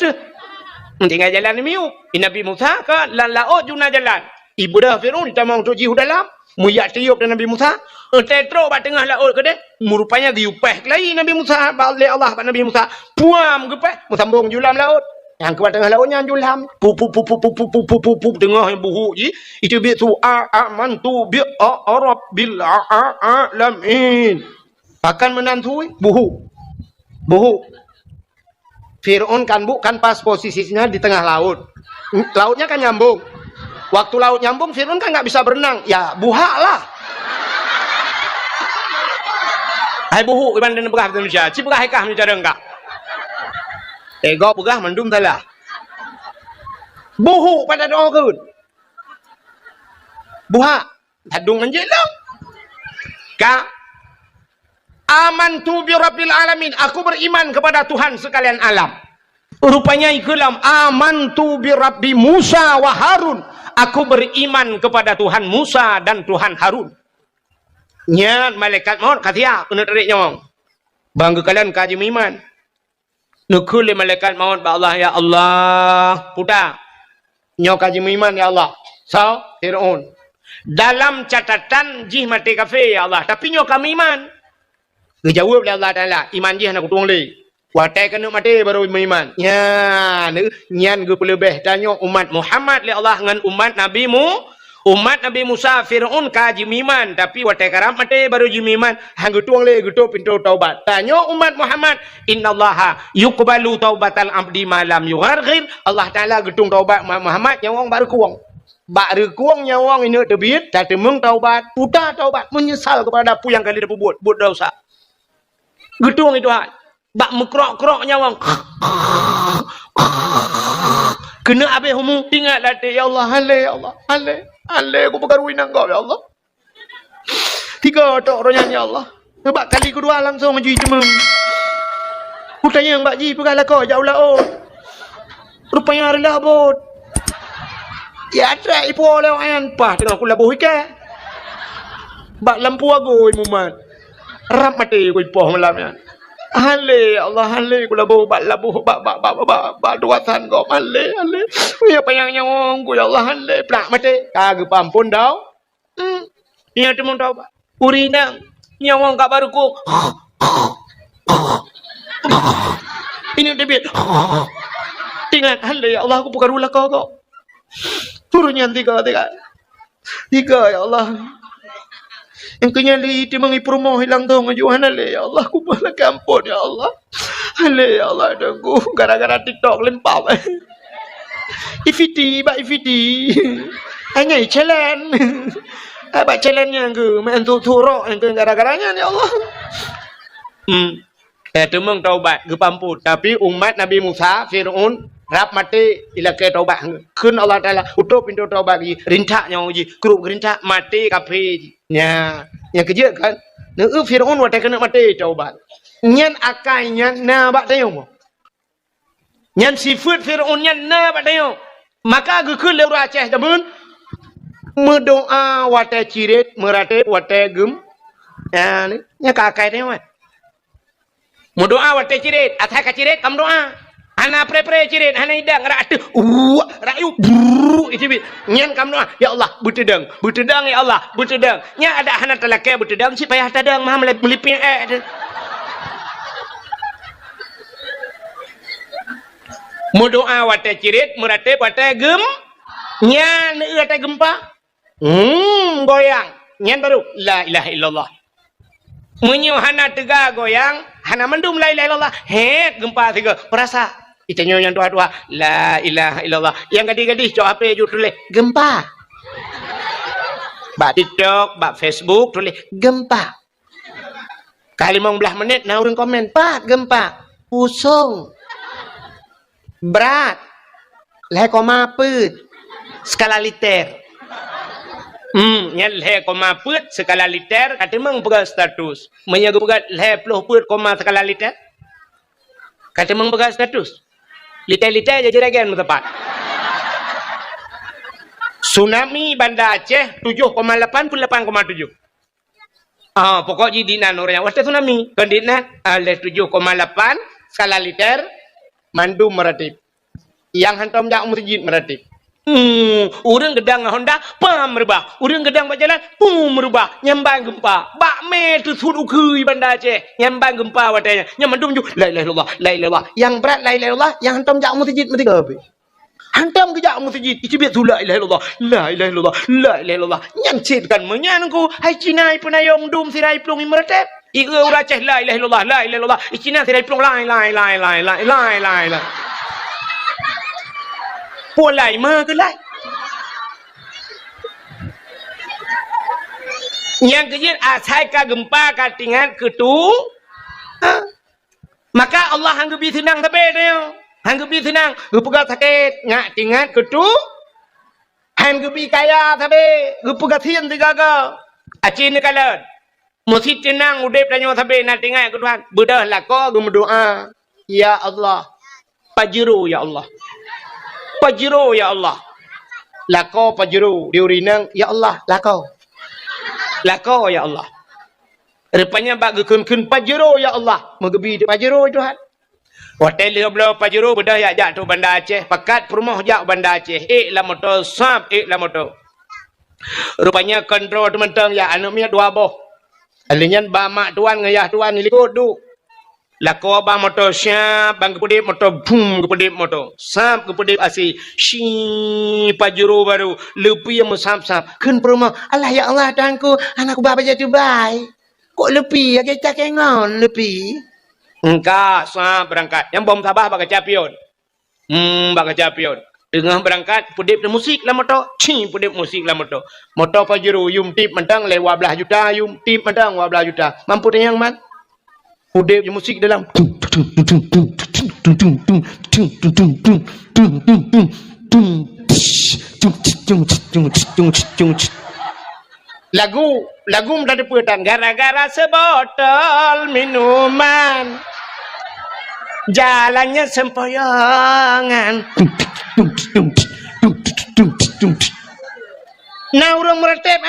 tinggal jalan ni miu. Nabi Musa ke laut juna jalan. Ibu dah Firaun tamang tu jihu dalam. Muyak tiup dan Nabi Musa. Tetro bat tengah laut ke deh. Rupanya diupeh kelai Nabi Musa. Balik Allah bat Nabi Musa. Puam gepeh. Musambung julam laut. Yang ke tengah lautnya julam. Pup tengah yang buhu ji. Itu bi tu aman tu bi arab bil alamin. Akan menantui buhu. Firaun kan bukan pas posisinya di tengah laut. Lautnya kan nyambung. Waktu laut nyambung, Firaun kan nggak bisa berenang. Ya, buhak lah. Hai buhu, iban dan begah Indonesia. Ci begah ikah ni cara enggak. Ego begah mendum salah. Buhu pada doa kun. Buhak. Hadung menjelang. Ka amantu bi rabbil alamin. Aku beriman kepada Tuhan sekalian alam. Rupanya ikulam amantu bi rabbi Musa wa Harun. Aku beriman kepada Tuhan Musa dan Tuhan Harun. Nya malaikat maut katia kena tarik nyawang. Bangga kalian kaji iman. Nukul malaikat maut ba Allah ya Allah. Puta. Nyo kaji iman ya Allah. So, Firaun. Dalam catatan jih mati kafe ya Allah. Tapi nyo kami iman. Dijawab oleh Allah Ta'ala. Iman jih nak kutung li. Watai kena mati baru beriman. Ya, nyan ge pelebeh danyo umat Muhammad li Allah dengan umat Nabi umat Nabi Musa Firaun kaji iman tapi watai karam mati baru iman. Hang kutung li gitu pintu taubat. Danyo umat Muhammad innallaha yuqbalu taubatal abdi malam yugharghir. Allah Ta'ala getung taubat Muhammad yang wong baru kuang. Baru kuang nyawang ini tebit tak temung taubat. Putar taubat menyesal kepada apa yang kali dia buat dosa. Gedung itu hal. Bak mekrok-krok nyawang. Kena habis humu. Ingat latih. Ya Allah. Halai ya Allah. Halai. Aku pergarui nanggap ya Allah. 3 otak rohnya ya Allah. Sebab kali kedua langsung mencuci cemeng. Hutanya yang bakji pegang kau jauh laut. Rupanya hari labut. Ya ada ibu oleh orang pah tengah aku labuh ikan. Bak lampu aku imuman. Rap mati aku ipoh malamnya. Hale Allah hale aku labuh bak duatan kau hale. Ya payang nyawang ku ya Allah hale plak mati. Kagak pampun tau. Ini temu tau Pak. Urinang nyawang kak baru ku. Ini debit. Ingat hale ya Allah aku bukan ulah kau. Turunnya tiga ya Allah. Yang kenyali di mengi promo hilang dong ajuan ale ya Allah ku bala kampun ya Allah. Ale ya Allah dengku gara-gara TikTok lempap. Ifiti hanya challenge. Apa challenge-nya ke main turok yang gara-garanya ya Allah. Temeng taubat ke pamput tapi umat Nabi Musa Firaun rap mati ila ke taubat kun Allah Taala utup pintu taubat gi rintak nya uji grup rintak mati kafe nya yang kerja kan neu Firaun wa kena mati taubat nyan akainya na bak tayong nyan sifat Firaun nyan na bak tayong maka ge kun leu Aceh tamun mendoa wa ta cirit merate wa ta gem ya ni nya kakai tayong mendoa wa ta cirit athai ka cirit kam doa Hana pre cirit, hana hidang, ratu, rayu, itu bit. Nyan kamu ya Allah, butedang ya Allah, butedang. Nya ada hana telake butedang, si payah tadang, mah melipin Mau doa wate cirit, merate wate gem, nyan wate gempa, goyang, nyan baru, la ilaha illallah. Menyu hana tega goyang, hana mendum la ilaha illallah, gempa tiga, perasa. Itanya yang dua-dua la ilaha illallah. Yang gadis-gadis cok HP ju tulis gempa. Bak TikTok, bak Facebook tulis gempa. Kali 15 menit nah urang komen, "Pak, gempa." Pusung. Berat. Leh koma peut. Skala liter. Yang leh koma peut skala liter kata meng pegang status. Menyaga pegang leh 10 peut koma skala liter. Kata meng pegang status. Liter-liter aja jeragan tepat. Tsunami Banda Aceh 7,8 pun 8,7. Pokok jadi nan orang yang tsunami. Kandina oleh 7,8 skala liter mandum meratip. Yang hantam jak masjid meratip. Urang gedang Honda pam merubah. Urang gedang berjalan merubah. Nyambang gempa. Bak me tu sudu kui Banda Aceh. Nyambang gempa watanya. Nyamandum ju la ilaha illallah, la ilaha illallah. Yang berat la ilaha illallah, yang hantam jak masjid mesti gabe. Hantam ke jak masjid, icibit tu la ilaha illallah, la ilaha illallah, la ilaha illallah. Nyancitkan menyanku, hai Cina penayong dum sirai plung imratep. Ieu ura Aceh la ilaha illallah, la ilaha illallah. Cina sirai plung la la. Polai mah ke lai. Yang kejadian asai ka gempa ka tingat ketung. Maka Allah hanggebi senang tabe dia. Hanggebi senang, gepega sakit, ngak tingat ketung. Hanggebi kaya tabe, gepega sien tigaga. Acin kalan. Mesti tenang udep danyo tabe na tingat ke Tuhan. Bedah lako gem doa. Ya Allah. Pajero ya Allah. Pajero ya Allah. Lako pajero diurinang ya Allah lako. Lako ya Allah. Rupanya bagi kun pajero ya Allah. Mengebi pajero Tuhan. Hotel 15 pajero bedah ya jatuh Banda Aceh. Pakat perumah jak Banda Aceh. La motor sab la motor. Rupanya kontrol teman-teman ya anaknya dua boh. Alinyan ba mak tuan ngayah tuan likut du. Lako ba motor syap bang kepedip motor boom kepedip motor sap kepedip asi shi pajero baru lepi yang sap-sap kun perumah Allah ya Allah tuanku anakku bapa jadi baik kok lepi ya kita kengon lepi engkau sap berangkat yang bom sabah bak capion bak capion tengah berangkat pedip musik lah motor pedip musik lah motor pajero yum tip mentang le 12 juta yum tip mentang 12 juta mampu yang man udep musik dalam lagu menjadi pedan gara-gara sebotol minuman Jalannya sempoyongan. Nah urang meretep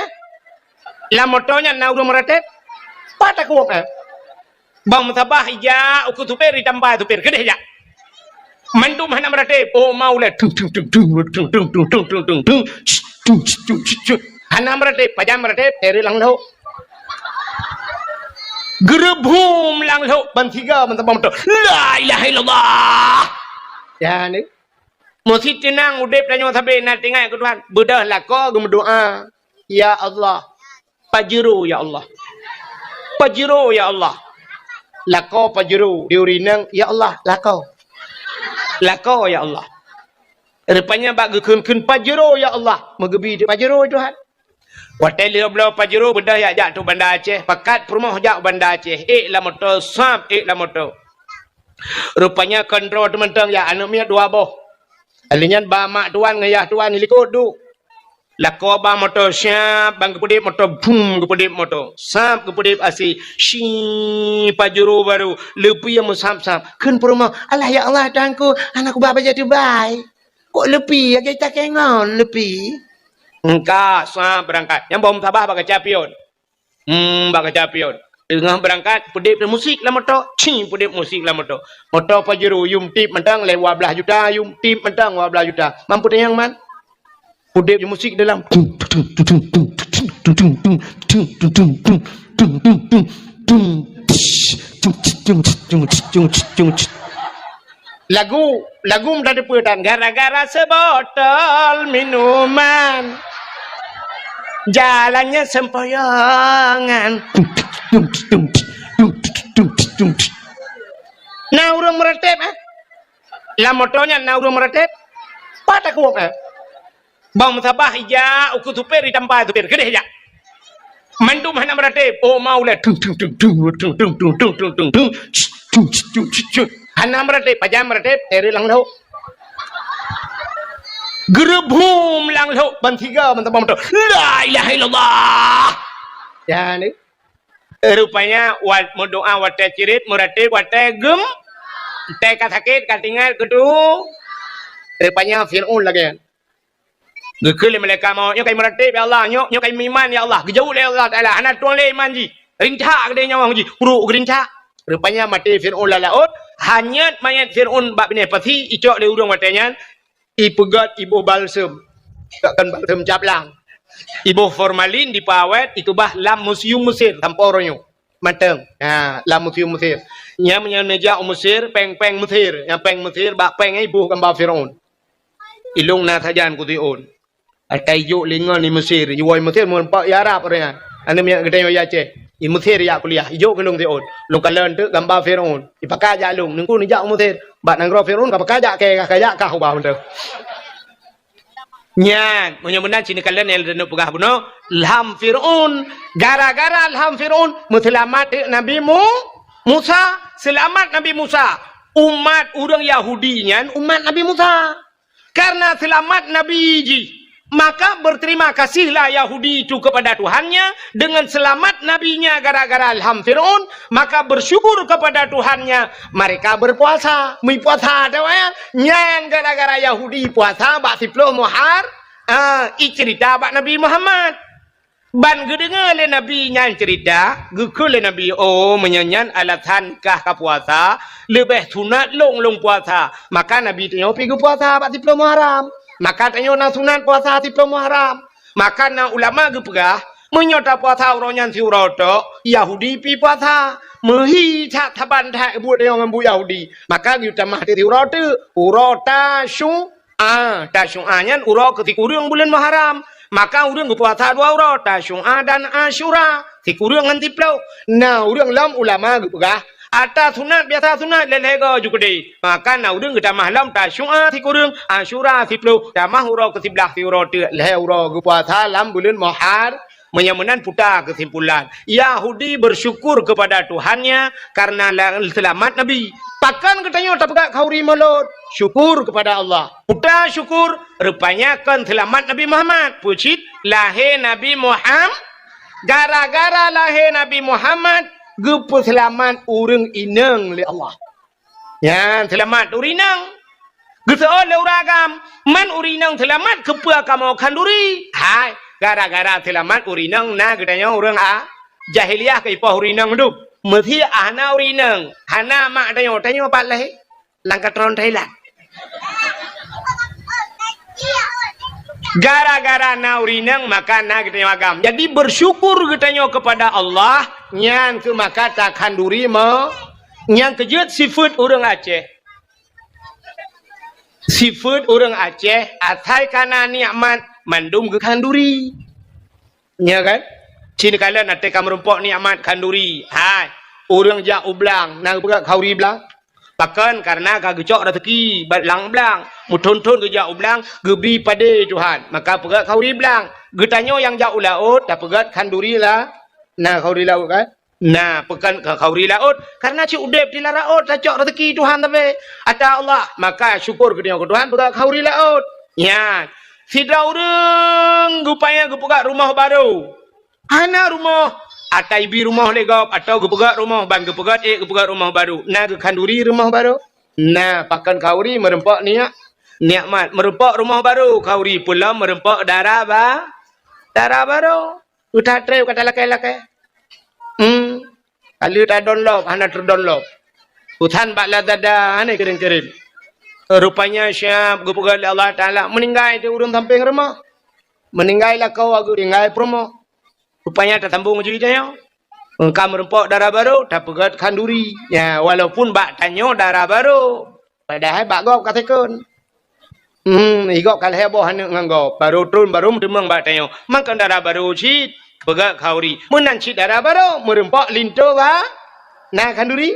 lah motonya nah urang meretep pada kuat bang mutabah ya uku tupir ditambah tupir gede ya mandu mana meretep oh mau le hana meretep pajam meretep dari lang lo gerebum lang lo ban tiga mutabah motor la ilaha illallah ya ni Mesti tenang udip dan nyawa sampai nak tinggal ke Tuhan. Bedah lah kau berdoa. Ya Allah. Pajero ya Allah. Pajero ya Allah. Lako pajero. Diurinang. Ya Allah. Lako. Lako ya Allah. Rupanya bak gekun pajero ya Allah. Megebi pajero Tuhan. Watel dia belah pajero bedah ya jatuh bandar Aceh. Pakat perumah jak bandar Aceh. Lah motor sap. Lah motor. Rupanya kontrol teman-teman ya anak miat dua boh. Alinyan ba mak tuan ngayah tuan ni likut du. Lako ba motor siap bang kepedip motor boom kepedip motor. Sap kepedip asi shi pajero baru lepi yang musap-sap. Kun perumah Allah ya Allah tuanku anakku ba jadi baik. Kok lepi ya kita kengon lepi. Engkau sap berangkat. Yang bom tabah bak capion. Bak capion. Tengah berangkat, pedip musik lah motor. Pedip musik lah motor. Motor Pajero, yum tip mentang lewat 12 juta. Yum tip mentang 12 juta. Mampu tayang man? Pedip musik dalam. Lagu menjadi pedan. Gara-gara sebotol minuman. Jalannya sempoyongan. Nah urang meretep lah motonya nah urang meretep pada kuat bang mutabah ya uku tupir ditambah tupir gede ya mandu mana meretep oh mau le hana meretep pajam meretep dari lang lo gerebum lang lo ban tiga mentang motor la ilaha illallah ya ni rupanya wat doa wate cirit meratib wate gem teka sakit katingal kedua rupanya Fir'aun lagi gekele mereka mau nyo kai meratib ya Allah nyo kai iman ya Allah gejauh ya Allah taala anak tuan le iman ji rinca gede nyawa ji uru rinca rupanya mati Fir'aun lalaut hanya mayat Fir'aun bab ni pasti icok le urang watenya ipegat ibu balsem takkan balsem caplang Ibu formalin di pawet itu bah lam museum Mesir tanpa orangnya matang. Lam museum Mesir. Nya menyeja Mesir peng Mesir. Yang peng Mesir bak peng ibu gambar Firaun. Ilung na tajan kution. Atai yo lingon di Mesir. Yuai Mesir mun pak ya Arab orangnya. Ane miak gede yo ya Aceh. Di Mesir ya kuliah. Ijo kelung tion. Lung kalen tu gambar Firaun. Ipakai ja lung nungku ni ja Mesir. Bak nang ro Firaun ka pakai ja ke ka kah ba hunter. Nyan, mudah-mudahan sini kalian yang ada pegah bunuh Ilham Fir'aun, gara-gara Ilham Fir'aun selamat Nabi Musa, selamat Nabi Musa. Umat orang Yahudi nyan, umat Nabi Musa. Karena selamat Nabi ji, maka berterima kasihlah Yahudi itu kepada Tuhannya dengan selamat nabinya gara-gara Ilham Fir'aun, maka bersyukur kepada Tuhannya. Mereka berpuasa, puasa ada ya. Nyan gara-gara Yahudi puasa bak 10 Muharram. Cerita bak Nabi Muhammad. Ban gedengar le Nabi nyan cerita, gekul le Nabi menyanyan alasan kah ka puasa, lebih sunat long puasa. Maka Nabi tanya pergi puasa bak 10 Muharram. Maka tanya na sunat puasa 10 Muharram. Maka na ulama gepegah menyota puasa orang si uroto Yahudi pi puasa mehi tak taban tak buat yang ambu Yahudi. Maka kita mah ti urota tashu'anyan uro ketika urang bulan Muharram. Maka urang puasa 2 urang tashu'a dan Asyura. Tik urang ngan tiplau. Nah urang lam ulama gepegah Ata sunat biasa sunat lelego juga deh. Maka na urang kita mahlam tashu'a ti kurang Asyura tiplu tamah uro ke 11 ti uro ti le uro puasa lam bulan Muharram. Menyamanan putar kesimpulan Yahudi bersyukur kepada Tuhannya karena selamat Nabi. Takkan katanya tak kauri mulut syukur kepada Allah. Putar syukur rupanya kan selamat Nabi Muhammad. Pucit lahir Nabi Muhammad. Gara-gara lahir Nabi Muhammad gepu selamat urang ineng le Allah. Yan selamat urinang. Geseol le uragam man urinang selamat kepua kamu kanduri. Hai gara-gara selamat urinang na gedanya orang jahiliyah ke ipah urinang du. Mesti ana urinang. Hana mak dayo pat leh. Langkatron Thailand. Gara-gara na urinang maka na gedanya agam. Jadi bersyukur gedanya kepada Allah nyan ke maka tak kanduri mo. Yang kejut seafood orang Aceh. Seafood orang Aceh atai kana nikmat mandum ke kanduri. Ya kan? Cina kala nak teka merumpok nikmat kanduri. Hai, orang jak ublang, nang pegak kauri blang. Pakan karena kagecok rezeki batlang blang. Muton-ton ke jak ublang, gebri pada Tuhan. Maka pegak kauri blang. Getanyo yang jak laut, dah pegat kanduri lah. Nah, kauri laut kan? Nah, pekan kauri laut karena ci udep di laut cocok rezeki Tuhan tapi ada Allah maka syukur ke dia ke Tuhan pegang kauri laut. Ya, sida urang gupaya gepegak rumah baru. Ana rumah atau ibi rumah legap atau gepegak rumah bang gepegak rumah baru. Nah, ke kanduri rumah baru. Nah, pakan kauri merempak nikmat merempak rumah baru kauri pula merempak darah baru. Udah treu kata lakai-lakai. Kalau tak download, hana terdownload. Hutan bakla dada, hana kering-kering. Rupanya siap, gupagal Allah Ta'ala. Meninggal itu urung samping rumah. Meninggal lah kau, aku tinggal promo. Rupanya tak sambung ceritanya. Engkau merempok darah baru, tak pegat kanduri. Ya, walaupun bak tanya darah baru. Padahal bak gop katakan. Igop kalau heboh hana nganggop. Baru turun, baru demang bak tanya. Makan darah baru cit. Pegat kauri. Menanci darah baru. Merempak linto ba. Nah kanduri.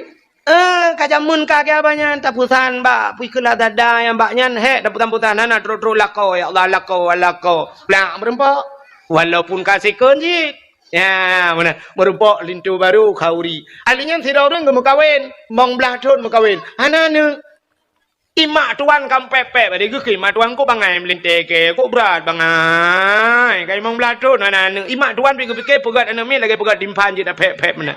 Kajamun kaki abanya. Tapusan ba. Puikulah dada yang baknya. Hek. Taputan-putan. Nana terus lako. Ya Allah lako. Pelang merempak. Walaupun kasih kunci. Ya mana. Merempak linto baru kauri. Alinya si orang ke mukawin. Mong belah tun mukawin. Hana imak tuan kam pepe pada ke imak tuan ko bangai melinte ke ko berat bangai kai mong belato nana imak tuan pikir pegat enami lagi pegat dimpan je dah pep mana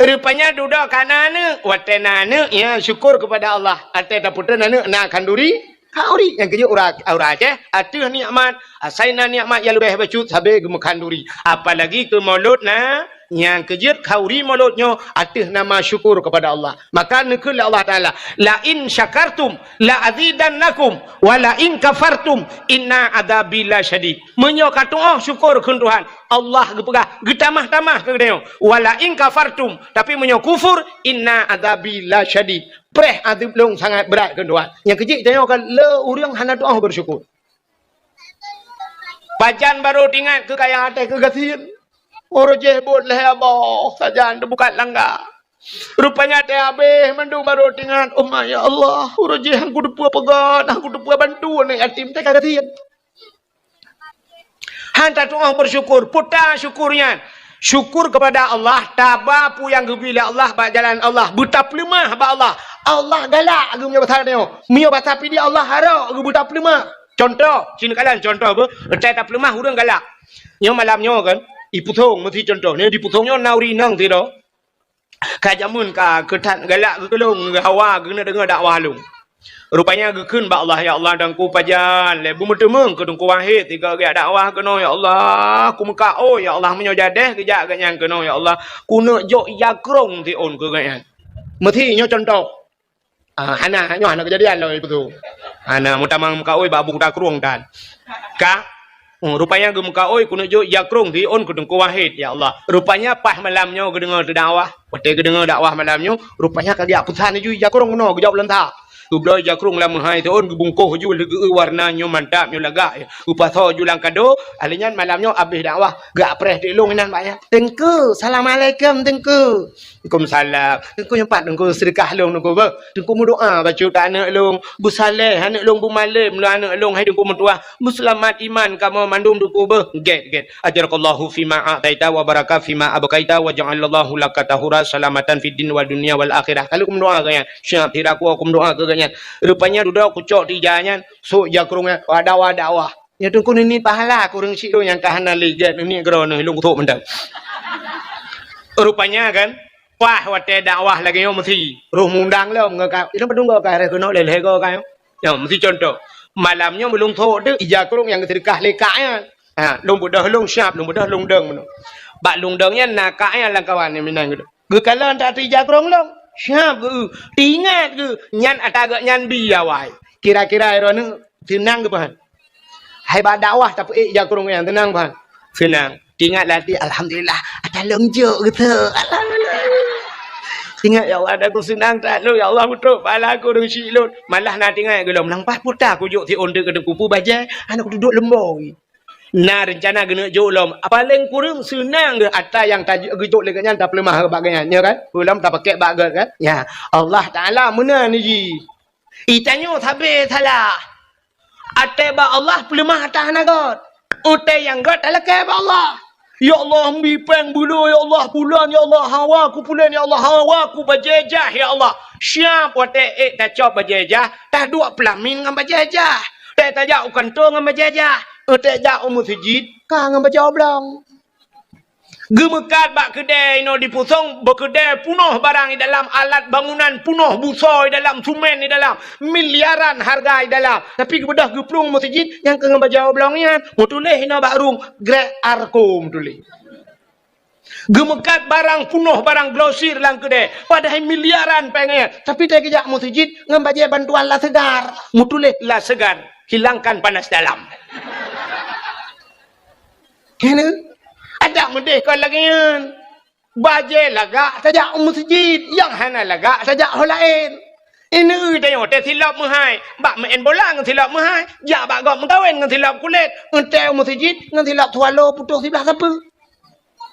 rupanya duda kanana watenana ya syukur kepada Allah ate daputana na kanduri kauri yang kerja ura Aceh atuh nikmat asaina nikmat yang lebih bacut sabe ke kanduri apalagi ke mulut na yang kejut kauri mulutnya atas nama syukur kepada Allah. Maka nekul Allah Ta'ala la in syakartum la azidannakum wa la in kafartum inna adabi la syadid. Menyokat syukur ke Tuhan Allah gepegah getamah-tamah ke dia wa la in kafartum tapi menyokufur inna adabi la syadid. Preh adab long sangat berat ke Tuhan. Yang kejut tanya kan le urang hana doa bersyukur. Pajan baru ingat ke kaya atas ke gasian. Orang jebut leh abah saja anda bukan langgar. Rupanya teh abeh mendung baru dengan ya Allah. Orang jeh aku depua pegat, aku depua bantu nih yatim teh kagak tian. Hantar doa bersyukur, putar syukurnya. Syukur kepada Allah, tabapu yang gebila Allah bak jalan Allah, buta lemah bak Allah. Allah galak aku punya pasal dia. Mio tapi dia Allah harap aku buta lemah. Contoh, sini kalian contoh apa? Tak lemah urang galak. Nyo malamnya kan Iputong mesti contoh ni di putongnya nauri nang tido. Kajamun ka ketat galak ke kelung hawa kena dengar dakwah lu. Rupanya gekun ba Allah ya Allah dan ku pajan le bu metemeng ke dengku wahid tiga ga dakwah kena ya Allah ku muka ya Allah menyo jadeh kejak ganyan kena ya Allah ku nak jok yakrong ti on ke ganyan. Mesti nyo contoh. Hana kejadian lo itu. Hana mutamang muka babu tak krong dan. Ka rupanya gemuka kuno jo yakrong di on kedengku wahid ya Allah. Rupanya pah malamnya kedengar dakwah. Pate kedengar dakwah malamnya rupanya kagak putan ju yakrong no gejawab lentah. Ublo jakrung lamun hai tu on gebungkuh ju lege warnanya mantap nyo laga. Upaso ju lang kado alinya malamnya habis dakwah gak preh di long nan baknya. Tengku, assalamualaikum tengku. Waalaikumsalam. Tengku nyempat tengku sedekah long tengku ba. Tengku mu doa baca tak anak long bu saleh anak long bu malam lu anak long hai tengku mentua muslimat iman kamu mandum tengku ba. Get. Ajarakallahu fima ataita wa baraka fima abqaita wa ja'alallahu laka tahura salamatan fid din wal dunya wal akhirah. Kalau kum doa kan syab tiraku kum doa ke rupanya duduk kucok tijanya so jakrungnya dakwah ya tungku ini pahala kurang sido yang kahana ligat ini gerono hilung tu mendang rupanya kan wah wate dakwah lagi yo mesti roh mundang lo ngakau itu bedung kau kaya kono lele kau kaya yo mesti contoh malamnya belum tho de ija kurung yang ketika lekanya lung budah lung siap lung budah lung deng meno bak lung dengnya nakanya lang kawan ni minang gitu ge kalan tak ija kurung long siap ge ingat ge nyan ataga nyan biawai kira-kira ero ni tenang ke bahan hai ba dakwah tapi ija kurung yang tenang bahan senang ingat lati alhamdulillah ada lengjo gitu alhamdulillah ingat ya Allah aku senang tak lu ya Allah betul pala aku dengan silut malah nak ingat gelom langpah putar aku juk ti onde ke kupu bajai anak duduk lembong nah rencana gena juk lom paling kurang senang ke atas yang tajuk juk lekanya tak lemah bagaian ya kan ulam tak pakai bagat kan ya Allah taala mana ni ji itanyo tabe thala ate ba Allah lemah atas nagot utai yang got alake ba Allah. Ya Allah, mipeng bulu, ya Allah, bulan, ya Allah, hawa aku bulan, ya Allah, hawa aku bajajah, ya Allah. Siap wate tak cop bajajah, tak dua pelamin ngam bajajah. Tak tajak kantor ngam bajajah. Tak jak masjid, ka ngam bajau blang. Gemekat bak kedai no di pusong berkedai punuh barang di dalam alat bangunan punuh busoi dalam sumen di dalam miliaran harga di dalam tapi kebedah geplung masjid yang ke ngabajau blongnya mutuleh no bakrung grek arkom tuli gemekat barang punuh barang glosir dalam kedai padahal miliaran pengen tapi tak kejak masjid ngabajai bantuan lah segar mutuleh lah segar hilangkan panas dalam kena ada mendeh kau lagi bajai lagak saja masjid yang hana lagak saja hal lain ini tengok te silap mahai bak main bola ngan silap mahai ja bak gok mengkawin ngan silap kulit entel masjid ngan silap tualo putus sebelah siapa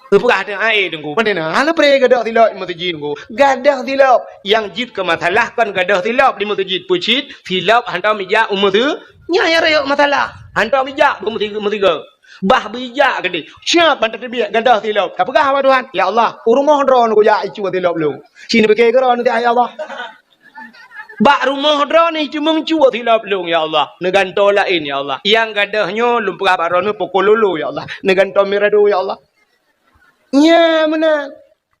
pegah tengah air tunggu pandena ala pre gadah silap di masjid tunggu gadah silap yang jid ke masalah kan gadah silap di masjid pucit silap hantar meja umur tu nyaya rayok masalah hantar meja mesti bah bijak gede siap bantu dia gadah tilap tak pegah apa Tuhan ya Allah rumah drone ku ya icu tilap lu sini pakai geron nanti ya Allah bak rumah drone ni cuma mencuat tilap lu ya Allah neganto lain ya Allah yang gadahnya lumpur baron pukul lulu ya Allah neganto mirado ya Allah nya mana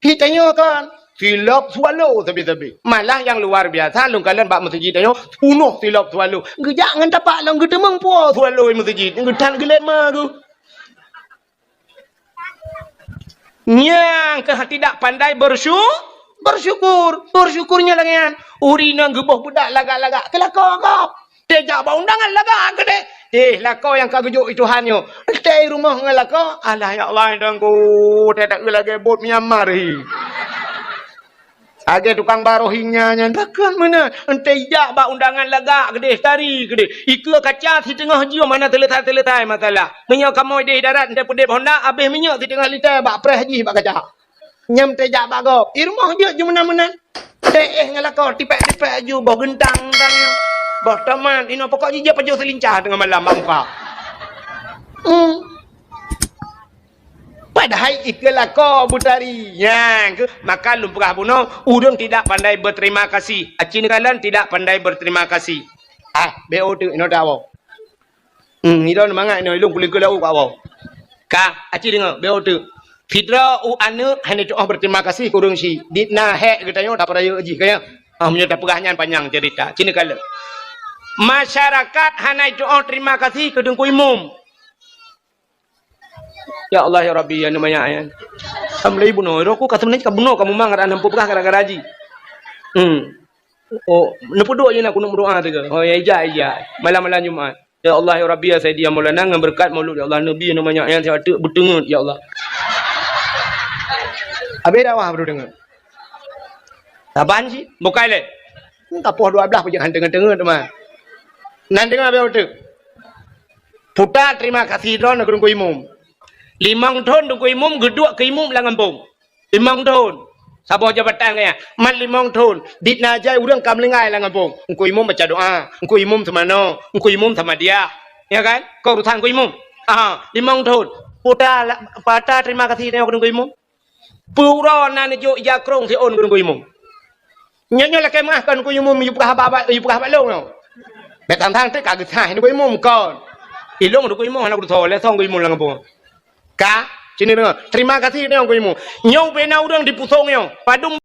hitanya kan tilap swallow tapi malah yang luar biasa lu kalian bak masjid ayo punuh tilap swallow gejak ngan tapak lang gedemeng po swallow masjid gedan gelet mah tu yang tidak pandai bersyukurnya lagi urina gebah budak lagak-lagak kelakau kau tejak ba undangan lagak gede lakau yang kagejuk itu hanyo teh rumah ngalakau alah ya Allah dangku tak lagi bot Myanmar age tukang barohingnya nyandakan mana ente jak ba undangan lagak gede tari gede ikut kaca di tengah jiwa mana teletai masalah minyak kamu di darat ente pedep Honda habis minyak di tengah litai bak preh ji bak kaca nyam te jak bak gop irmah je mana teh ngalakau tipek ju bau gentang tangnya bau taman ino pokok je pajo selincah tengah malam bangka padahal ikalah kau butari yang maka lumpurah bunuh udang tidak pandai berterima kasih acin kalian tidak pandai berterima kasih BO tu ino dawo ni don mangai no lung kuling kulau bawo ka acin dengar BO tu fitra anu hanya doa berterima kasih kurang si ditna hek katanya tak peraya ji kaya punya tak pegahnya panjang cerita cina kalian masyarakat hanya doa terima kasih kedeng ku imum ya Allah ya Rabbi ya namanya ya. Amlai bunuh, aku kata menaik kabunuh kamu mangar anam pupukah gara-gara haji. Oh, nepu doa je nak kuno berdoa tu ke? Oh ya malam-malam Jumaat. Ya Allah ya Rabbi ya saya dia Maulana dengan berkat Maulud ya Allah Nabi namanya yang saya tak berdengar ya Allah. Habis dakwah baru dengar. Taban sih, bukai le. Tak poh 12 pun jangan dengar-dengar teman. Nan dengar apa tu? Putar terima kasih don nak ku imum. 5 tahun tu ku imum geduk ke imum lang kampung 5 tahun sabar jabatan kaya man 5 tahun dit najai urang kam lengai lang kampung ku imum baca doa ku imum semano ku imum sama dia ya kan kau urusan ku imum 5 tahun putar terima kasih tengok ku imum pura nan jo jakrong si on ku imum nyanyo la kai mah kan ku imum yu pah ba yu pah ba long no bet tang te ka ge thai ku imum kon ilong ku imum anak ku tho le thong ku imum lang kampung ka Sini dengar. Terima kasih tengok ku imu. Nyau bena udang dipusong nyau. Padung